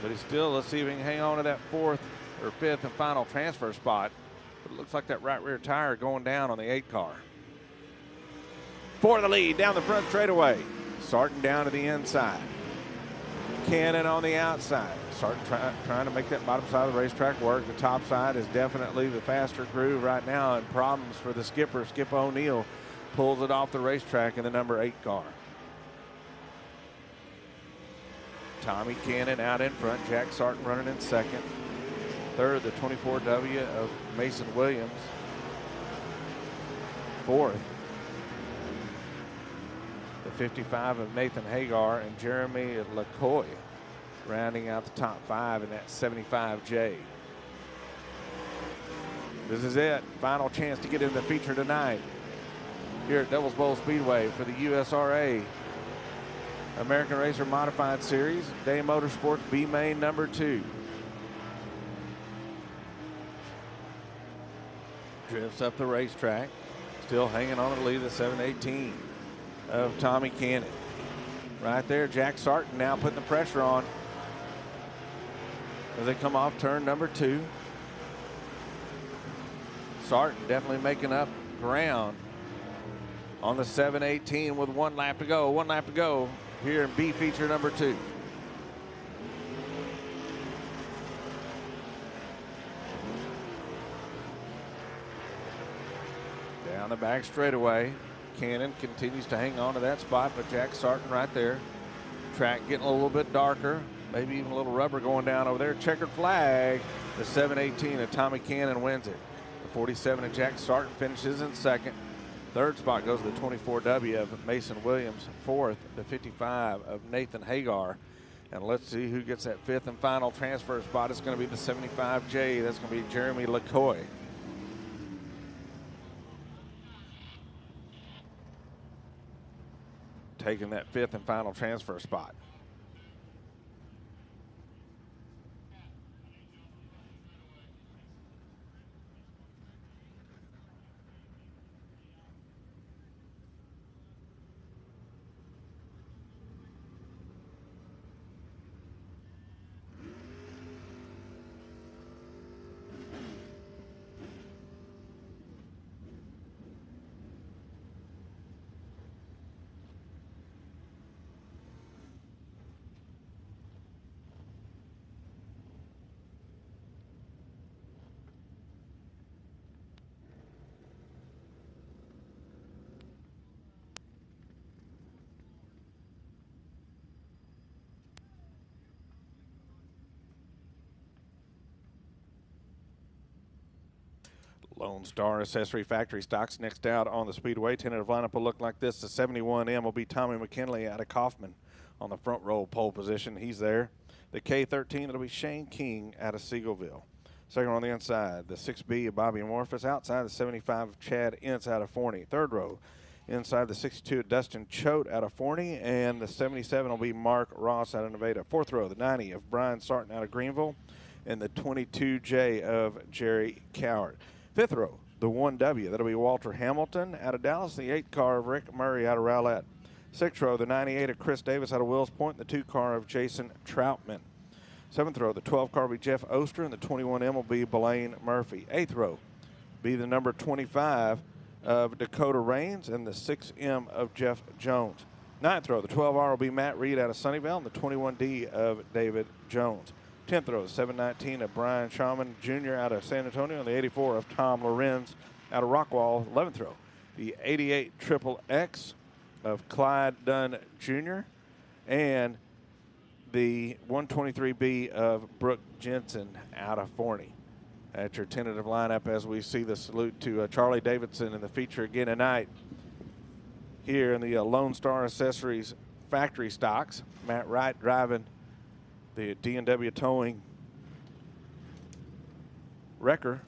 But he's still, let's see if he can hang on to that 4th or 5th and final transfer spot. But it looks like that right rear tire going down on the 8 car. For the lead, down the front straightaway. Sarton down to the inside. Cannon on the outside. Sarton trying to make that bottom side of the racetrack work. The top side is definitely the faster groove right now, and problems for the skipper. Skip O'Neill pulls it off the racetrack in the number 8 car. Tommy Cannon out in front. Jack Sarton running in second. Third, the 24W of Mason Williams. Fourth, the 55 of Nathan Hagar and Jeremy LaCoy rounding out the top 5 in that 75J. This is it. Final chance to get in the feature tonight here at Devil's Bowl Speedway for the USRA American Racer Modified Series, Day Motorsports B Main number 2. Drifts up the racetrack, still hanging on to the lead of the 718 of Tommy Cannon. Right there, Jack Sarton now putting the pressure on as they come off turn number 2. Sarton definitely making up ground on the 7:18 with 1 lap to go. 1 lap to go here in B feature number 2. Down the back straightaway. Cannon continues to hang on to that spot, but Jack Sarton right there. Track getting a little bit darker, maybe even a little rubber going down over there. Checkered flag. The 7:18 of Tommy Cannon wins it. The 47 of Jack Sarton finishes in second. Third spot goes to the 24W of Mason Williams. Fourth, the 55 of Nathan Hagar. And let's see who gets that fifth and final transfer spot. It's going to be the 75J. That's going to be Jeremy LaCoy. Taking that fifth and final transfer spot. Lone Star Accessory Factory stocks next out on the Speedway. Tentative lineup will look like this. The 71M will be Tommy McKinley out of Kaufman on the front row pole position. He's there. The K13, it'll be Shane King out of Seagoville. Second row on the inside, the 6B of Bobby Morphus. Outside, the 75 of Chad Ince out of Forney. Third row, inside the 62 of Dustin Choate out of Forney. And the 77 will be Mark Ross out of Nevada. Fourth row, the 90 of Brian Sarton out of Greenville. And the 22J of Jerry Coward. Fifth row, the 1W, that'll be Walter Hamilton out of Dallas. The 8 car of Rick Murray out of Rowlett. Sixth row, the 98 of Chris Davis out of Wills Point. And the 2 car of Jason Troutman. Seventh row, the 12 car will be Jeff Oster. And the 21M will be Blaine Murphy. Eighth row, be the number 25 of Dakota Rains. And the 6M of Jeff Jones. Ninth row, the 12R will be Matt Reed out of Sunnyvale. And the 21D of David Jones. 10th row, the 719 of Brian Schauman Jr. out of San Antonio, and the 84 of Tom Lorenz out of Rockwall. 11th row, the 88 Triple X of Clyde Dunn Jr. and the 123B of Brooke Jensen out of Forney. That's your tentative lineup as we see the salute to Charlie Davidson in the feature again tonight here in the Lone Star Accessories factory stocks. Matt Wright driving the D&W Towing wrecker.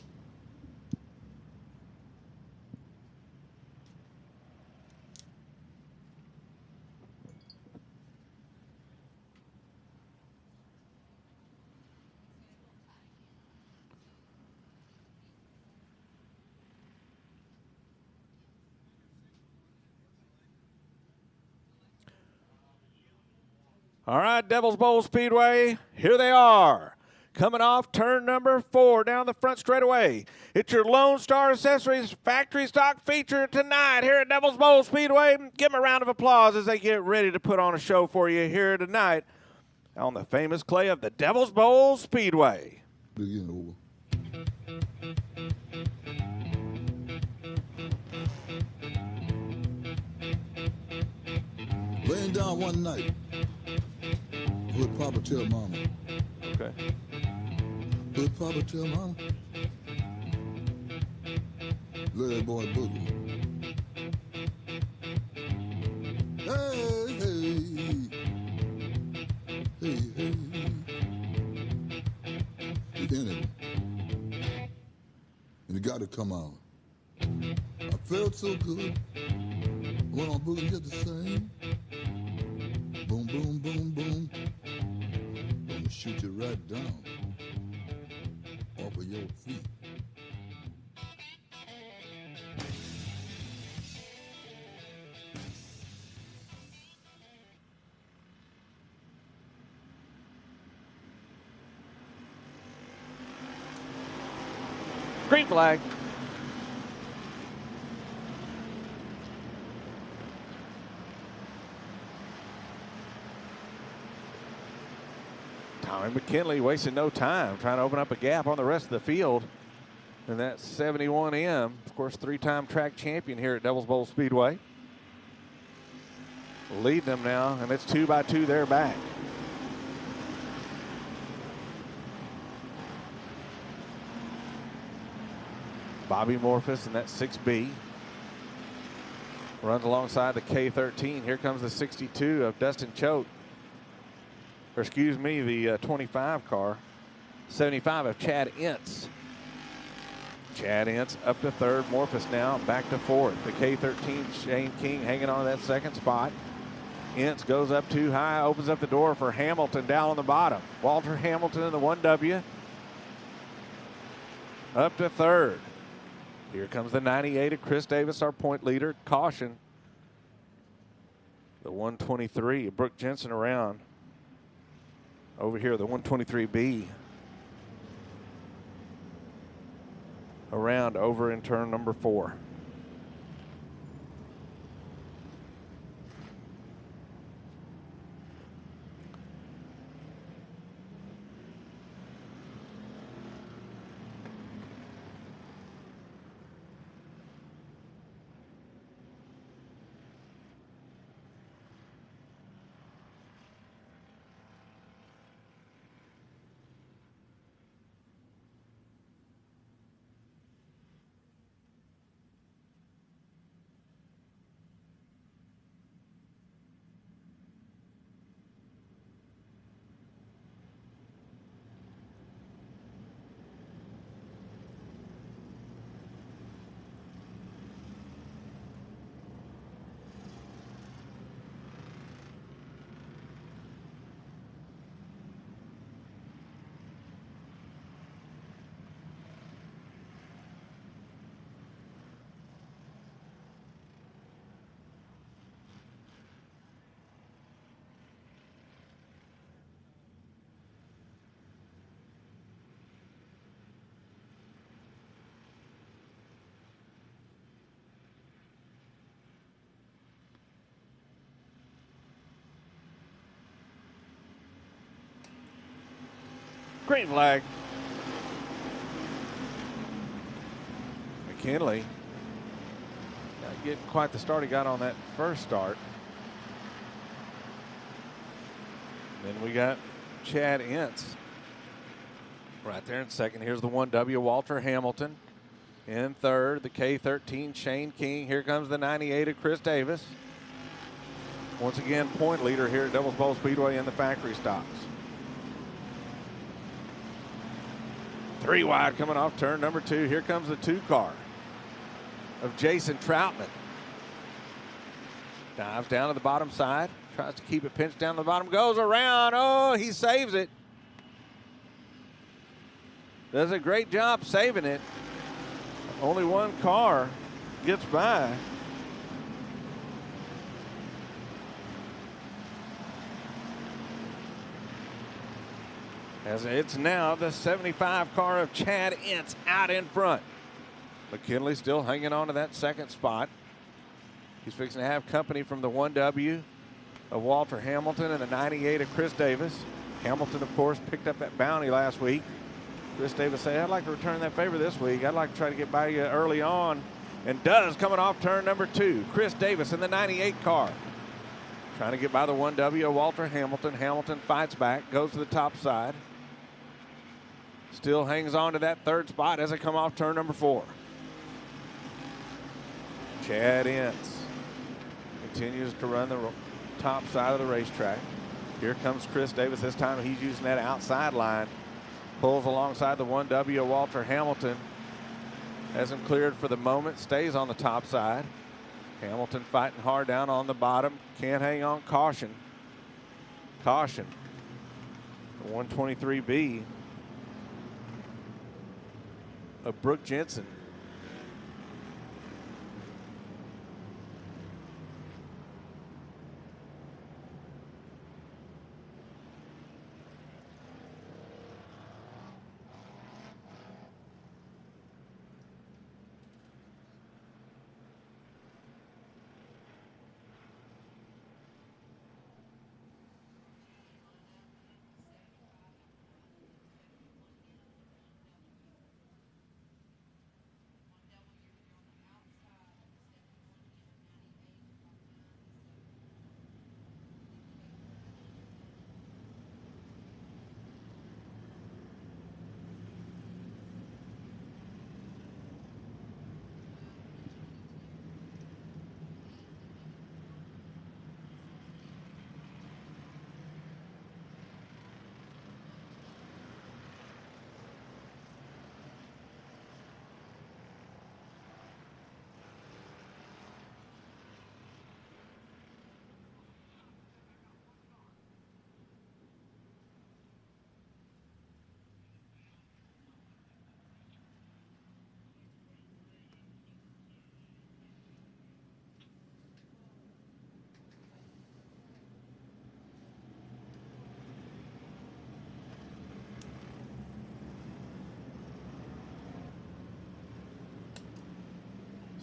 All right, Devil's Bowl Speedway, here they are. Coming off turn number 4 down the front straightaway. It's your Lone Star Accessories factory stock feature tonight here at Devil's Bowl Speedway. Give them a round of applause as they get ready to put on a show for you here tonight on the famous clay of the Devil's Bowl Speedway.
Laying down one night, would Papa tell Mama?
Okay.
Would Papa tell Mama? Let that boy boogie. Hey, hey, hey, hey. He ended it. And it got to come out. I felt so good. Went on boogie just the same. Boom, boom, boom, boom. Gonna shoot you right down off of your feet.
Green flag. Tommy McKinley wasting no time trying to open up a gap on the rest of the field. And that's 71M, of course, 3-time track champion here at Devil's Bowl Speedway. Leading them now, and it's 2 by 2 they're back. Bobby Morphus in that 6B. Runs alongside the K13. Here comes the 62 of Dustin Choate. Or excuse me, the 25 car. 75 of Chad Ince. Chad Ince up to third. Morphus now back to fourth. The K13 Shane King hanging on to that second spot. Ince goes up too high, opens up the door for Hamilton down on the bottom. Walter Hamilton in the 1W. Up to third. Here comes the 98 of Chris Davis, our point leader. Caution. The 123 of Brooke Jensen around. Over here, the 123B. Around over in turn number 4. Green flag. McKinley not getting quite the start he got on that first start. Then we got Chad Ince right there in second. Here's the 1W, Walter Hamilton. In third, the K13, Shane King. Here comes the 98 of Chris Davis. Once again, point leader here at Devil's Bowl Speedway in the factory stocks. 3 wide coming off turn number 2. Here comes the 2 car of Jason Troutman. Dives down to the bottom side. Tries to keep it pinched down to the bottom. Goes around. Oh, he saves it. Does a great job saving it. Only 1 car gets by. As it's now the 75 car of Chad Ince out in front. McKinley still hanging on to that second spot. He's fixing to have company from the 1W of Walter Hamilton and the 98 of Chris Davis. Hamilton, of course, picked up that bounty last week. Chris Davis said, I'd like to return that favor this week. I'd like to try to get by you early on. And does, coming off turn number 2. Chris Davis in the 98 car. Trying to get by the 1W of Walter Hamilton. Hamilton fights back, goes to the top side. Still hangs on to that third spot as they come off turn number 4. Chad Ince continues to run the top side of the racetrack. Here comes Chris Davis. This time he's using that outside line. Pulls alongside the 1W of Walter Hamilton. Hasn't cleared for the moment. Stays on the top side. Hamilton fighting hard down on the bottom. Can't hang on. Caution. Caution. The 123B of Brooke Jensen.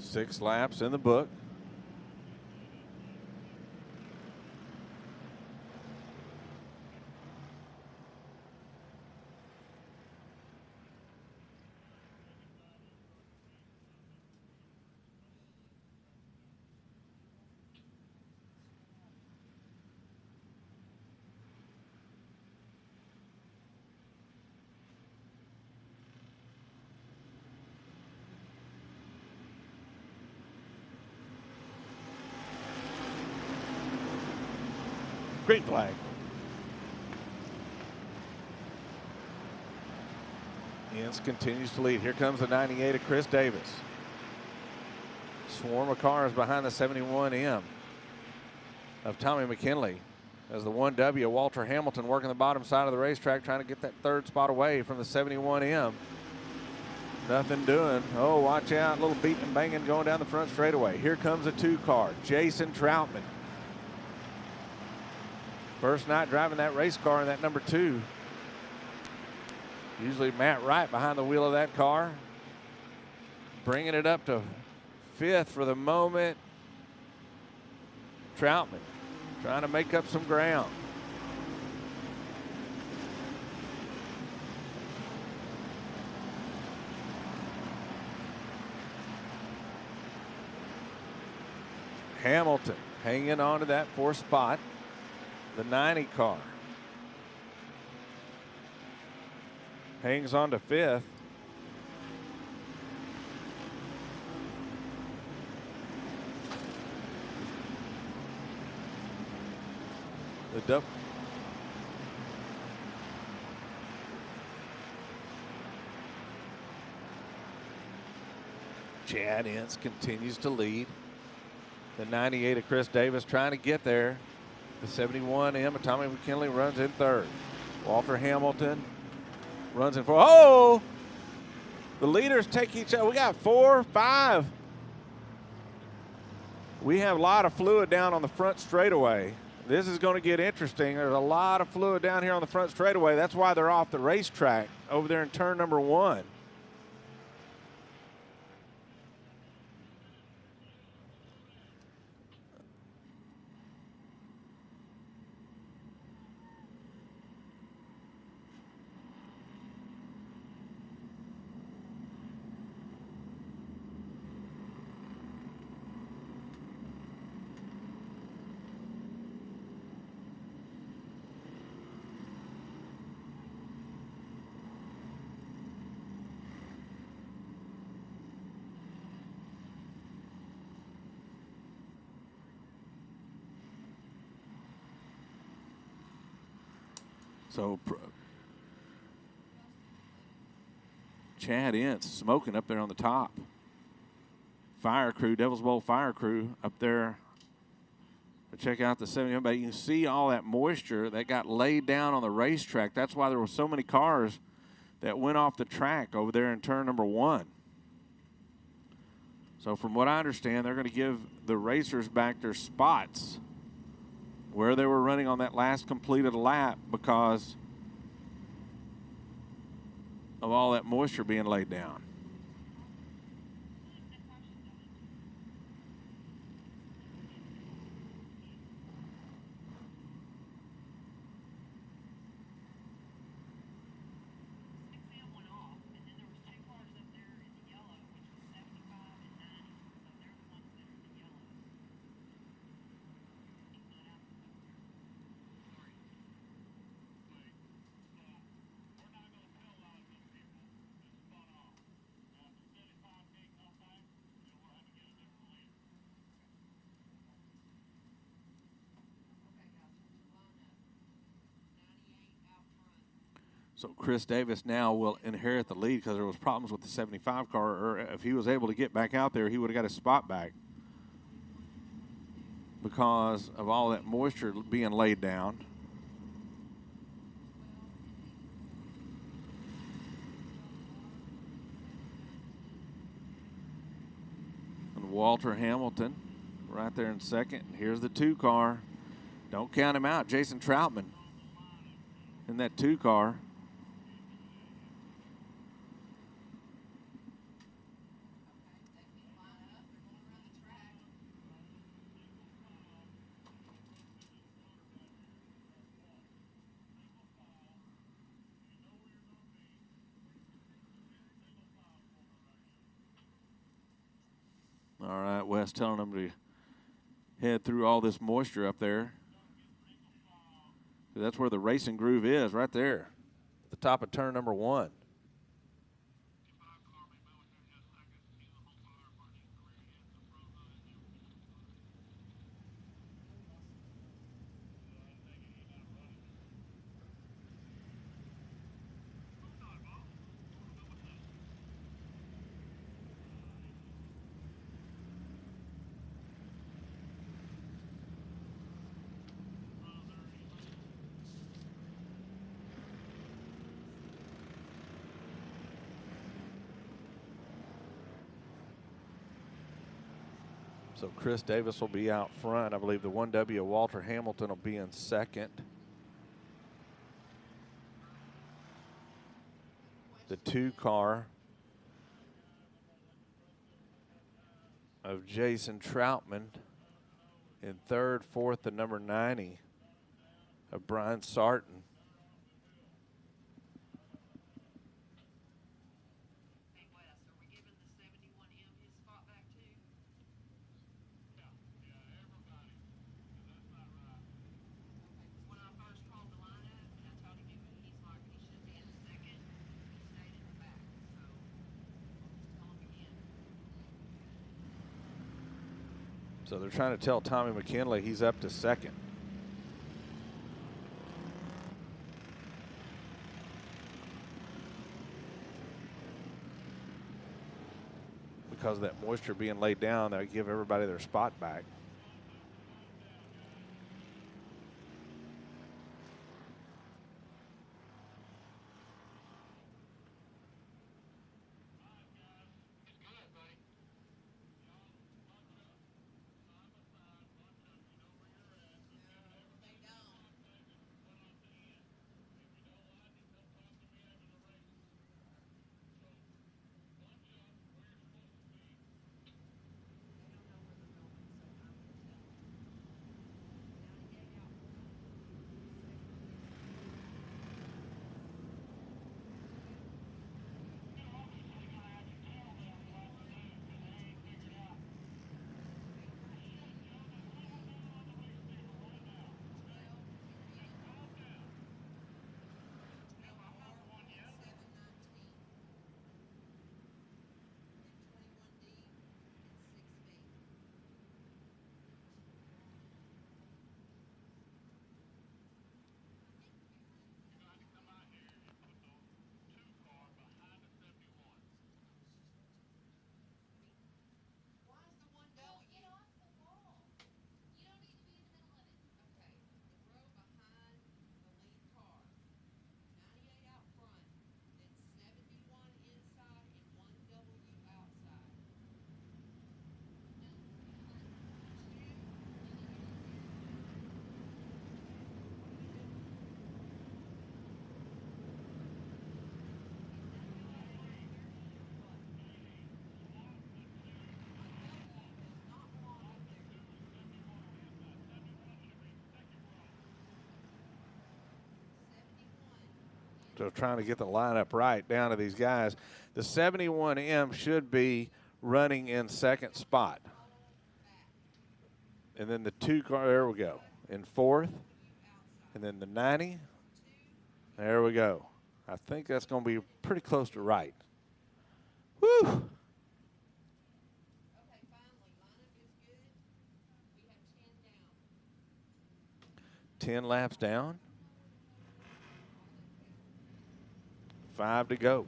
6 laps in the book. Green flag. Ince continues to lead. Here comes the 98 of Chris Davis. Swarm of cars behind the 71M of Tommy McKinley. As the 1W, Walter Hamilton working the bottom side of the racetrack, trying to get that 3rd spot away from the 71M. Nothing doing. Oh, watch out. A little beating and banging going down the front straightaway. Here comes a 2 car, Jason Troutman. First night driving that race car in that number 2. Usually Matt Wright behind the wheel of that car. Bringing it up to 5th for the moment. Troutman trying to make up some ground. Hamilton hanging on to that 4th spot. The 90 car hangs on to 5th. The double. Chad Ince continues to lead. The 98 of Chris Davis trying to get there. The 71M of Tommy McKinley runs in 3rd. Walter Hamilton runs in 4th. Oh! The leaders take each other. We got 4, 5. We have a lot of fluid down on the front straightaway. This is going to get interesting. There's a lot of fluid down here on the front straightaway. That's why they're off the racetrack over there in turn number 1. So Chad Ince smoking up there on the top. Fire crew, Devil's Bowl fire crew up there to check out the 70. But you can see all that moisture that got laid down on the racetrack. That's why there were so many cars that went off the track over there in turn number 1. So from what I understand, they're going to give the racers back their spots where they were running on that last completed lap because of all that moisture being laid down. So Chris Davis now will inherit the lead because there was problems with the 75 car, or if he was able to get back out there, he would have got his spot back because of all that moisture being laid down. And Walter Hamilton right there in second. Here's the 2 car. Don't count him out. Jason Troutman in that 2 car. GPS telling them to head through all this moisture up there. That's where the racing groove is, right there, at the top of turn number 1. So Chris Davis will be out front. I believe the 1W Walter Hamilton will be in second. The 2 car of Jason Troutman in third, fourth, the number 90 of Brian Sarton. So they're trying to tell Tommy McKinley he's up to second. Because of that moisture being laid down, they give everybody their spot back. So trying to get the lineup right down to these guys. The 71M should be running in second spot. And then the 2 car, there we go, in fourth. And then the 90, there we go. I think that's going to be pretty close to right. Woo! 10 laps down. 5 to go.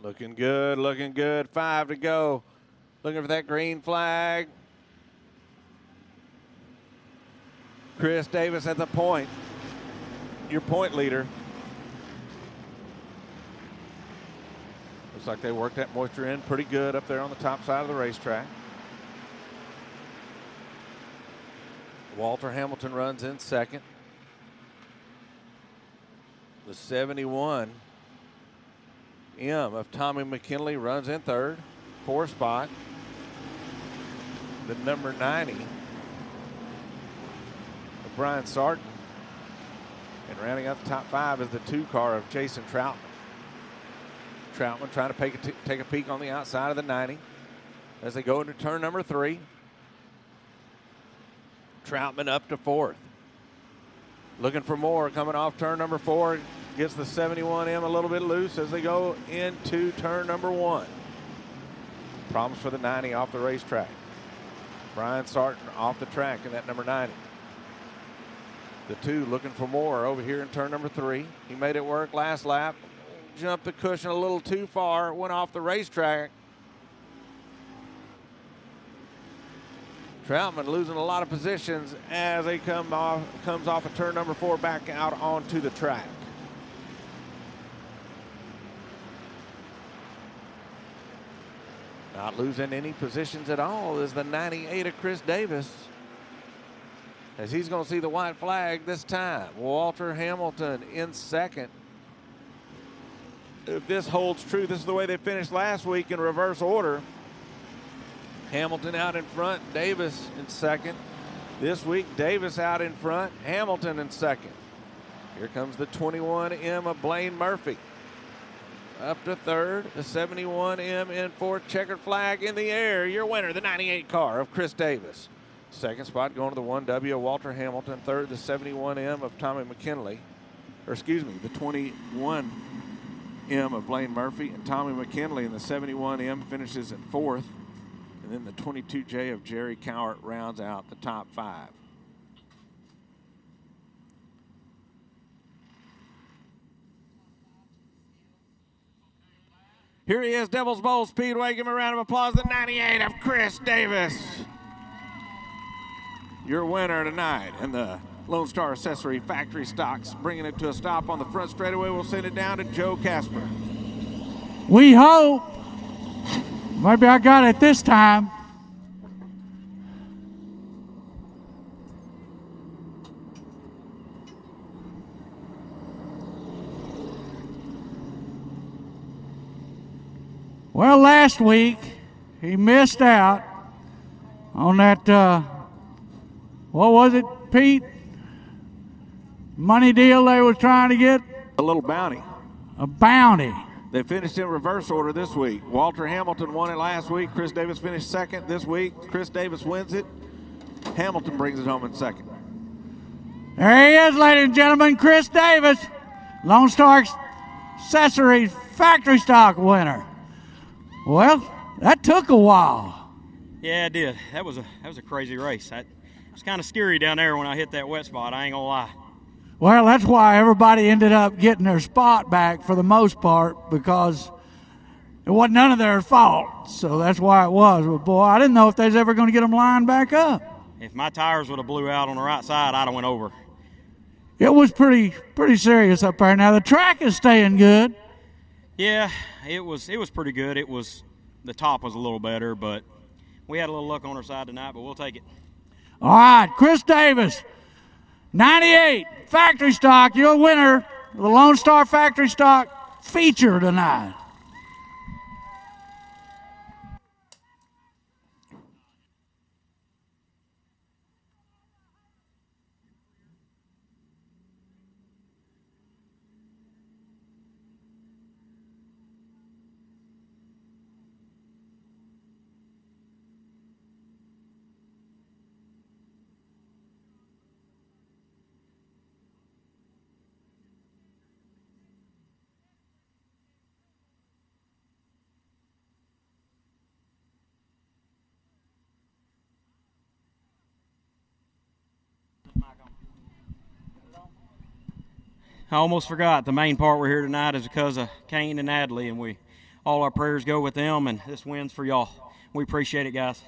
Looking good, looking good. 5 to go. Looking for that green flag. Chris Davis at the point. Your point leader. Looks like they worked that moisture in pretty good up there on the top side of the racetrack. Walter Hamilton runs in second. The 71 M of Tommy McKinley runs in third. 4th spot. The number 90 of Brian Sarton. And rounding out the top 5 is the 2 car of Jason Troutman. Troutman trying to take a peek on the outside of the 90 as they go into turn number 3. Troutman up to 4th. Looking for more, coming off turn number 4. Gets the 71M a little bit loose as they go into turn number 1. Problems for the 90 off the racetrack. Brian Sarton off the track in that number 90. The 2 looking for more over here in turn number 3. He made it work last lap. Jumped the cushion a little too far. Went off the racetrack. Troutman losing a lot of positions as they comes off of turn number 4 back out onto the track. Not losing any positions at all is the 98 of Chris Davis, as he's going to see the white flag this time. Walter Hamilton in second. If this holds true, this is the way they finished last week in reverse order. Hamilton out in front, Davis in second. This week, Davis out in front, Hamilton in second. Here comes the 21M of Blaine Murphy. Up to third, the 71M in fourth, checkered flag in the air. Your winner, the 98 car of Chris Davis. Second spot going to the 1W of Walter Hamilton. Third, the 71M of Tommy McKinley. Or excuse me, the 21M of Blaine Murphy, and Tommy McKinley in the 71M finishes in fourth. And then the 22J of Jerry Cowart rounds out the top 5. Here he is, Devil's Bowl Speedway. Give him a round of applause. The 98 of Chris Davis. Your winner tonight. And the Lone Star Accessory Factory Stocks bringing it to a stop on the front straightaway. We'll send it down to Joe Casper.
We hope. Maybe I got it this time. Well, last week he missed out on that, what was it, Pete? Money deal they was trying to get?
A little bounty.
A bounty.
They finished in reverse order this week. Walter Hamilton won it last week. Chris Davis finished second this week. Chris Davis wins it. Hamilton brings it home in second.
There he is, ladies and gentlemen, Chris Davis, Lone Star Accessories Factory Stock winner. Well, that took a while.
Yeah, it did. That was a crazy race. It was kind of scary down there when I hit that wet spot. I ain't gonna lie.
Well, that's why everybody ended up getting their spot back for the most part, because it wasn't none of their fault. So that's why it was. But boy, I didn't know if they was ever going to get them lined back up.
If my tires would have blew out on the right side, I'd have went over.
It was pretty serious up there. Now the track is staying good.
Yeah, it was pretty good. The top was a little better, but we had a little luck on our side tonight, but we'll take it.
All right, Chris Davis, 98 Factory Stock, your winner of the Lone Star Factory Stock feature tonight.
I almost forgot. The main part we're here tonight is because of Kane and Natalie, and all our prayers go with them, and this win's for y'all. We appreciate it, guys.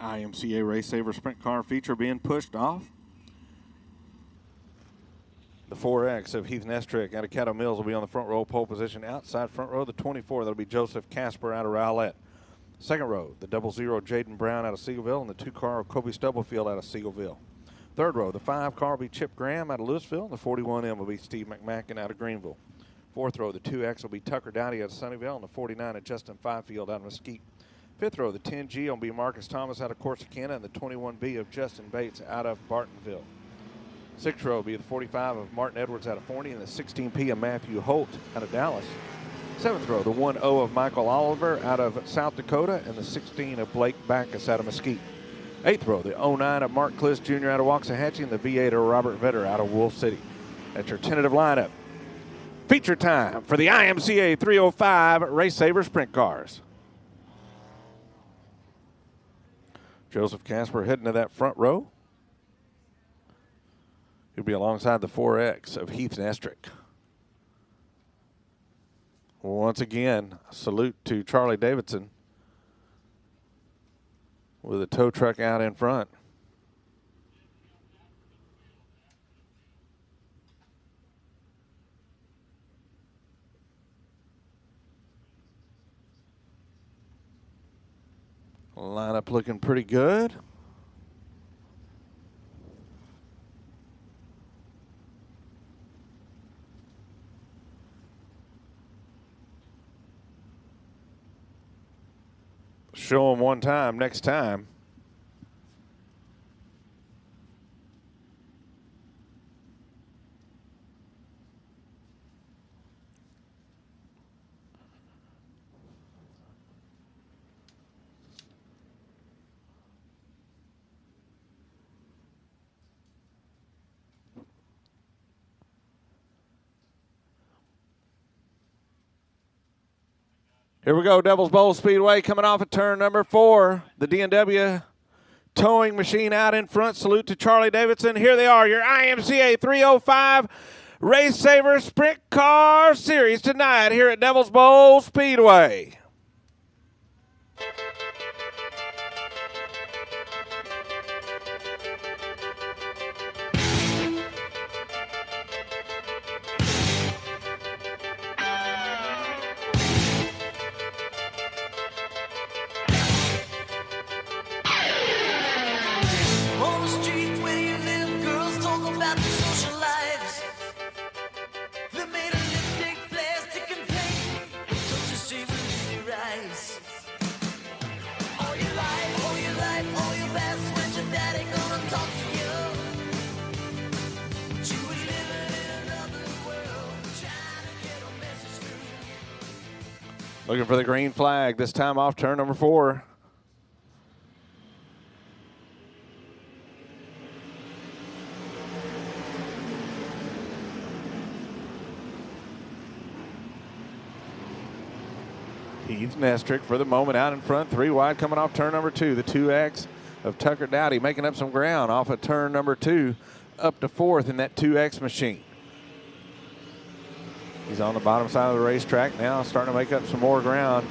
IMCA Race Saver Sprint Car feature being pushed off. The 4X of Heath Nestrick out of Caddo Mills will be on the front row pole position. Outside front row, the 24, that'll be Joseph Casper out of Rowlett. Second row, the 00 Jaden Brown out of Seagoville and the 2-car of Kobe Stubblefield out of Seagoville. Third row, the 5-car will be Chip Graham out of Louisville and the 41M will be Steve McMacken out of Greenville. Fourth row, the 2X will be Tucker Dowdy out of Sunnyvale and the 49 of Justin Fifield out of Mesquite. Fifth row, the 10G will be Marcus Thomas out of Corsicana and the 21B of Justin Bates out of Bartonville. Sixth row will be the 45 of Martin Edwards out of Forney and the 16P of Matthew Holt out of Dallas. Seventh row, the 10 of Michael Oliver out of South Dakota and the 16 of Blake Backus out of Mesquite. Eighth row, the 09 of Mark Kliss Jr. out of Waxahachie and the V8 of Robert Vetter out of Wolf City. That's your tentative lineup. Feature time for the IMCA 305 Race Saver Sprint Cars. Joseph Casper heading to that front row. He'll be alongside the 4X of Heath Nestrick. Once again, a salute to Charlie Davidson with a tow truck out in front. Lineup looking pretty good. Show them one time, next time. Here we go, Devil's Bowl Speedway coming off of turn number 4. The D&W towing machine out in front. Salute to Charlie Davidson. Here they are, your IMCA 305 Race Saver Sprint Car Series tonight here at Devil's Bowl Speedway. Looking for the green flag, this time off turn number 4. Heath Nestrick for the moment out in front, 3 wide coming off turn number 2. The 2X of Tucker Dowdy making up some ground off of turn number 2 up to 4th in that 2X machine. He's on the bottom side of the racetrack now, starting to make up some more ground.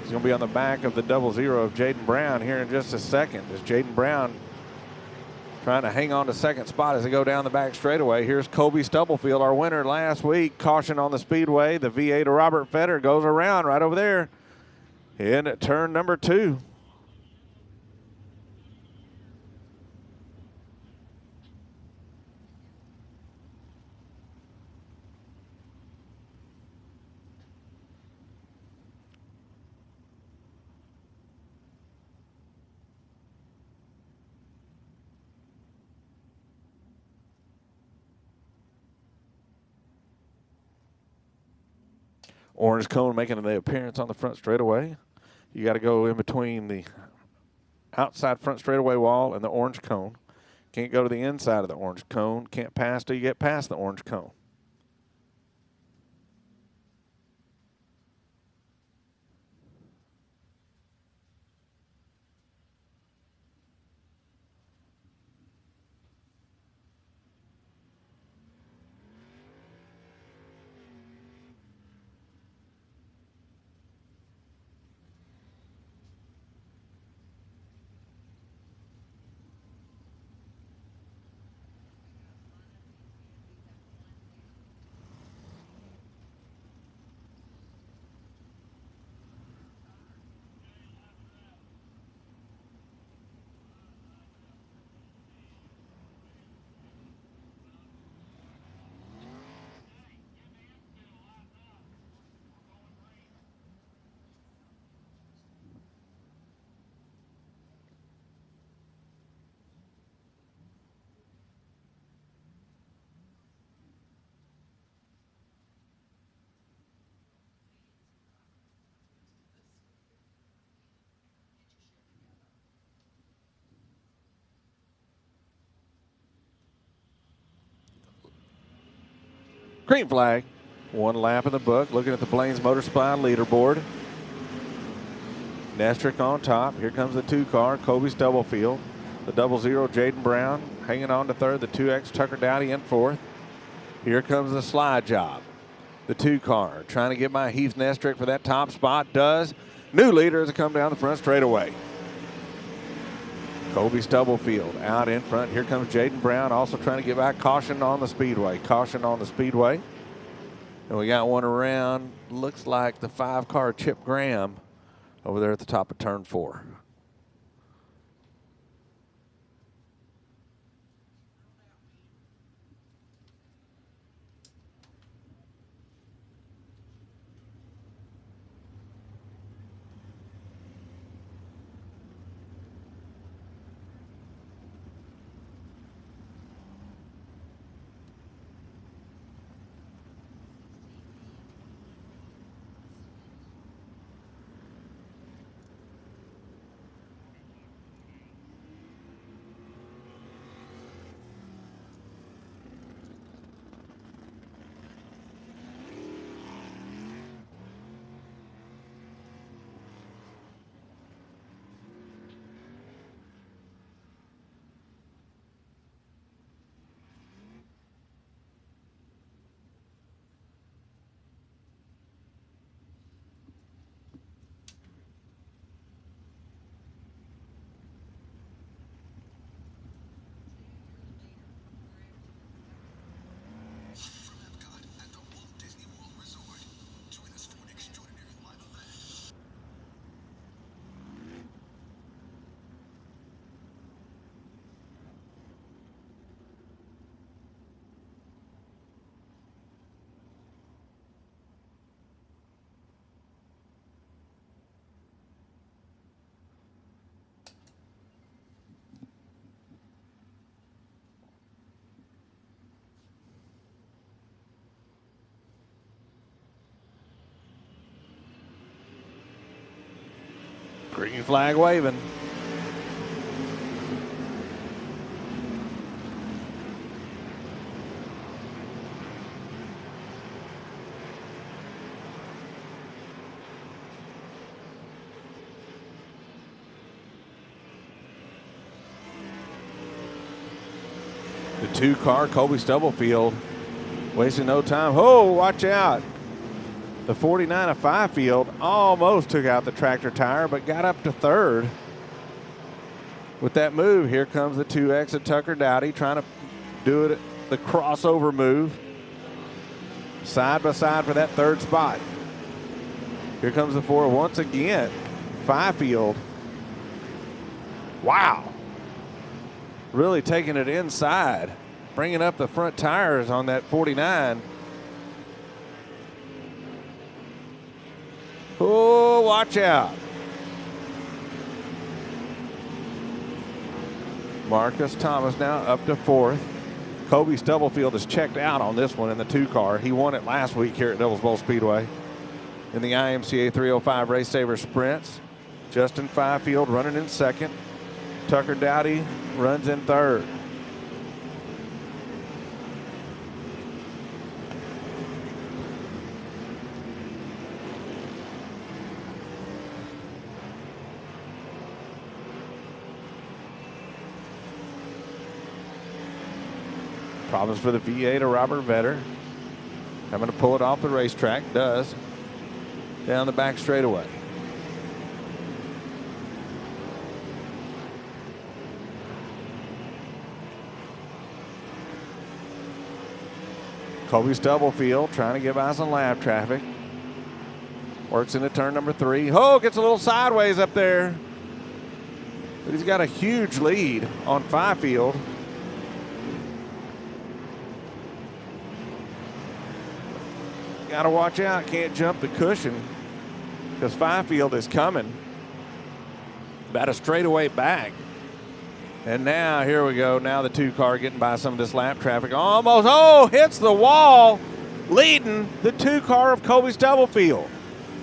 He's going to be on the back of the 00 of Jaden Brown here in just a second. As Jaden Brown trying to hang on to second spot as they go down the back straightaway. Here's Kobe Stubblefield, our winner last week. Caution on the Speedway. The V8 of Robert Fetter goes around right over there in turn number 2. Orange cone making an appearance on the front straightaway. You got to go in between the outside front straightaway wall and the orange cone. Can't go to the inside of the orange cone. Can't pass till you get past the orange cone. Green flag. One lap in the book. Looking at the Blaine's Motor Supply leaderboard. Nestrick on top. Here comes the 2 car, Kobe Stubblefield. The 00, Jaden Brown, hanging on to third. The 2X, Tucker Dowdy in fourth. Here comes the slide job. The 2 car, trying to get by Heath Nestrick for that top spot. Does. New leader as they come down the front straightaway. Kobe Stubblefield out in front. Here comes Jaden Brown, also trying to get back. Caution on the Speedway. Caution on the Speedway. And we got one around. Looks like the 5 car Chip Graham over there at the top of turn 4. Green flag waving. The 2 car, Kobe Stubblefield, wasting no time. Oh, watch out. The 49 of Fifield almost took out the tractor tire, but got up to third. With that move, here comes the 2X of Tucker Dowdy trying to do it, the crossover move. Side by side for that third spot. Here comes the 4 once again. Fifield. Wow. Really taking it inside, bringing up the front tires on that 49. Oh, watch out. Marcus Thomas now up to 4th. Kobe Stubblefield is checked out on this one in the 2 car. He won it last week here at Devil's Bowl Speedway in the IMCA 305 Race Saver Sprints. Justin Fifield running in 2nd. Tucker Dowdy runs in 3rd. Problems for the V8 of Robert Vetter. Having to pull it off the racetrack. Does. Down the back straightaway. Kobe Stubblefield trying to get by some lap traffic. Works into turn number 3. Oh, gets a little sideways up there. But he's got a huge lead on Fifield. Got to watch out. Can't jump the cushion because Fifield is coming. About a straightaway back. And now, here we go. Now the 2 car getting by some of this lap traffic. Almost, oh, hits the wall, leading the 2 car of Kobe Stubblefield.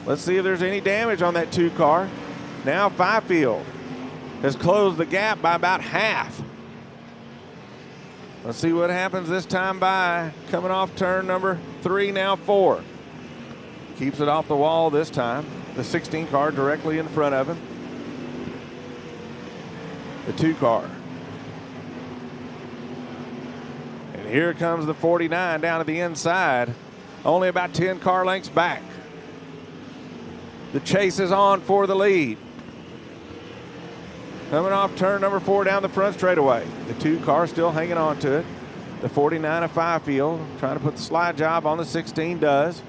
Let's see if there's any damage on that 2 car. Now Fifield has closed the gap by about half. Let's see what happens this time by. Coming off turn number 3, now 4. Keeps it off the wall this time. The 16 car directly in front of him. The 2 car. And here comes the 49 down to the inside. Only about 10 car lengths back. The chase is on for the lead. Coming off turn number 4 down the front straightaway. The 2 car still hanging on to it. The 49 of Fifield trying to put the slide job on the 16 does.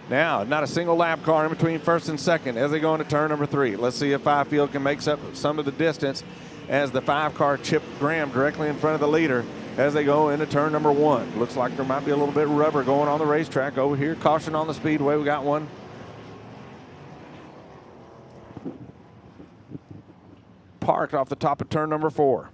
Now, not a single lap car in between first and second as they go into turn number 3. Let's see if Fifield can make up some of the distance as the 5 car Chip Graham directly in front of the leader as they go into turn number 1. Looks like there might be a little bit of rubber going on the racetrack over here. Caution on the speedway. We got one. Parked off the top of turn number 4.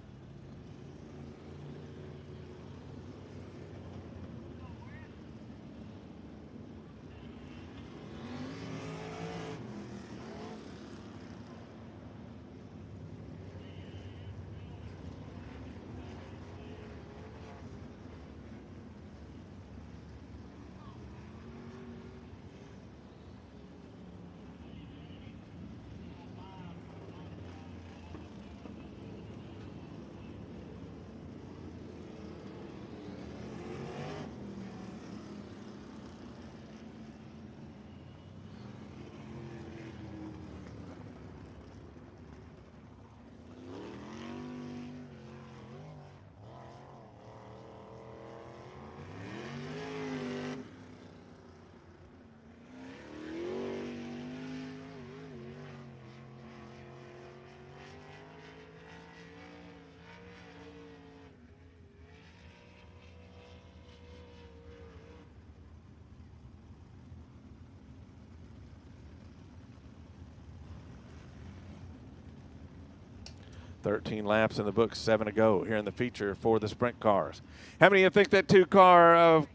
.13 laps in the books, 7 to go here in the feature for the sprint cars. How many of you think that 2 car of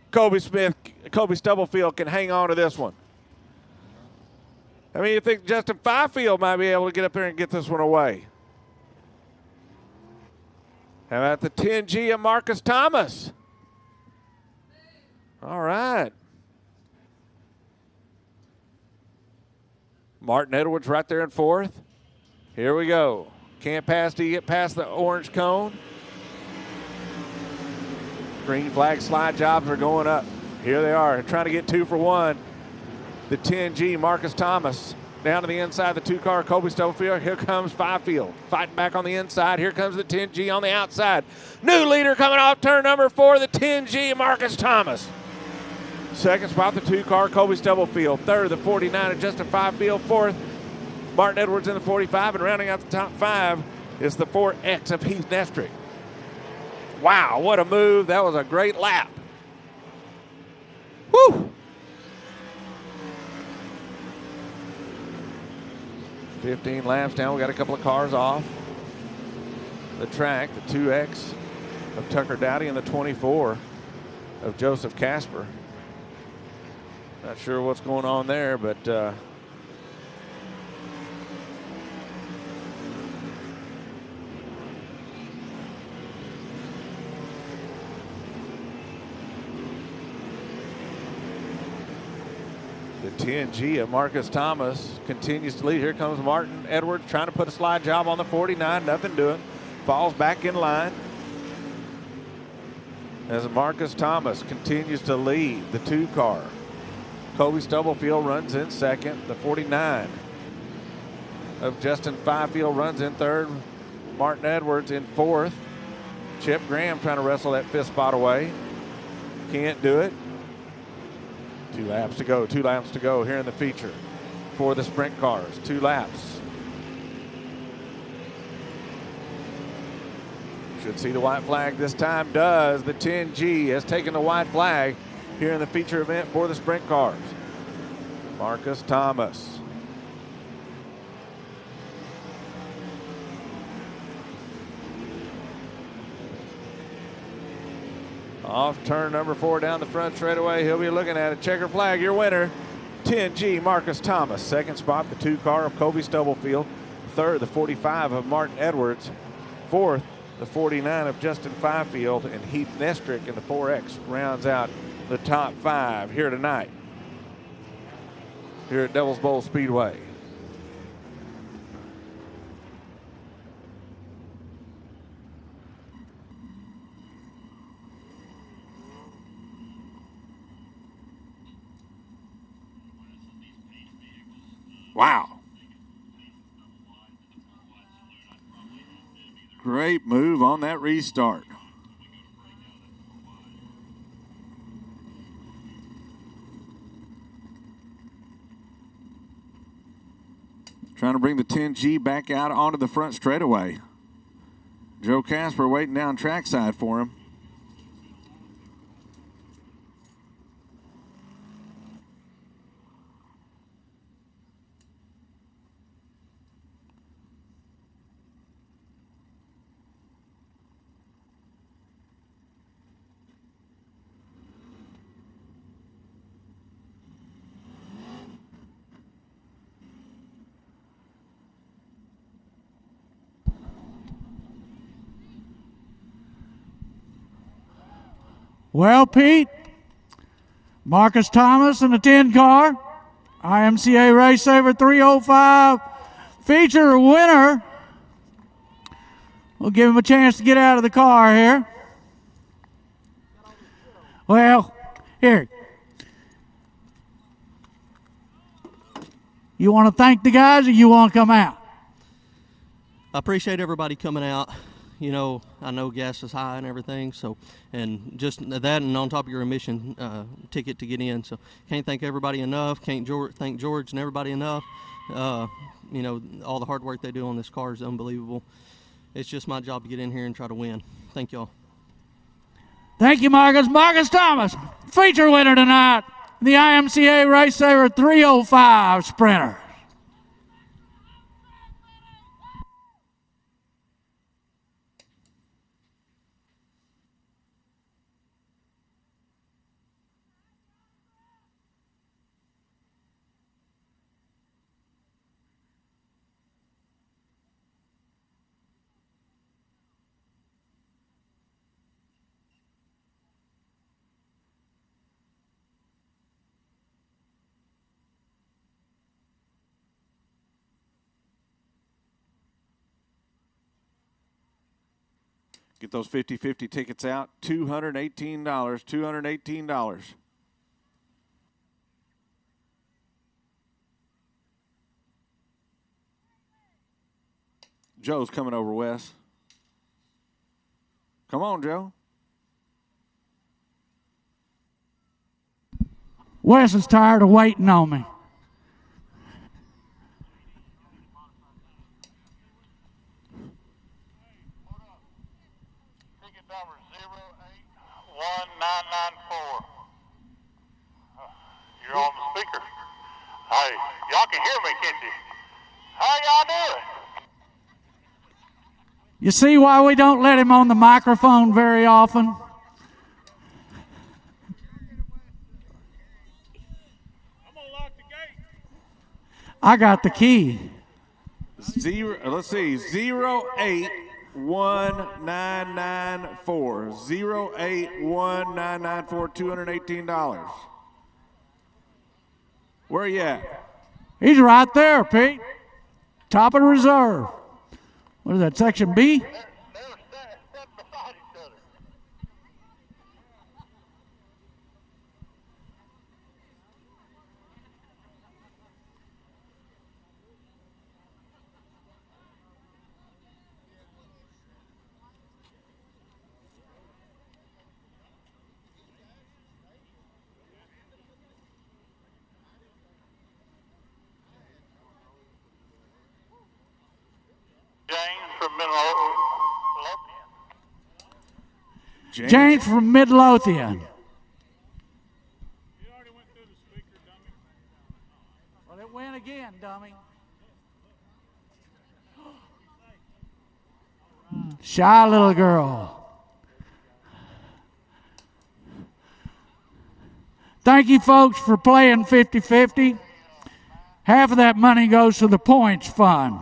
Kobe Stubblefield can hang on to this one? How many of you think Justin Fifield might be able to get up there and get this one away? How about the 10G of Marcus Thomas? All right. Martin Edwards right there in 4th. Here we go. Can't pass till you get past the orange cone. Green flag slide jobs are going up. Here they are, trying to get 2 for 1. The 10G, Marcus Thomas, down to the inside, the 2 car, Kobe Stubblefield. Here comes Fifield, fighting back on the inside. Here comes the 10G on the outside. New leader coming off turn number 4, the 10G, Marcus Thomas. Second spot, the 2 car, Kobe Stubblefield. Third, the 49 of Justin Fifield. Fourth, Martin Edwards in the 45, and rounding out the top 5 is the 4X of Heath Nestrick. Wow, what a move. That was a great lap. Woo! 15 laps down. We got a couple of cars off the track. The 2X of Tucker Dowdy and the 24 of Joseph Casper. Not sure what's going on there, but the 10G of Marcus Thomas continues to lead. Here comes Martin Edwards trying to put a slide job on the 49. Nothing doing. Falls back in line. As Marcus Thomas continues to lead the 2 car. Kobe Stubblefield runs in second. The 49 of Justin Fifield runs in third. Martin Edwards in 4th. Chip Graham trying to wrestle that 5th spot away. Can't do it. 2 laps to go. 2 laps to go here in the feature for the sprint cars. 2 laps. Should see the white flag this time. Does. The 10G has taken the white flag here in the feature event for the sprint cars. Marcus Thomas. Off turn number 4 down the front straightaway. He'll be looking at a checker flag. Your winner, 10G Marcus Thomas. Second spot, the 2 car of Kobe Stubblefield. Third, the 45 of Martin Edwards. Fourth, The 49 of Justin Fifield and Heath Nestrick in the 4X rounds out the top 5 here tonight here at Devil's Bowl Speedway.
Wow. Great move on that restart. Trying to bring the 10G back out onto the front straightaway. Joe Casper waiting down trackside for him.
Well, Pete, Marcus Thomas in the 10 car, IMCA Race Saver 305 feature winner. We'll give him a chance to get out of the car here. Well, here. You want to thank the guys or you want to come out?
I appreciate everybody coming out. You know, I know gas is high and everything, so, and just that and on top of your admission ticket to get in. So can't thank everybody enough. Can't thank George and everybody enough. You know, all the hard work they do on this car is unbelievable. It's just my job to get in here and try to win. Thank y'all.
Thank you, Marcus. Marcus Thomas, feature winner tonight, the IMCA Race Saver 305 Sprinter.
Get those 50-50 tickets out. $218. $218. Joe's coming over, Wes. Come on, Joe.
Wes is tired of waiting on me.
Ticket number 081994. You're on the speaker. Hey, y'all can hear me, can't you? How y'all doing?
You see why we don't let him on the microphone very often? I got the key.
Let's see, 081994. 081994, $218. Where are you at?
He's right there, Pete. Top of the reserve. What is that, section B? James from Midlothian. Well, it went again, dummy. Shy little girl. Thank you, folks, for playing 50-50. Half of that money goes to the points fund.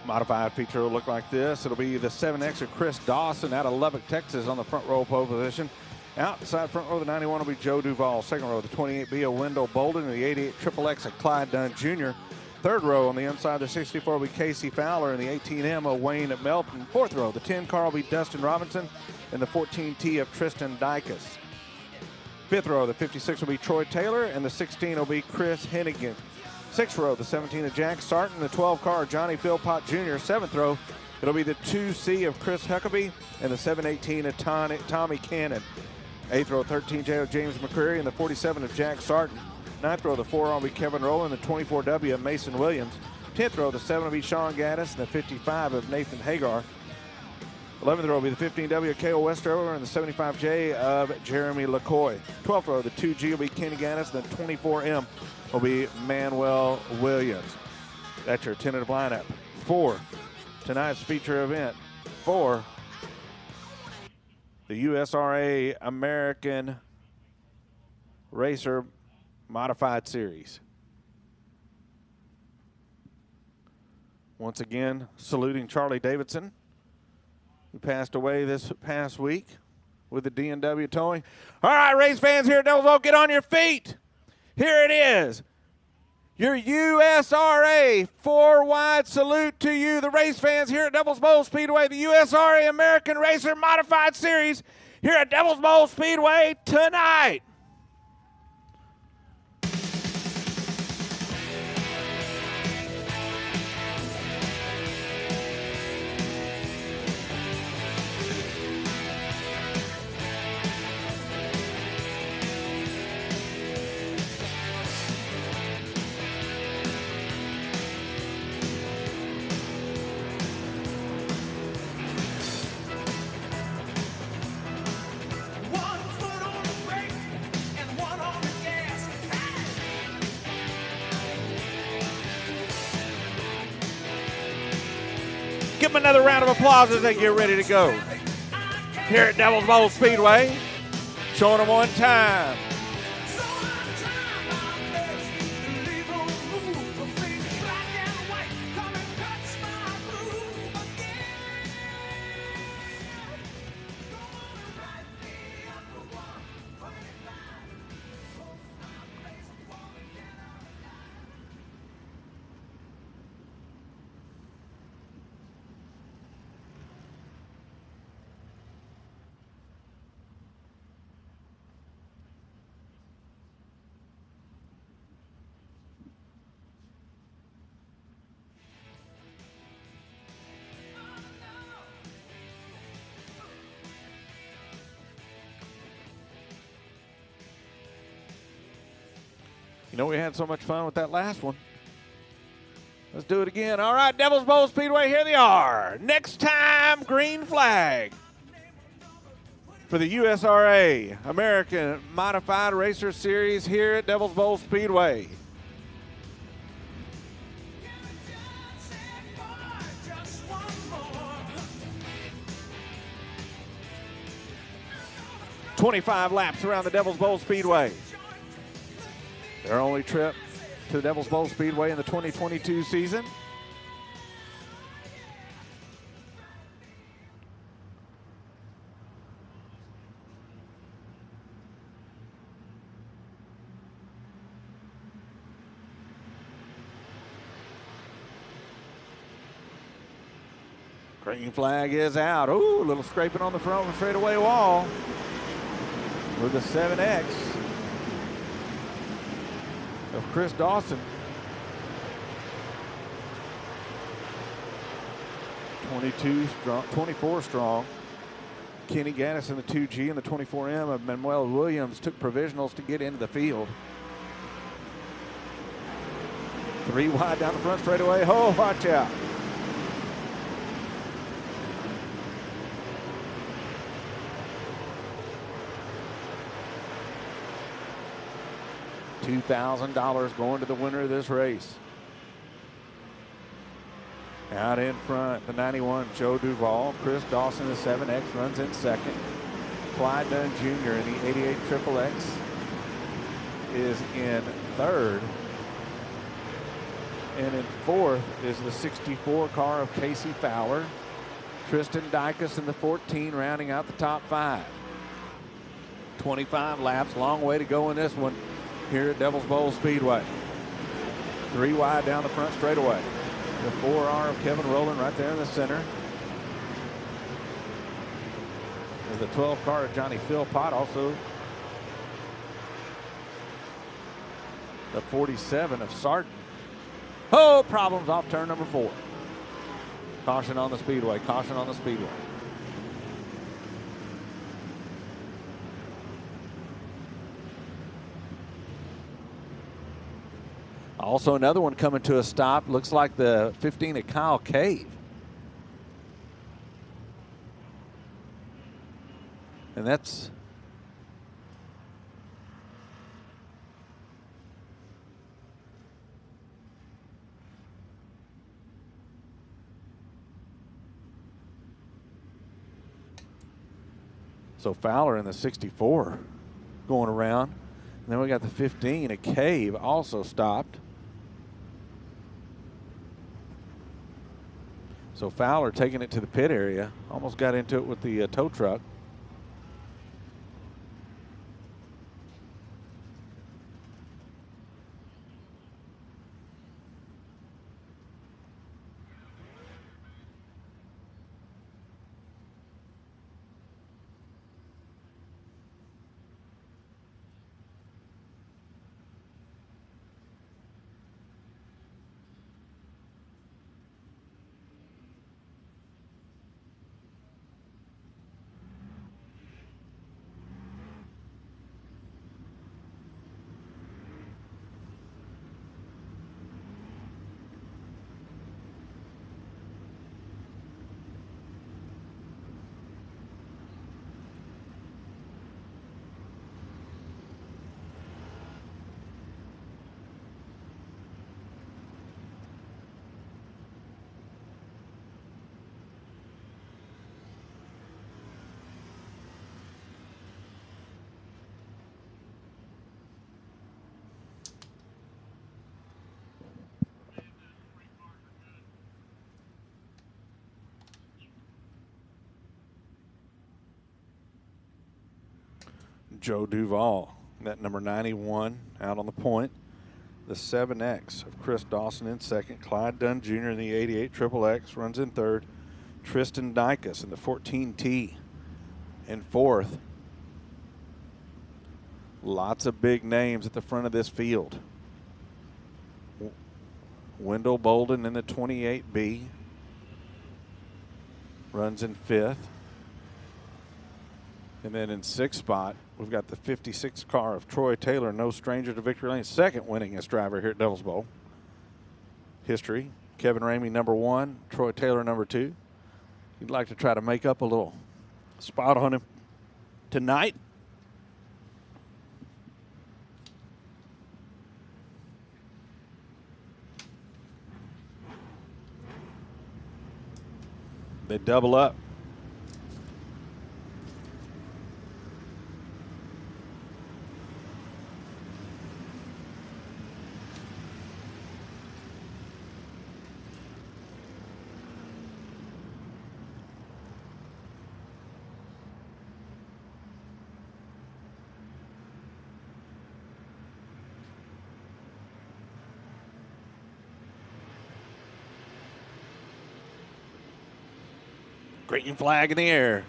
Modified feature will look like this. It'll be the 7X of Chris Dawson out of Lubbock, Texas on the front row pole position. Outside front row, the 91 will be Joe Duvall. Second row, the 28B of Wendell Bolden and the 88 XXX of Clyde Dunn Jr. Third row on the inside, the 64 will be Casey Fowler and the 18M of Wayne Melton. Fourth row, the 10 car will be Dustin Robinson and the 14T of Tristan Dykus. Fifth row, the 56 will be Troy Taylor and the 16 will be Chris Hennigan. Sixth row, the 17 of Jack Sarton, the 12 car Johnny Philpott Jr. Seventh row, it'll be the 2C of Chris Huckabee and the 718 of Tommy Cannon. Eighth row, 13J of James McCreary and the 47 of Jack Sarton. Ninth row, the 4 will be Kevin Rowland, the 24W of Mason Williams. 10th row, the 7 will be Sean Gaddis and the 55 of Nathan Hagar. 11th row will be the 15W of Cale Westover and the 75J of Jeremy LaCoy. 12th row, the 2G will be Kenny Gaddis and the 24M will be Manuel Williams. That's your tentative lineup for tonight's feature event for the USRA American Racer Modified Series. Once again, saluting Charlie Davidson, who passed away this past week with the D&W towing. All right, race fans here at Devil's Bowl, get on your feet. Here it is. Your USRA 4-wide salute to you, the race fans here at Devil's Bowl Speedway, the USRA American Racer Modified Series here at Devil's Bowl Speedway tonight. Give them another round of applause as they get ready to go. Here at Devil's Bowl Speedway, showing them one time. You know, we had so much fun with that last one. Let's do it again. All right, Devil's Bowl Speedway, here they are. Next time, green flag for the USRA American Modified Racer Series here at Devil's Bowl Speedway. "25 laps around the Devil's Bowl Speedway. Their only trip to the Devil's Bowl Speedway in the 2022 season. Green flag is out. Ooh, a little scraping on the front straightaway wall with the 7X of Chris Dawson. 22 strong, 24 strong. Kenny Gaddis in the 2G and the 24M of Manuel Williams took provisionals to get into the field. 3 wide down the front straightaway. Oh, watch out. $2,000 going to the winner of this race. Out in front, the 91, Joe Duvall. Chris Dawson, the 7X, runs in second. Clyde Dunn Jr. in the 88 XXX is in third. And in fourth is the 64 car of Casey Fowler. Tristan Dykus in the 14, rounding out the top 5. 25 laps, long way to go in this one here at Devil's Bowl Speedway. 3 wide down the front straightaway. The 4R of Kevin Rowland right there in the center. Is the 12 car of Johnny Philpott, also the 47 of Sarton. Oh, problems off turn number 4. Caution on the speedway, caution on the speedway. Also another one coming to a stop. Looks like the 15 of Kyle Cave. And that's so Fowler in the 64 going around. And then we got the 15 of Cave also stopped. So Fowler taking it to the pit area. Almost got into it with the tow truck. Joe Duvall, that number 91 out on the point. The 7X of Chris Dawson in second. Clyde Dunn Jr. in the 88 XXX runs in third. Tristan Dykus in the 14T in fourth. Lots of big names at the front of this field. Wendell Bolden in the 28B runs in fifth. And then in sixth spot, we've got the 56 car of Troy Taylor, no stranger to victory lane, second winningest driver here at Devil's Bowl history. Kevin Ramey, number 1, Troy Taylor, number 2. You'd like to try to make up a little spot on him tonight. They double up. Green flag in the air.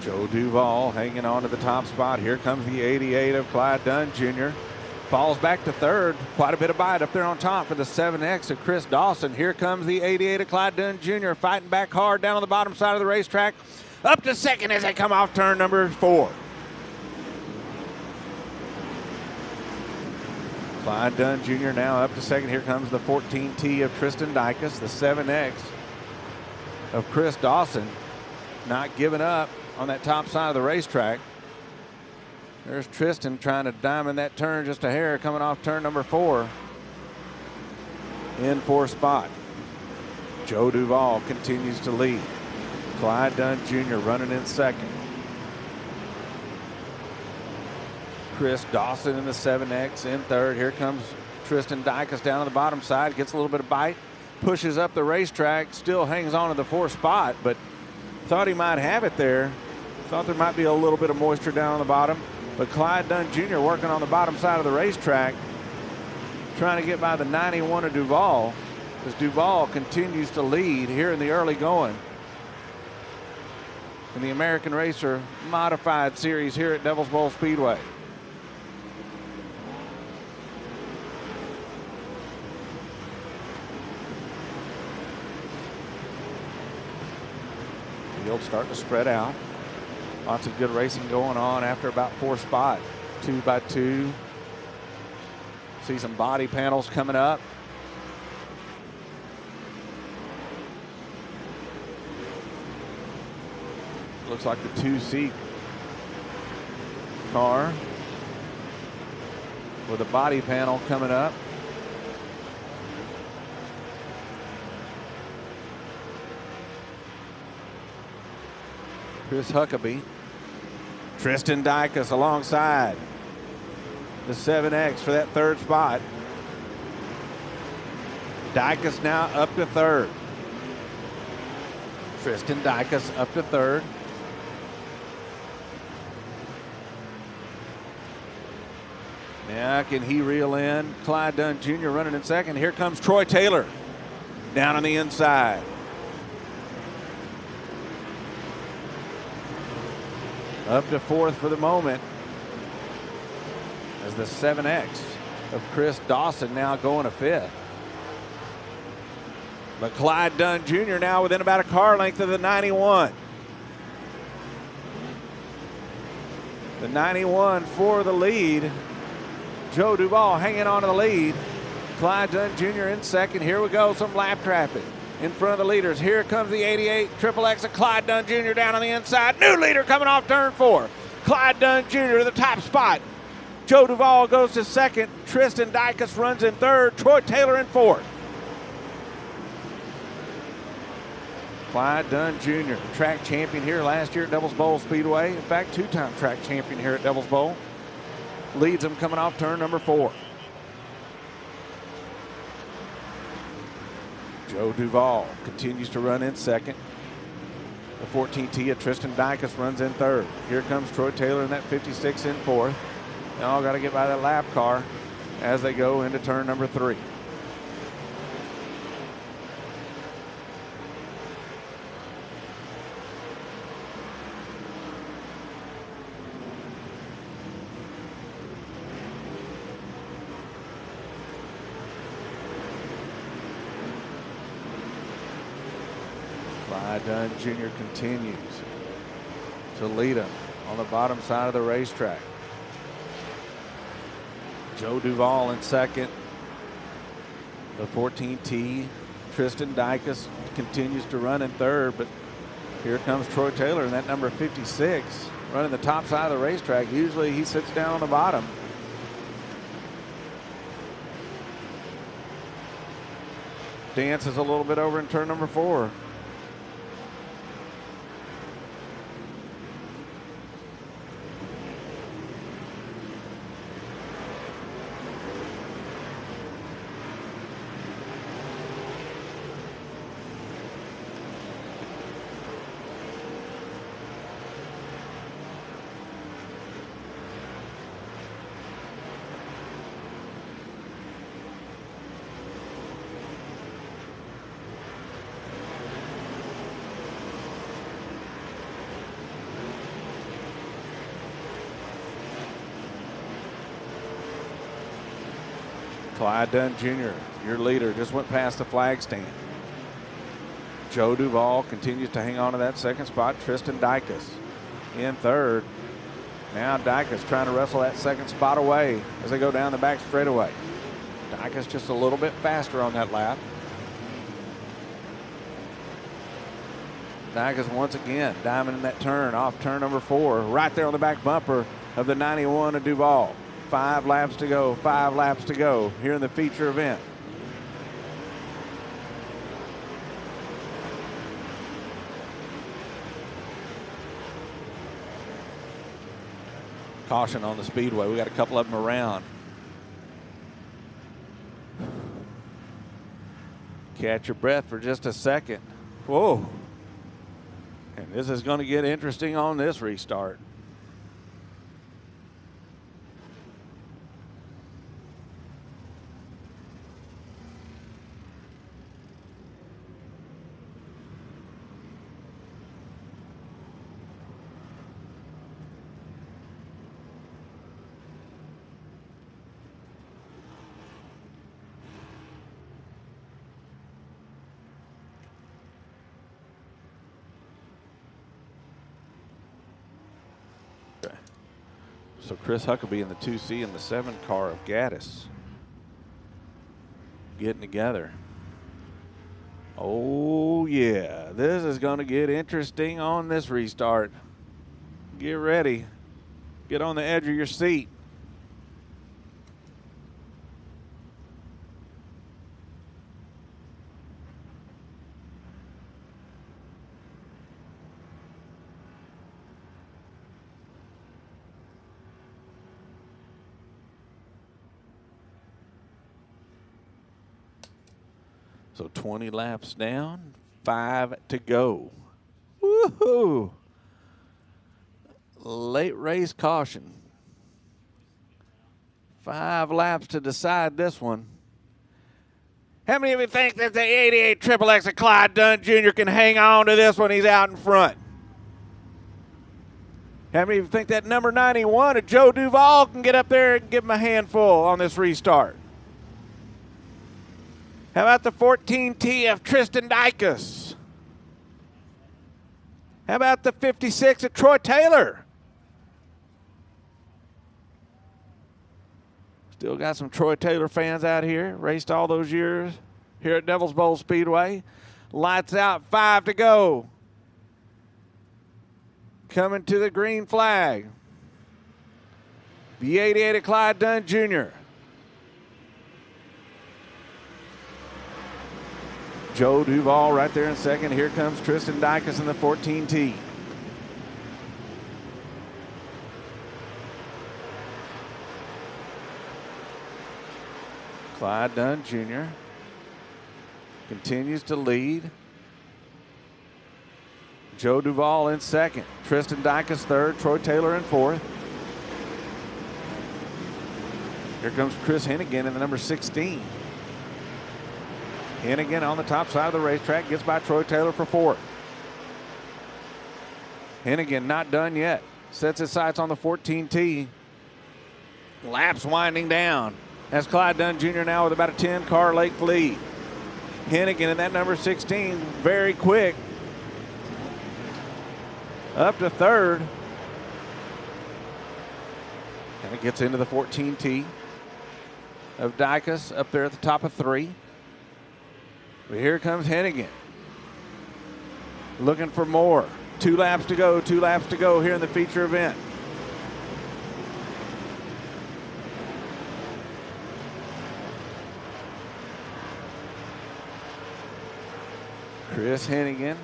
Joe Duvall hanging on to the top spot. Here comes the 88 of Clyde Dunn Jr. Falls back to third. Quite a bit of bite up there on top for the 7X of Chris Dawson. Here comes the 88 of Clyde Dunn Jr. fighting back hard down on the bottom side of the racetrack. Up to second as they come off turn number 4. Clyde Dunn Jr. now up to second. Here comes the 14T of Tristan Dykus, the 7X of Chris Dawson, not giving up on that top side of the racetrack. There's Tristan trying to diamond that turn just a hair, coming off turn number 4. In fourth spot. Joe Duvall continues to lead. Clyde Dunn Jr. running in second. Chris Dawson in the 7X in third. Here comes Tristan Dykus down on the bottom side, gets a little bit of bite, pushes up the racetrack, still hangs on to the 4th spot, but thought he might have it there. Thought there might be a little bit of moisture down on the bottom, but Clyde Dunn Jr. working on the bottom side of the racetrack, trying to get by the 91 of Duval, as Duval continues to lead here in the early going in the American Racer Modified Series here at Devil's Bowl Speedway. Field starting to spread out. Lots of good racing going on after about 4 spot. 2 by 2. See some body panels coming up. Looks like the 2C car with a body panel coming up. Chris Huckabee. Tristan Dykus alongside the 7X for that 3rd spot. Dykus now up to 3rd. Tristan Dykus up to 3rd. Now can he reel in? Clyde Dunn Jr. running in 2nd. Here comes Troy Taylor down on the inside. Up to 4th for the moment as the 7X of Chris Dawson now going to 5th. But Clyde Dunn Jr. now within about a car length of the 91. The 91 for the lead. Joe Duval hanging on to the lead. Clyde Dunn Jr. in 2nd. Here we go, some lap traffic in front of the leaders. Here comes the 88 XXX of Clyde Dunn Jr. down on the inside. New leader coming off turn 4. Clyde Dunn Jr. to the top spot. Joe Duval goes to 2nd. Tristan Dykus runs in 3rd. Troy Taylor in 4th. Clyde Dunn Jr., track champion here last year at Devil's Bowl Speedway. In fact, 2-time track champion here at Devil's Bowl. Leads him coming off turn number 4. Joe Duval continues to run in 2nd. The 14T of Tristan Dykus runs in 3rd. Here comes Troy Taylor in that 56 in 4th. They all got to get by that lap car as they go into turn number 3. Clyde Dunn Jr. continues to lead him on the bottom side of the racetrack. Joe Duval in 2nd. The 14T, Tristan Dykus, continues to run in 3rd, but here comes Troy Taylor in that number 56, running the top side of the racetrack. Usually he sits down on the bottom. Dances a little bit over in turn number 4. Clyde Dunn Jr., your leader, just went past the flag stand. Joe Duval continues to hang on to that 2nd spot. Tristan Dykus in 3rd. Now Dykus trying to wrestle that 2nd spot away as they go down the back straightaway. Dykus just a little bit faster on that lap. Dykus once again diamond in that turn off turn number 4, right there on the back bumper of the 91 of Duval. 5 laps to go, 5 laps to go here in the feature event. Caution on the Speedway. We got a couple of them around. Catch your breath for just a second. Whoa. And this is going to get interesting on this restart. So Chris Huckabee in the 2C and the 7 car of Gaddis getting together. Oh yeah, this is going to get interesting on this restart. Get ready. Get on the edge of your seat. So 20 laps down, 5 to go. Woohoo! Late race caution. 5 laps to decide this one. How many of you think that the 88 XXX of Clyde Dunn Jr. can hang on to this one? He's out in front. How many of you think that number 91 of Joe Duvall can get up there and give him a handful on this restart? How about the 14T of Tristan Dykes? How about the 56 of Troy Taylor? Still got some Troy Taylor fans out here. Raced all those years here at Devil's Bowl Speedway. Lights out, 5 to go. Coming to the green flag. The 88 of Clyde Dunn Jr. Joe Duvall right there in second. Here comes Tristan Dykes in the 14T. Clyde Dunn Jr. continues to lead. Joe Duvall in second. Tristan Dykes third. Troy Taylor in fourth. Here comes Chris Hennigan in the number 16. Hennigan on the top side of the racetrack gets by Troy Taylor for fourth. Hennigan not done yet. Sets his sights on the 14T. Laps winding down. That's Clyde Dunn Jr. now with about a 10-car length lead. Hennigan in that number 16, very quick. Up to third. Kind of gets into the 14T of Dykes up there at the top of 3. But here comes Hennigan. Looking for more. 2 laps to go, 2 laps to go here in the feature event. Chris Hennigan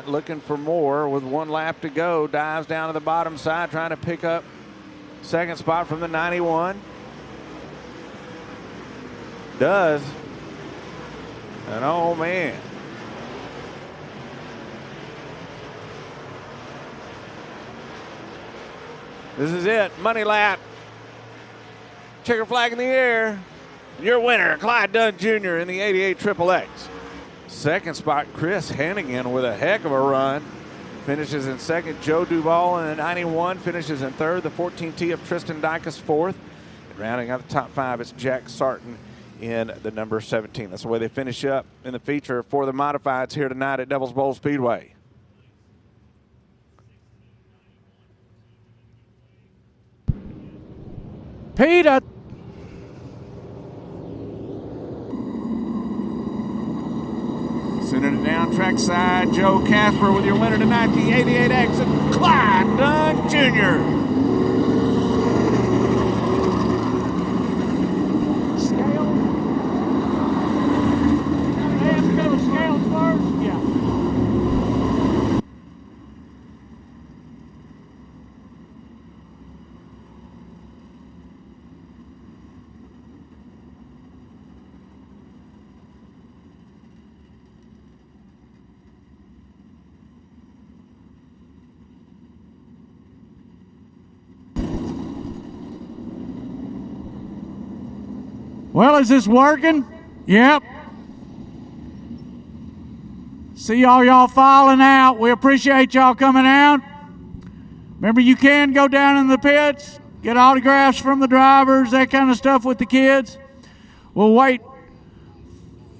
looking for more with 1 lap to go. Dives down to the bottom side trying to pick up second spot from the 91. Does. And oh man. This is it. Money lap. Checker flag in the air. Your winner, Clyde Dunn Jr. in the 88 XXX. Second spot, Chris Hennigan with a heck of a run. Finishes in second. Joe Duvall in the 91 finishes in third. The 14T of Tristan Dykes fourth. And rounding out the top 5 is Jack Sarton in the number 17. That's the way they finish up in the feature for the modifieds here tonight at Devil's Bowl Speedway.
Peter.
Sending it down trackside, Joe Casper with your winner tonight, the 88X of Clyde Dunn Jr.
Well, is this working? Yep. See all y'all filing out. We appreciate y'all coming out. Remember, you can go down in the pits, get autographs from the drivers, that kind of stuff with the kids. We'll wait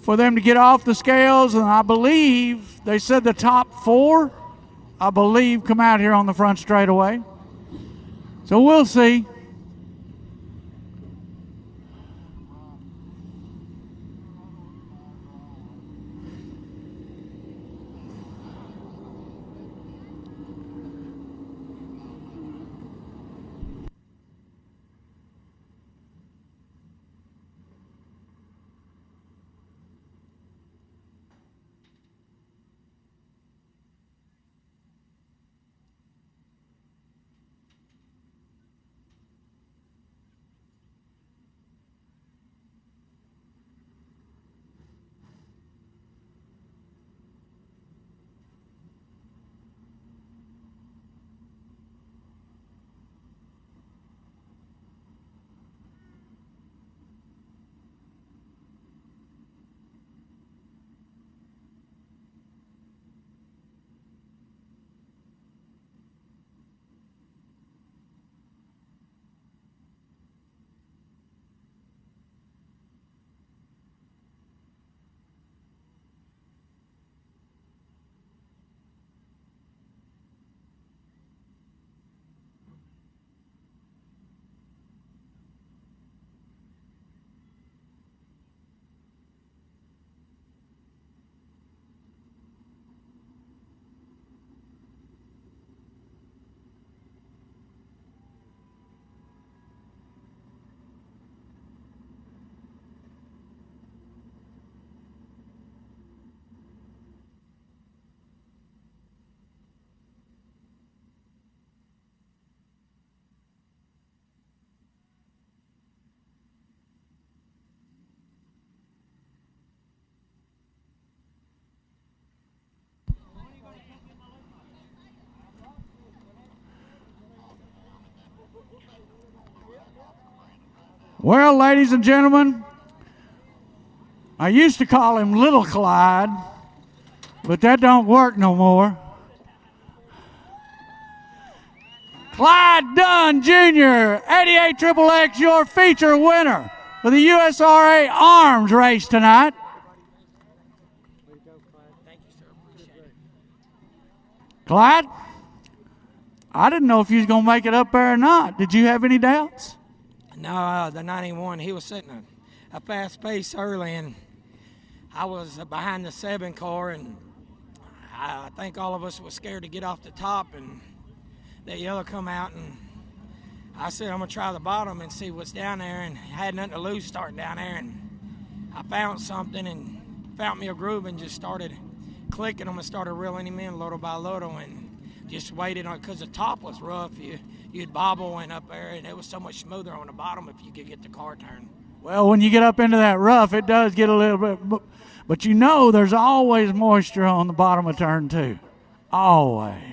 for them to get off the scales, and I believe they said the top 4, I believe, come out here on the front straightaway. So we'll see. Well, ladies and gentlemen, I used to call him Little Clyde, but that don't work no more. Clyde Dunn Jr., 88 XXX, your feature winner for the USRA Arms race tonight. Clyde, I didn't know if you was going to make it up there or not. Did you have any doubts?
No, the 91, he was setting a fast pace early, and I was behind the 7 car, and I think all of us was scared to get off the top, and that yellow come out, and I said, I'm going to try the bottom and see what's down there, and I had nothing to lose starting down there, and I found something and found me a groove and just started clicking them and started reeling him in little by little, and just waited on, because the top was rough. You'd bobble went up there, and it was so much smoother on the bottom if you could get the car turned.
Well, when you get up into that rough, it does get a little bit, but you know there's always moisture on the bottom of turn 2. Always.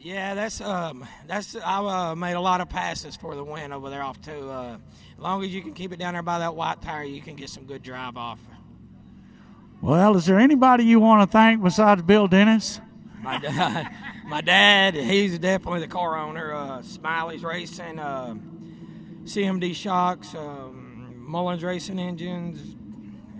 Yeah, that's I made a lot of passes for the win over there off 2. As long as you can keep it down there by that white tire, you can get some good drive off.
Well, is there anybody you want to thank besides Bill Dennis?
My dad, he's definitely the car owner. Smiley's Racing, CMD Shocks, Mullins Racing Engines,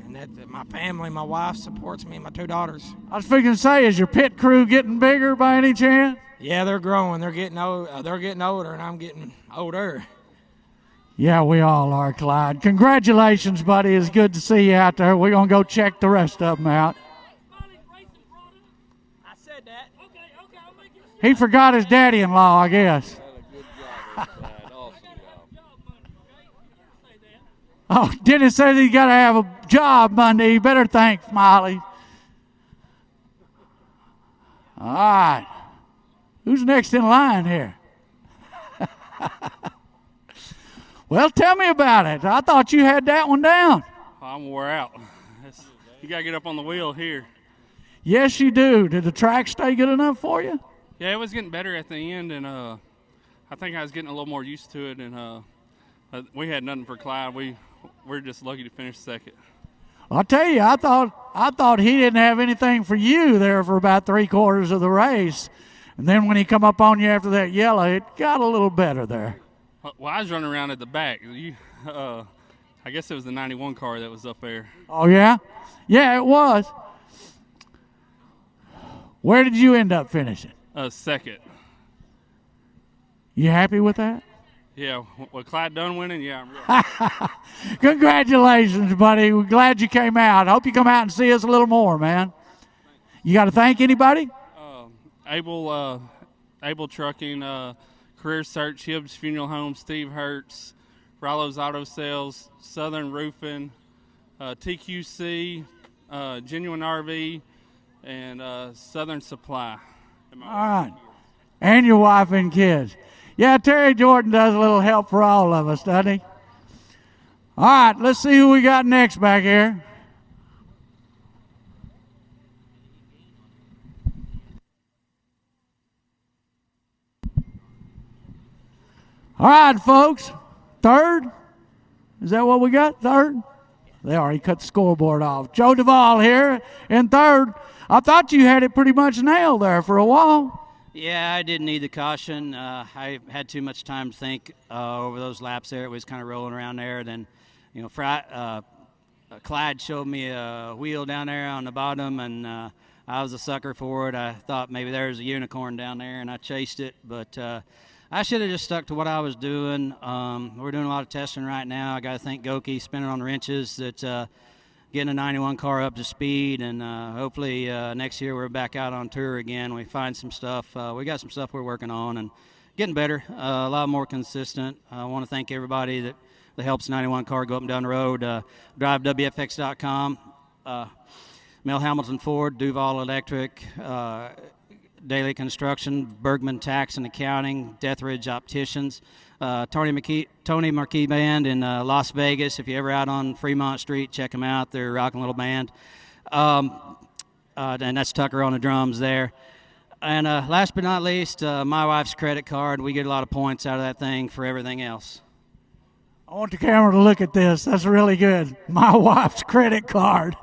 and my family, my wife supports me and my 2 daughters.
I was figuring to say, is your pit crew getting bigger by any chance?
Yeah, they're growing. They're getting old. They're getting older, and I'm getting older.
Yeah, we all are, Clyde. Congratulations, buddy. It's good to see you out there. We're going to go check the rest of them out.
I said that. Okay, I'll make it.
He forgot his daddy-in-law, I guess. Oh, Dennis says he's got to have a job Monday. You better thank Smiley. All right. Who's next in line here? Well, tell me about it. I thought you had that one down.
I'm wore out. You got to get up on the wheel here.
Yes, you do. Did the track stay good enough for you?
Yeah, it was getting better at the end, and I think I was getting a little more used to it, and We had nothing for Clyde. We're just lucky to finish second.
I'll tell you, I thought he didn't have anything for you there for about 3/4 of the race. And then when he come up on you after that yellow, it got a little better there.
Well, I was running around at the back. I guess it was the 91 car that was up there.
Oh, yeah? Yeah, it was. Where did you end up finishing?
Second.
You happy with that?
Yeah, with Clyde done winning, yeah, I'm real happy.
Congratulations, buddy. We're glad you came out. Hope you come out and see us a little more, man. You got to thank anybody?
Able Trucking, Career Search, Hibbs Funeral Home, Steve Hertz, Rollo's Auto Sales, Southern Roofing, TQC, Genuine RV, and Southern Supply.
All right. And your wife and kids. Yeah, Terry Jordan does a little help for all of us, doesn't he? All right, let's see who we got next back here. All right, folks. Third? Is that what we got? Third? They already cut the scoreboard off. Joe Duvall here in third. I thought you had it pretty much nailed there for a while.
Yeah, I didn't need the caution. I had too much time to think over those laps there. It was kind of rolling around there. Then, Clyde showed me a wheel down there on the bottom, and I was a sucker for it. I thought maybe there was a unicorn down there, and I chased it. But I should have just stuck to what I was doing. We're doing a lot of testing right now. I got to thank Goki spinning on the wrenches that getting a 91 car up to speed, and hopefully next year we're back out on tour again. We find some stuff. We got some stuff we're working on and getting better, a lot more consistent. I want to thank everybody that helps 91 car go up and down the road. DriveWFX.com, Mel Hamilton Ford, Duval Electric, Daily Construction, Bergman Tax and Accounting, Deathridge Opticians, Tony Marquis Band in Las Vegas. If you're ever out on Fremont Street, check them out. They're a rocking little band. And that's Tucker on the drums there. And last but not least, my wife's credit card. We get a lot of points out of that thing for everything else.
I want the camera to look at this. That's really good. My wife's credit card.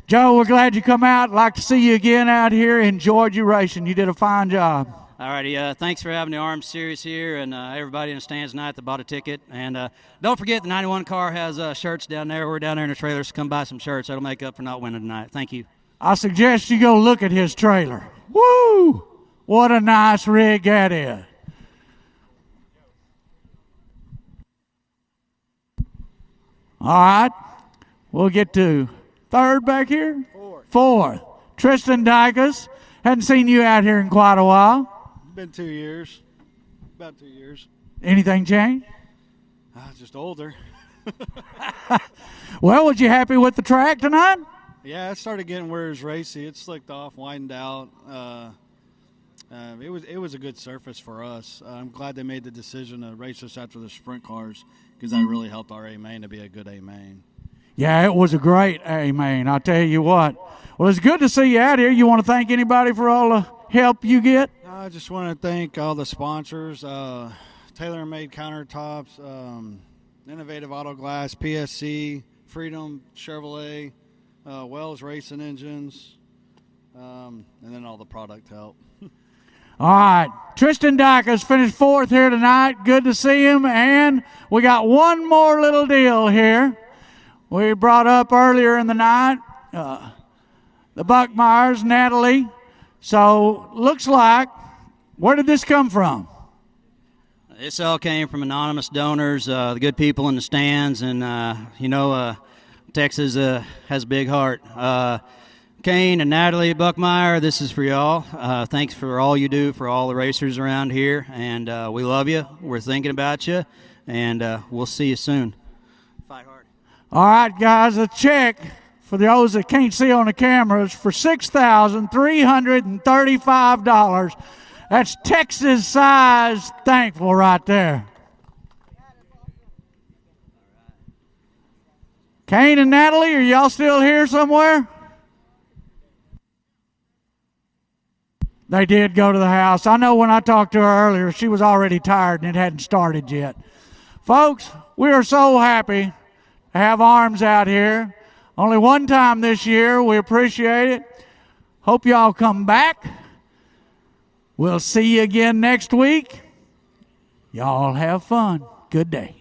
Joe, we're glad you come out. I'd like to see you again out here. Enjoyed your racing. You did a fine job.
All righty. Thanks for having the Arms Series here and everybody in the stands tonight that bought a ticket. And don't forget the 91 car has shirts down there. We're down there in the trailers. Come buy some shirts. That'll make up for not winning tonight. Thank you.
I suggest you go look at his trailer. Woo! What a nice rig that is. All right. We'll get to third back here? Fourth. Tristan Dykus. Hadn't seen you out here in quite a while.
Been 2 years. About 2 years.
Anything change?
Just older.
Well, was you happy with the track tonight?
Yeah, it started getting where it was racy. It slicked off, widened out. It was a good surface for us. I'm glad they made the decision to race us after the sprint cars because that really helped our A-main to be a good A-main.
Yeah, it was a great A-main. I'll tell you what. Well, it's good to see you out here. You want to thank anybody for all the help you get?
I just want to thank all the sponsors, Tailor-Made Countertops, Innovative Auto Glass, PSC, Freedom Chevrolet, Wells Racing Engines, and then all the product help.
All right. Tristan Dykus finished fourth here tonight. Good to see him. And we got one more little deal here. We brought up earlier in the night the Buckmeyers, Natalie. So looks like, where did this come from?
This all came from anonymous donors, the good people in the stands, and Texas has a big heart. Kane and Natalie Buckmeyer, this is for y'all. Thanks for all you do for all the racers around here, and we love you. We're thinking about you, and we'll see you soon. Fight hard.
All right, guys, a check for those that can't see on the cameras for $6,335. That's Texas size thankful right there. Kane and Natalie, are y'all still here somewhere? They did go to the house. I know when I talked to her earlier, she was already tired and it hadn't started yet. Folks, we are so happy to have Arms out here. Only one time this year. We appreciate it. Hope y'all come back. We'll see you again next week. Y'all have fun. Good day.